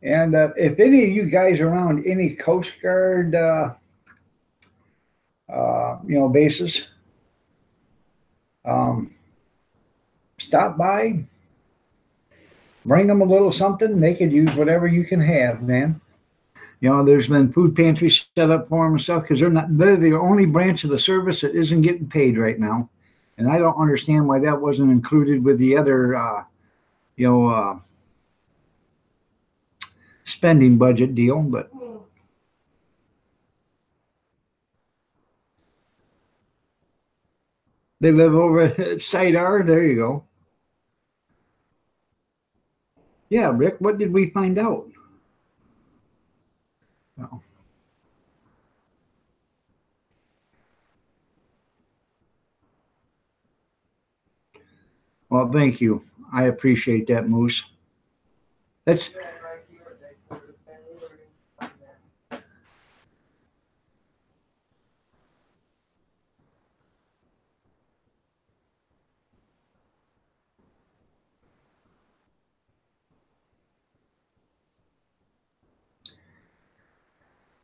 And if any of you guys are around any Coast Guard, bases, um, stop by, bring them a little something. They could use whatever you can have, man. There's been food pantries set up for them and stuff because they're the only branch of the service that isn't getting paid right now. And I don't understand why that wasn't included with the other, spending budget deal. But they live over at Site R. There you go. Yeah, Rick, what did we find out? No. Well, thank you. I appreciate that, Moose. That's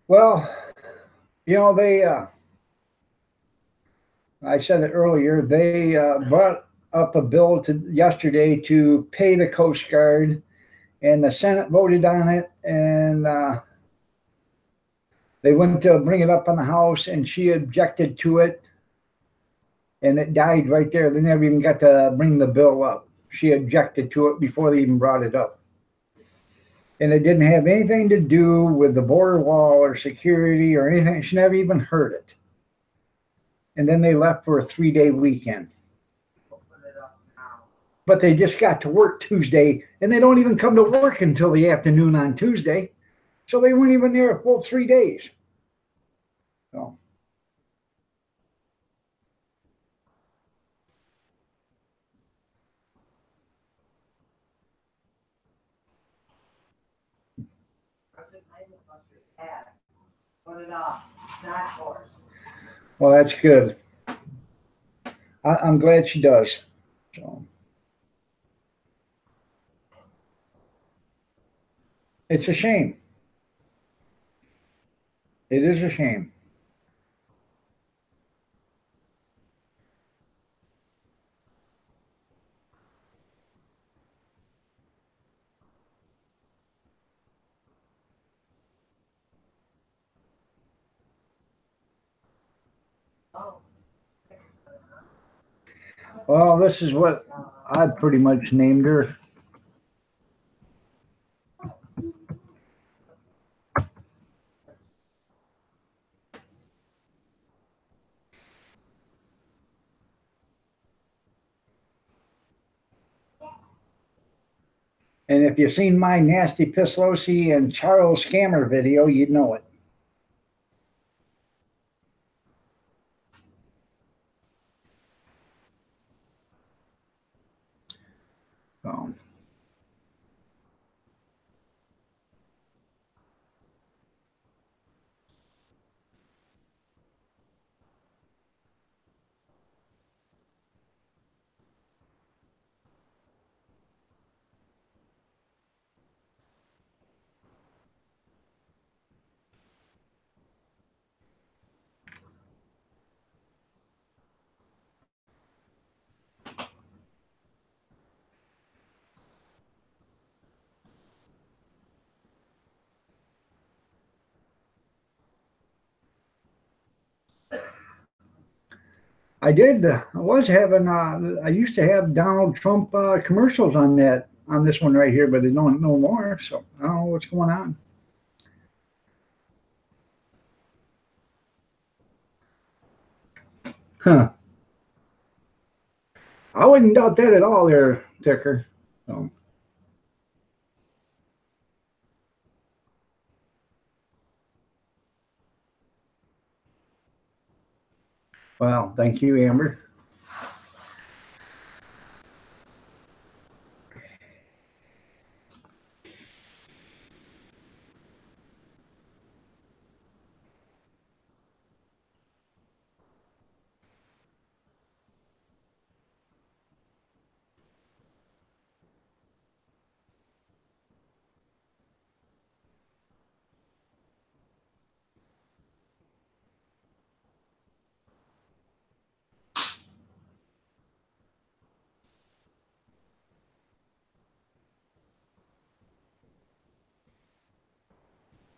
well, they. I said it earlier. They brought up a bill yesterday to pay the Coast Guard, and the Senate voted on it, and they went to bring it up on the House, and she objected to it, and it died right there. They never even got to bring the bill up. She objected to it before they even brought it up. And it didn't have anything to do with the border wall or security or anything. She never even heard it. And then they left for a 3-day weekend. But they just got to work Tuesday, and they don't even come to work until the afternoon on Tuesday. So they weren't even there a full 3 days. So. Put it off. It's not yours. Well, that's good. I'm glad she does. So. It's a shame. It is a shame. Well, this is what I pretty much named her. And if you've seen my Nasty Pislosi and Charles Scammer video, you'd know it. So. I did. I was having. I used to have Donald Trump commercials on that on this one right here, but they don't know more. So I don't know what's going on. Huh. I wouldn't doubt that at all there, Ticker. So, well, thank you, Amber.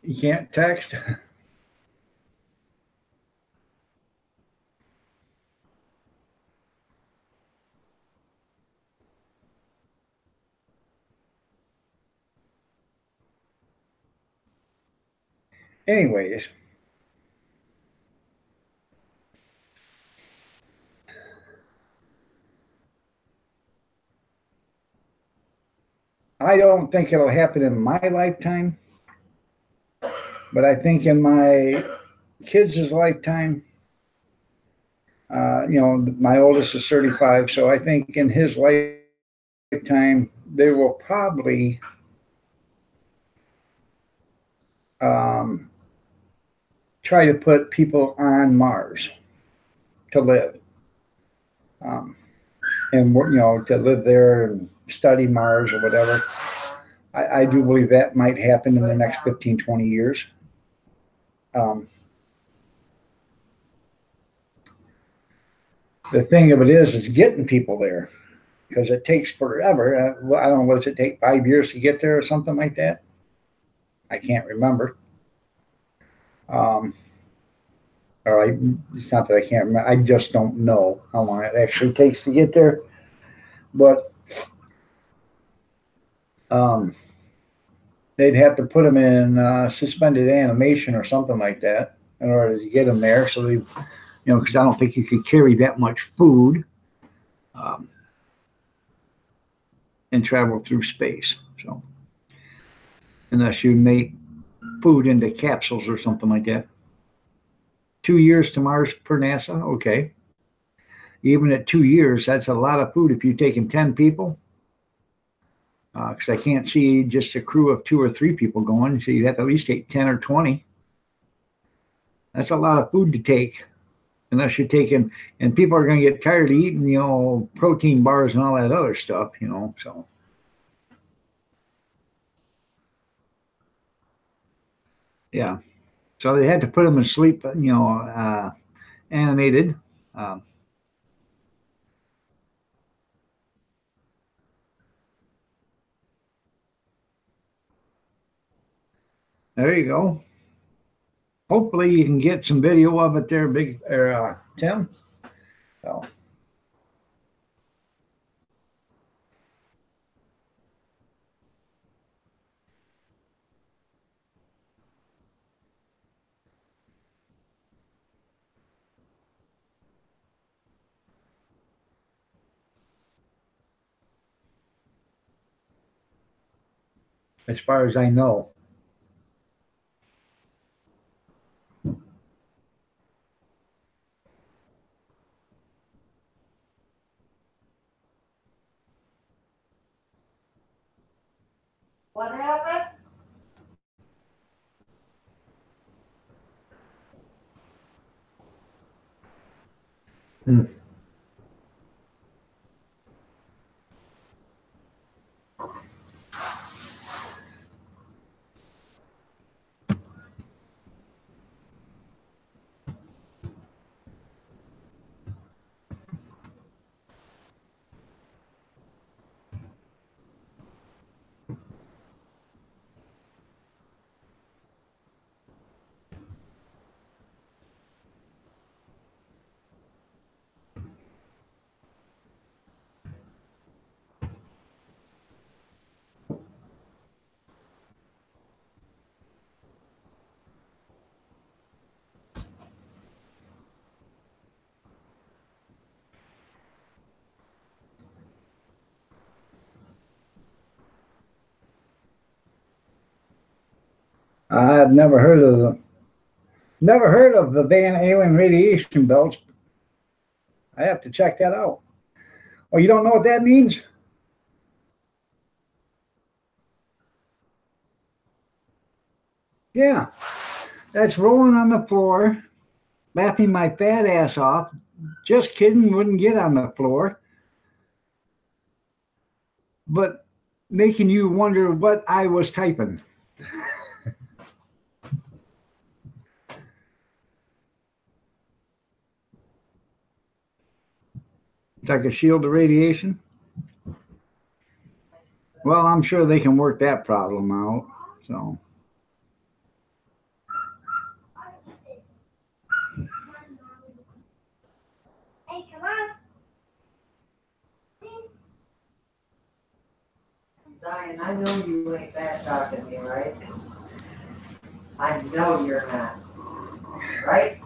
You can't text. Anyways, I don't think it'll happen in my lifetime, but I think in my kids' lifetime, my oldest is 35, so I think in his lifetime, they will probably um, try to put people on Mars to live. Um, and to live there and study Mars or whatever. I do believe that might happen in the next 15, 20 years. Um, the thing of it is getting people there because it takes forever. I don't know, what does it take, 5 years to get there or something like that? I can't remember. Um, it's not that I can't remember. I just don't know how long it actually takes to get there. But um, they'd have to put them in suspended animation or something like that in order to get them there. So they, because I don't think you could carry that much food um, and travel through space. So unless you make food into capsules or something like that. 2 years to Mars per NASA. Okay. Even at 2 years, that's a lot of food if you're taking 10 people. Because I can't see just a crew of 2 or 3 people going. So you'd have to at least take 10 or 20. That's a lot of food to take. Unless you're taking, and people are going to get tired of eating, protein bars and all that other stuff, so. Yeah. So they had to put them in sleep, animated. Um, there you go. Hopefully you can get some video of it there, Tim. So. As far as I know. What happened? Hmm. I've never heard of the Van Allen radiation belts. I have to check that out. Oh, you don't know what that means? Yeah, that's rolling on the floor, laughing my fat ass off. Just kidding, wouldn't get on the floor. But making you wonder what I was typing. It's like a shield of radiation. Well, I'm sure they can work that problem out. So. Hey, come on. Zion, I know you ain't bad talking to me, right? I know you're not. Right?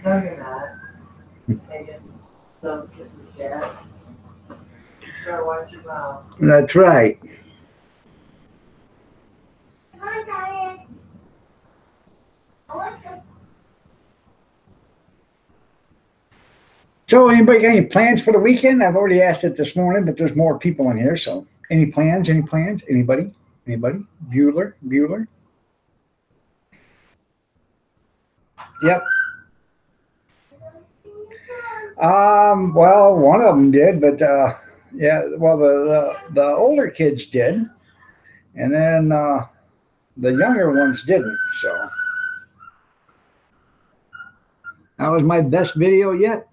No, you're not. Taking those kisses yet. Better watch your mouth. That's right. Come on, Zion. So, anybody got any plans for the weekend? I've already asked it this morning, but there's more people in here. So, any plans? Any plans? Anybody? Anybody? Bueller? Yep. Well, one of them did, but yeah. Well, the older kids did, and then the younger ones didn't. So that was my best video yet.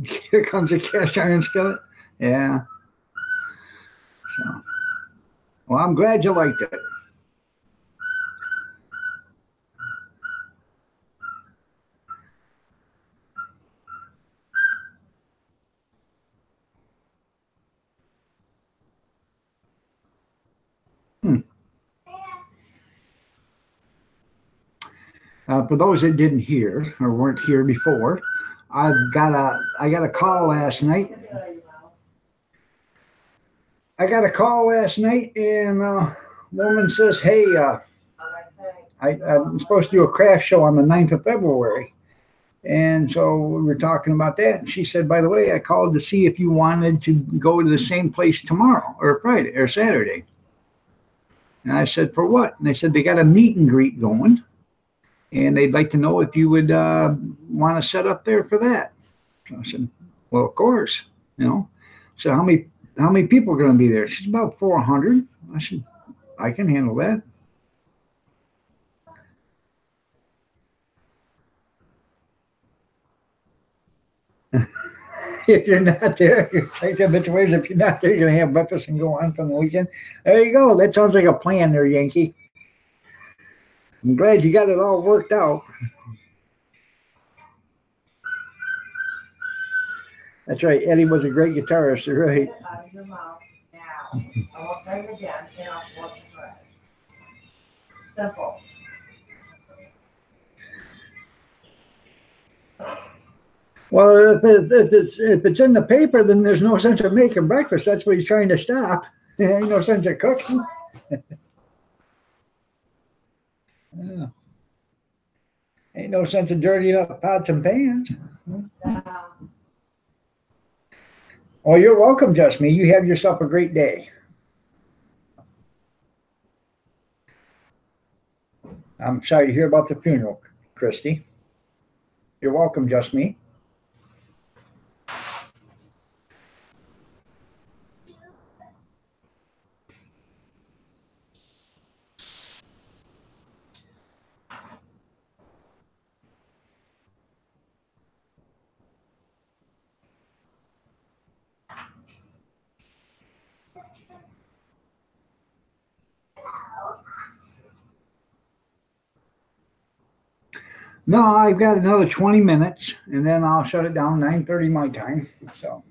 Here comes a cast iron skillet. Yeah. So, well, I'm glad you liked it. For those that didn't hear or weren't here before, I got a call last night. I got a call last night, and a woman says, "Hey, I'm supposed to do a craft show on the 9th of February." And so we were talking about that. And she said, "By the way, I called to see if you wanted to go to the same place tomorrow or Friday or Saturday." And I said, "For what?" And they said they got a meet and greet going, and they'd like to know if you would want to set up there for that. So I said, "Well, of course, you know." So how many people are going to be there? She's about 400. I said, "I can handle that." If you're not there, you take that bitch away. If you're not there, you're going to have breakfast and go on from the weekend. There you go. That sounds like a plan there, Yankee. I'm glad you got it all worked out. That's right. Eddie was a great guitarist. You're right. Out of your mouth now. I won't say it again. Say I'll watch the trash. Simple. Well, if it's in the paper, then there's no sense of making breakfast. That's what he's trying to stop. There ain't no sense of cooking. Yeah. Ain't no sense of dirtying up pots and pans. Well, you're welcome, Just Me. You have yourself a great day. I'm sorry to hear about the funeral, Christy. You're welcome, Just Me. No, I've got another 20 minutes, and then I'll shut it down 9:30 my time. So.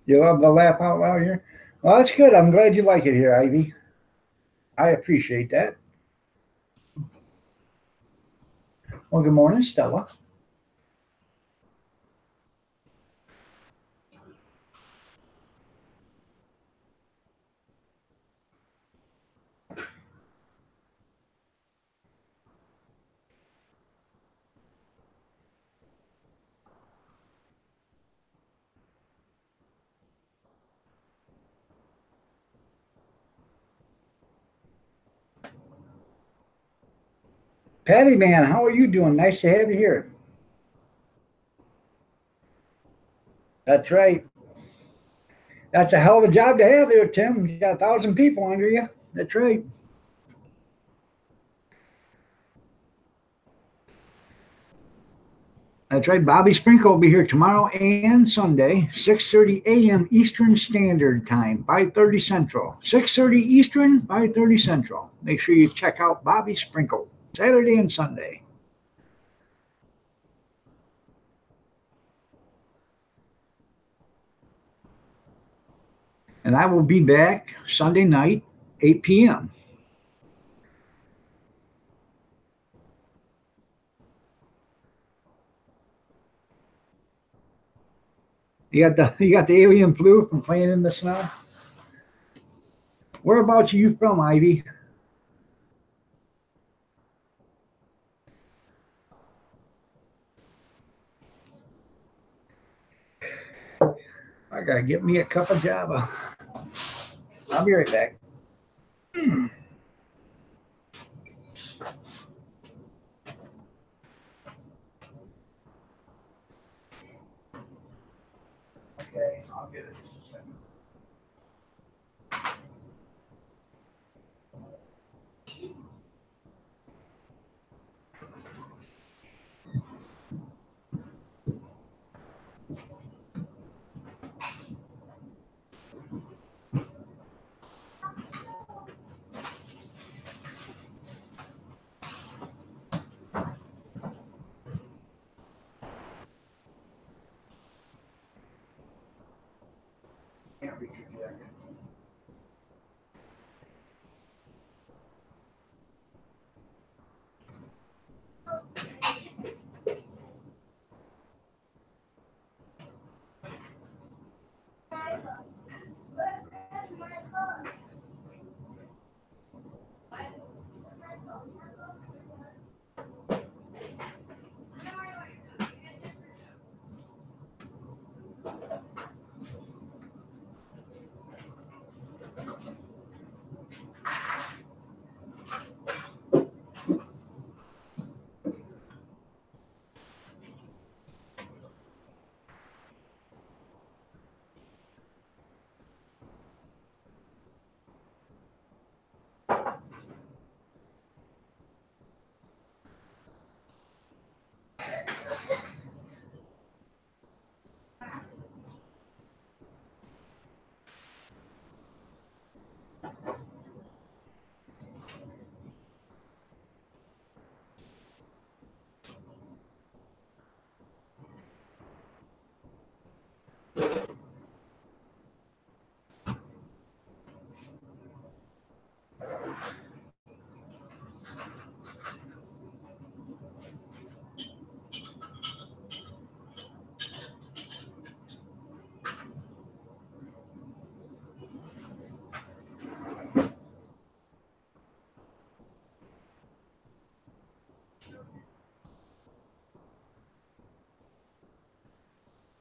You love the laugh out loud here? Well, that's good. I'm glad you like it here, Ivy. I appreciate that. Well, good morning, Stella. Patty man, how are you doing? Nice to have you here. That's right. That's a hell of a job to have there, Tim. You got 1,000 people under you. That's right. That's right. Bobby Sprinkle will be here tomorrow and Sunday, 6:30 a.m. Eastern Standard Time, 5:30 Central. 6:30 Eastern, 5:30 Central. Make sure you check out Bobby Sprinkle, Saturday and Sunday. And I will be back Sunday night, 8 p.m. You got the alien flu from playing in the snow? Whereabouts are you from, Ivy? I gotta get me a cup of Java. I'll be right back. Okay, I'll get it. Just a second. Can't reach your jacket.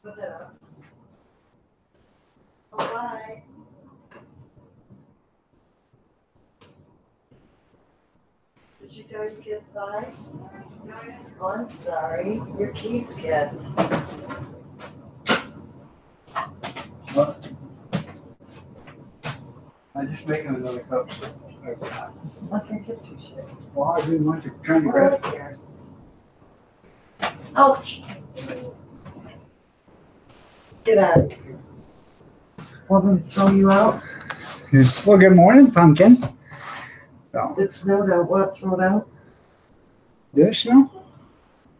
Put that up. Oh, bye. Did you tell your kids bye? Oh, I'm sorry. Your keys, kids. What? I'm just making another cup. I can't get two shits. Well, I didn't want to trying to We're grab. right here. Ouch. Get out of here. Want me to throw you out? Well, good morning, pumpkin. So, It snowed out. What? Throw it out? did it snow?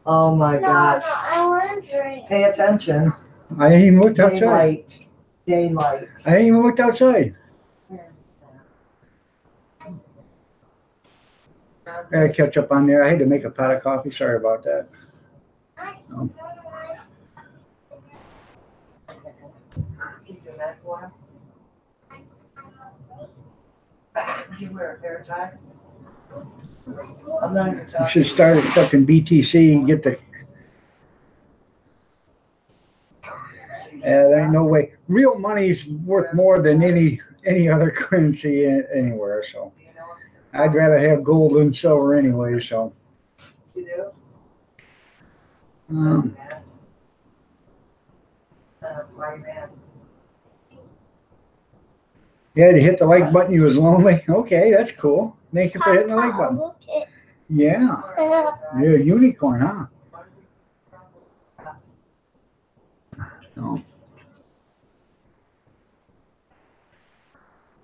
Oh my No, gosh. no, I want to drink. Pay attention. I ain't even looked outside. Daylight. Daylight. I ain't even looked outside. I gotta catch up on there. I had to make a pot of coffee. Sorry about that. Can you do that for him? Do you wear a hair tie? I'm not even You talking. should start accepting BTC and get the. There ain't no way. Real money's worth more than any other currency anywhere. So I'd rather have gold and silver anyway. So You do? Um, Why, man? you had to hit the like button. You was lonely. Okay, that's cool. Thank you for hitting the like button. Yeah, you're a unicorn, huh? Oh.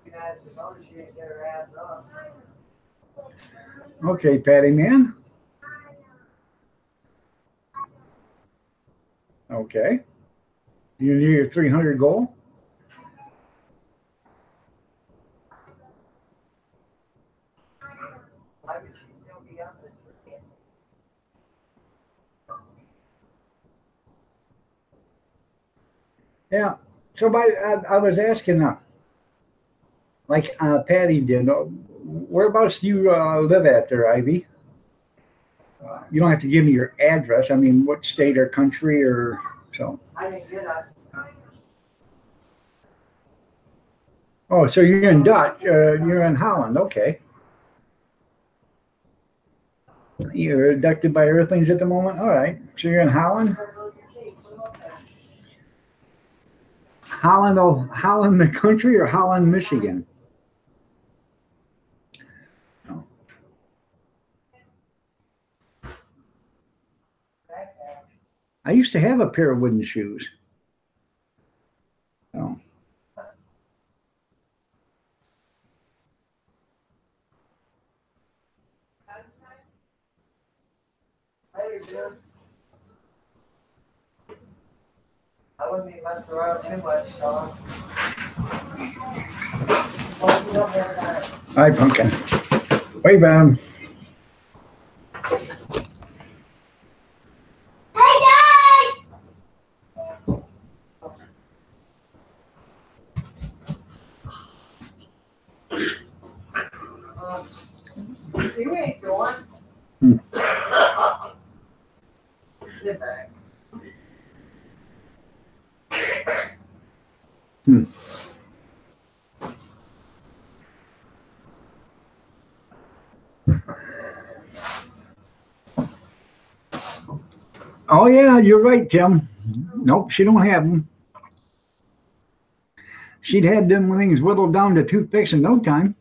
You guys, you know she didn't get her ass up. Okay, Patty man. Okay. You near your 300 goal? Why would she still be up at 3? Yeah. So I was asking, like Patty did, whereabouts do you live at there, Ivy? You don't have to give me your address. I mean, what state or country or so. I didn't get up. Oh, so you're in Dutch. You're in Holland. Okay. You're abducted by Earthlings at the moment. All right. So you're in Holland. Holland, oh, Holland, the country, or Holland, Michigan? Oh. I used to have a pair of wooden shoes. Oh. Later, Jim. I wouldn't be messing around too much, Sean. Well, you don't have that. Hi, Pumpkin. Way down. You ain't going. Hmm. Get back. Hmm. Oh yeah, you're right, Tim. Nope, she don't have them. She'd had them things whittled down to toothpicks in no time.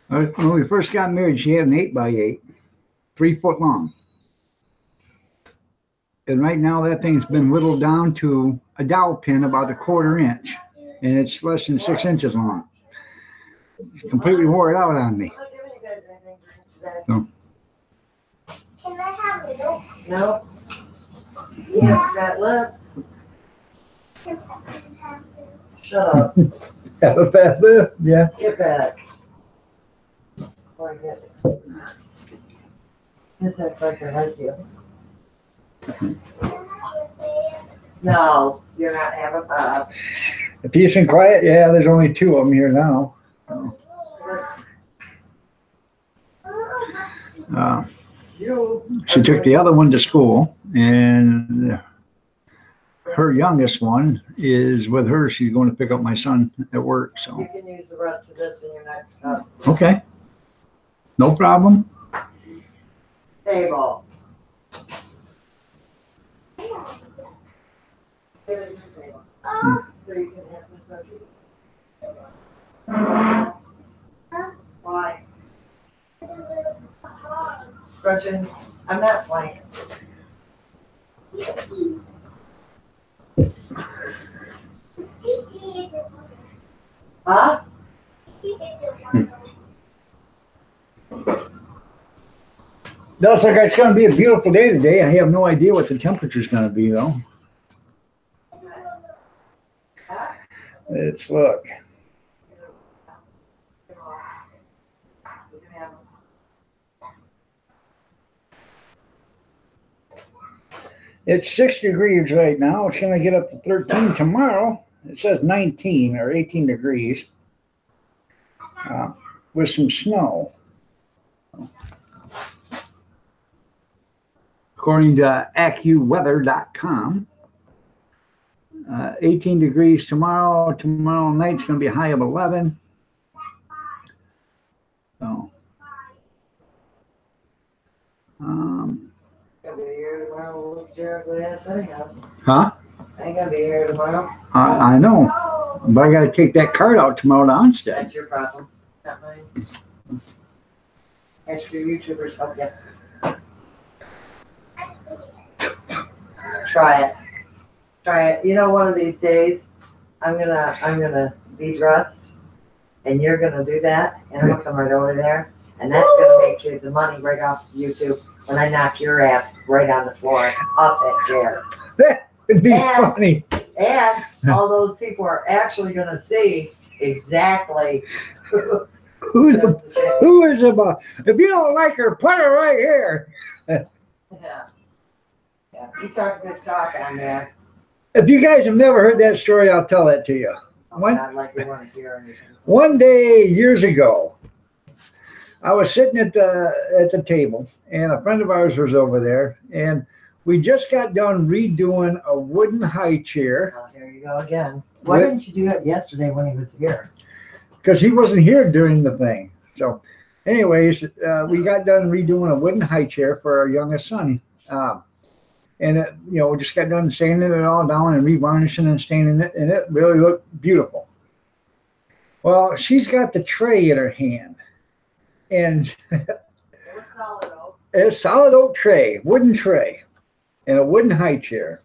When we first got married, she had an 8x8, 3 foot long. And right now that thing's been whittled down to a dowel pin about a 1/4 inch. And it's less than 6 inches long. It's completely wore it out on me. So. Can I have milk? No. Yeah, that lip. Shut up. Have a fat lip? Yeah. Get back. Before I get it. Get that fucker like you. No, you're not having Bob. The peace and quiet? Yeah, there's only 2 of them here now. She took the other one to school, and her youngest one is with her. She's going to pick up my son at work. So you can use the rest of this in your next cup. Okay, no problem. Table. So you can have some cookies. Why? Gretchen, I'm not playing. Huh? Looks like it's going to be a beautiful day today. I have no idea what the temperature's going to be, though. Let's look. It's 6 degrees right now. It's going to get up to 13 tomorrow. It says 19 or 18 degrees. with some snow. According to AccuWeather.com, 18 degrees tomorrow. Tomorrow night's going to be a high of 11. So, Gonna be here tomorrow. Jared would ask anyhow. huh? I ain't gonna be here tomorrow. I know, but I got to take that card out tomorrow to Onstead. That's your problem, not mine. Extra YouTubers help you. Try it. Try it. You know, one of these days, I'm gonna be dressed, and you're gonna do that, and I'm gonna come right over there, and that's gonna make you the money right off YouTube when I knock your ass right on the floor off that chair. It'd be And- funny. And all those people are actually gonna see exactly Who that's the shit. is about? If you don't like her, put her right here. Yeah. Yeah, you talk good talk on there. If you guys have never heard that story, I'll tell it to you. Oh, One- God, like you want to hear anything. One day years ago, I was sitting at the table, and a friend of ours was over there, and we just got done redoing a wooden high chair Oh, there you go again. Why With- didn't you do it yesterday when he was here? because he wasn't here during the thing. So, anyways, we got done redoing a wooden high chair for our youngest son. And it, we just got done sanding it all down and revarnishing and staining it, and it really looked beautiful. Well, she's got the tray in her hand, and It was solid oak. it's a solid oak tray, wooden tray, and a wooden high chair.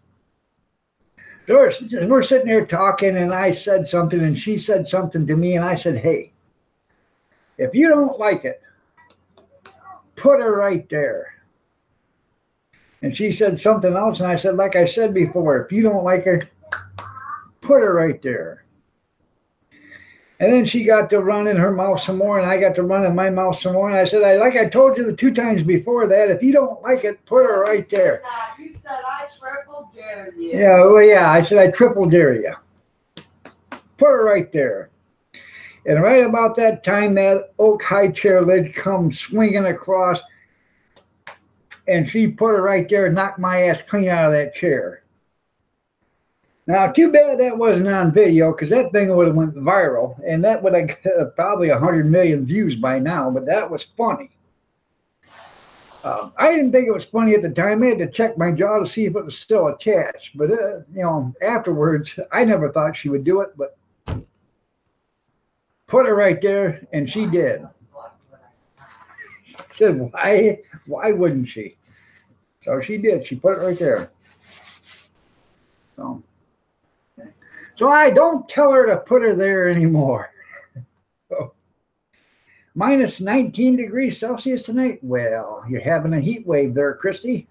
So we're sitting there talking, and I said something, and she said something to me, and I said, "Hey, if you don't like it, put her right there." And she said something else, and I said, like I said before, if you don't like her, put her right there. And then she got to run in her mouth some more, and I got to run in my mouth some more. And I said, like I told you the 2 times before that, if you don't like it, put her right there. You said I triple dare you. Yeah, well, yeah, I said, I triple dare you. Put her right there. And right about that time, that oak high chair lid comes swinging across, and she put her right there and knocked my ass clean out of that chair. Now, too bad that wasn't on video, because that thing would have went viral, and that would have got probably 100 million views by now, but that was funny. I didn't think it was funny at the time. I had to check my jaw to see if it was still attached, but, afterwards, I never thought she would do it, but put her right there, and she did. Said, why wouldn't she? So she did. She put it right there. So I don't tell her to put her there anymore. So, minus 19 degrees Celsius tonight. Well, you're having a heat wave there, Christy.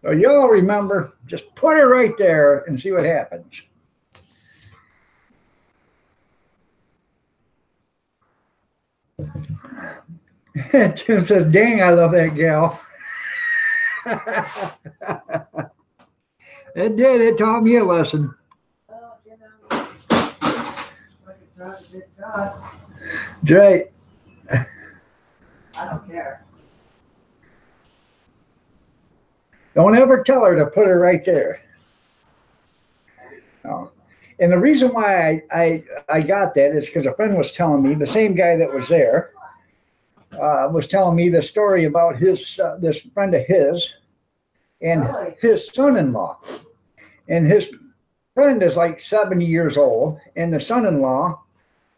So y'all remember, just put her right there and see what happens. Tim says, dang, I love that gal. It did. It taught me a lesson. Well, like a dog, a big dog. That's right. I don't care. Don't ever tell her to put her right there. No. And the reason why I got that is because a friend was telling me, the same guy that was there, was telling me the story about his this friend of his and Really? his son-in-law. And his friend is like 70 years old, and the son-in-law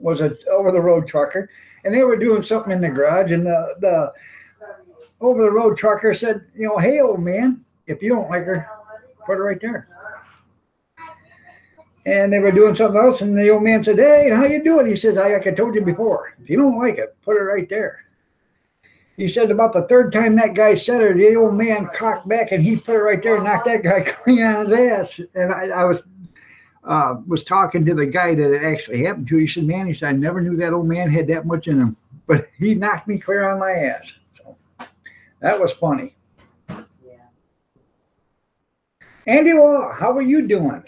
was an over-the-road trucker, and they were doing something in the garage, and the over-the-road trucker said, hey, old man, if you don't like her, put her right there. And they were doing something else, and the old man said, hey, how you doing? He says, like I told you before, if you don't like it, put her right there. He said about the 3rd time that guy said her, the old man cocked back, and he put her right there and knocked that guy clean on his ass. And I was talking to the guy that it actually happened to. He said, man, he said, I never knew that old man had that much in him, but he knocked me clear on my ass. So that was funny. Yeah. Andy Law, how are you doing?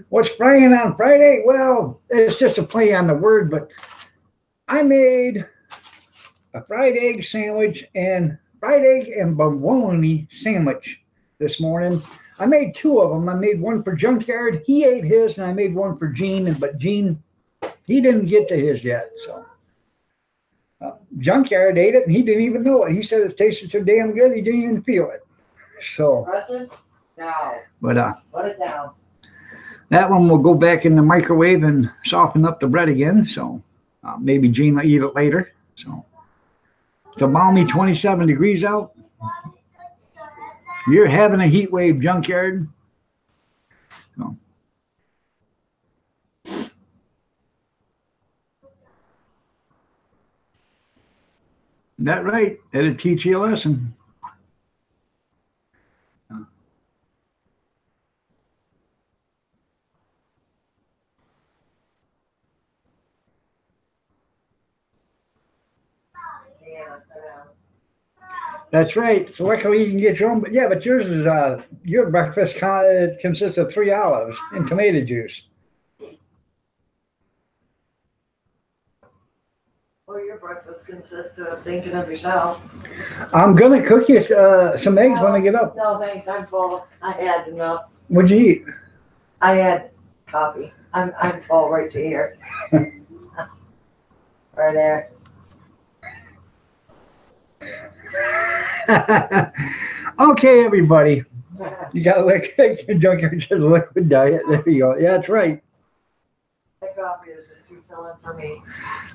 What's frying on Friday? Well, it's just a play on the word, but I made a fried egg sandwich and fried egg and bologna sandwich this morning. I made two of them. I made one for Junkyard. He ate his, and I made one for Gene, but Gene, he didn't get to his yet. So Junkyard ate it, and he didn't even know it. He said it tasted so damn good, he didn't even feel it. So, No. But put it down. That one will go back in the microwave and soften up the bread again. So maybe Gene will eat it later. So it's a balmy 27 degrees out. You're having a heat wave, Junkyard. So. That right. That'll teach you a lesson. That's right. So luckily you can get your own. But yeah, but yours is your breakfast consists of 3 olives and tomato juice. Well, your breakfast consists of thinking of yourself. I'm gonna cook you some eggs when I get up. No, thanks. I'm full. I had enough. What'd you eat? I had coffee. I'm full right to here. Right there. Okay, everybody. You got liquid Junkyard says liquid diet. There you go. Yeah, that's right. That coffee is just too filling for me.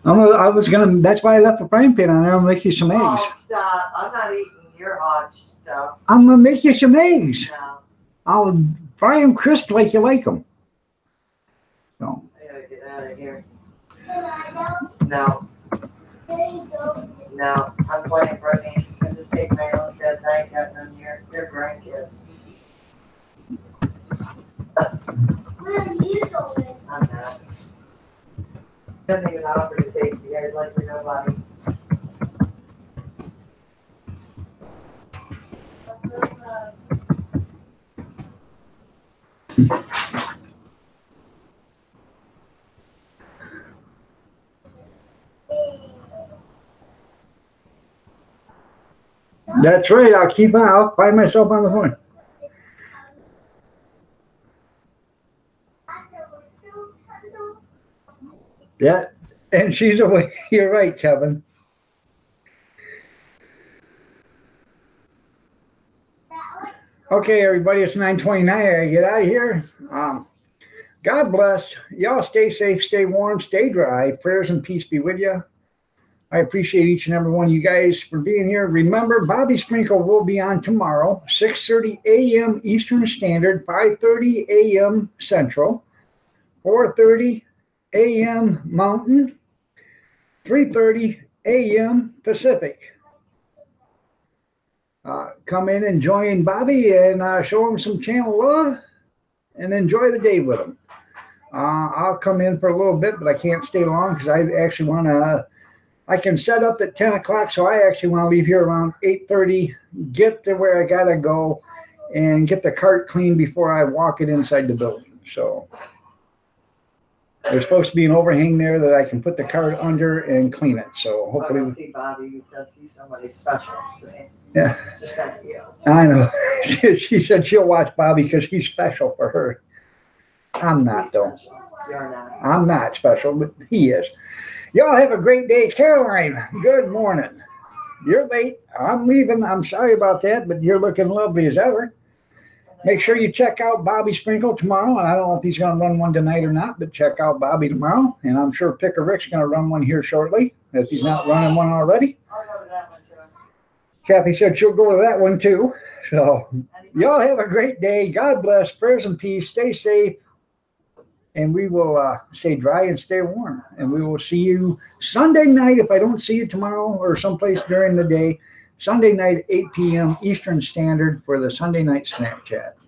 I was gonna. That's why I left the frying pan on there. I'm gonna make you some eggs. Oh, stop! I'm not eating your hot stuff. I'm gonna make you some eggs. No. I'll fry them crisp like you like them. So. I gotta get out of here. No. No, I'm playing Brittany. I just take my own kids. I ain't got none of your grandkids. I'm not. Doesn't even offer to take you guys like you're nobody. That's right. I'll find myself on the phone. Yeah, and she's away. You're right, Kevin. Okay, everybody, it's 9:29. I gotta get out of here. God bless. Y'all stay safe, stay warm, stay dry. Prayers and peace be with you. I appreciate each and every one of you guys for being here. Remember, Bobby Sprinkle will be on tomorrow, 6:30 a.m. Eastern Standard, 5:30 a.m. Central, 4:30 a.m. Mountain, 3:30 a.m. Pacific. Come in and join Bobby and show him some channel love and enjoy the day with him. I'll come in for a little bit, but I can't stay long because I actually want to. I can set up at 10 o'clock, so I actually want to leave here around 8:30, get to where I got to go, and get the cart clean before I walk it inside the building. So there's supposed to be an overhang there that I can put the cart under and clean it. So hopefully. I'll see Bobby because he's somebody special to me. Yeah. Just like you. I know. She said she'll watch Bobby because he's special for her. I'm not, though. Special. You're not. I'm not special, but he is. Y'all have a great day. Caroline, good morning. You're late. I'm leaving. I'm sorry about that, but you're looking lovely as ever. Make sure you check out Bobby Sprinkle tomorrow. And I don't know if he's going to run one tonight or not, but check out Bobby tomorrow. And I'm sure Picker Rick's going to run one here shortly, if he's not running one already. I'll go to that one too. Kathy said she'll go to that one too. So y'all have a great day. God bless. Prayers and peace. Stay safe. And we will stay dry and stay warm. And we will see you Sunday night, if I don't see you tomorrow or someplace during the day. Sunday night, 8 p.m. Eastern Standard for the Sunday night Snack Chat.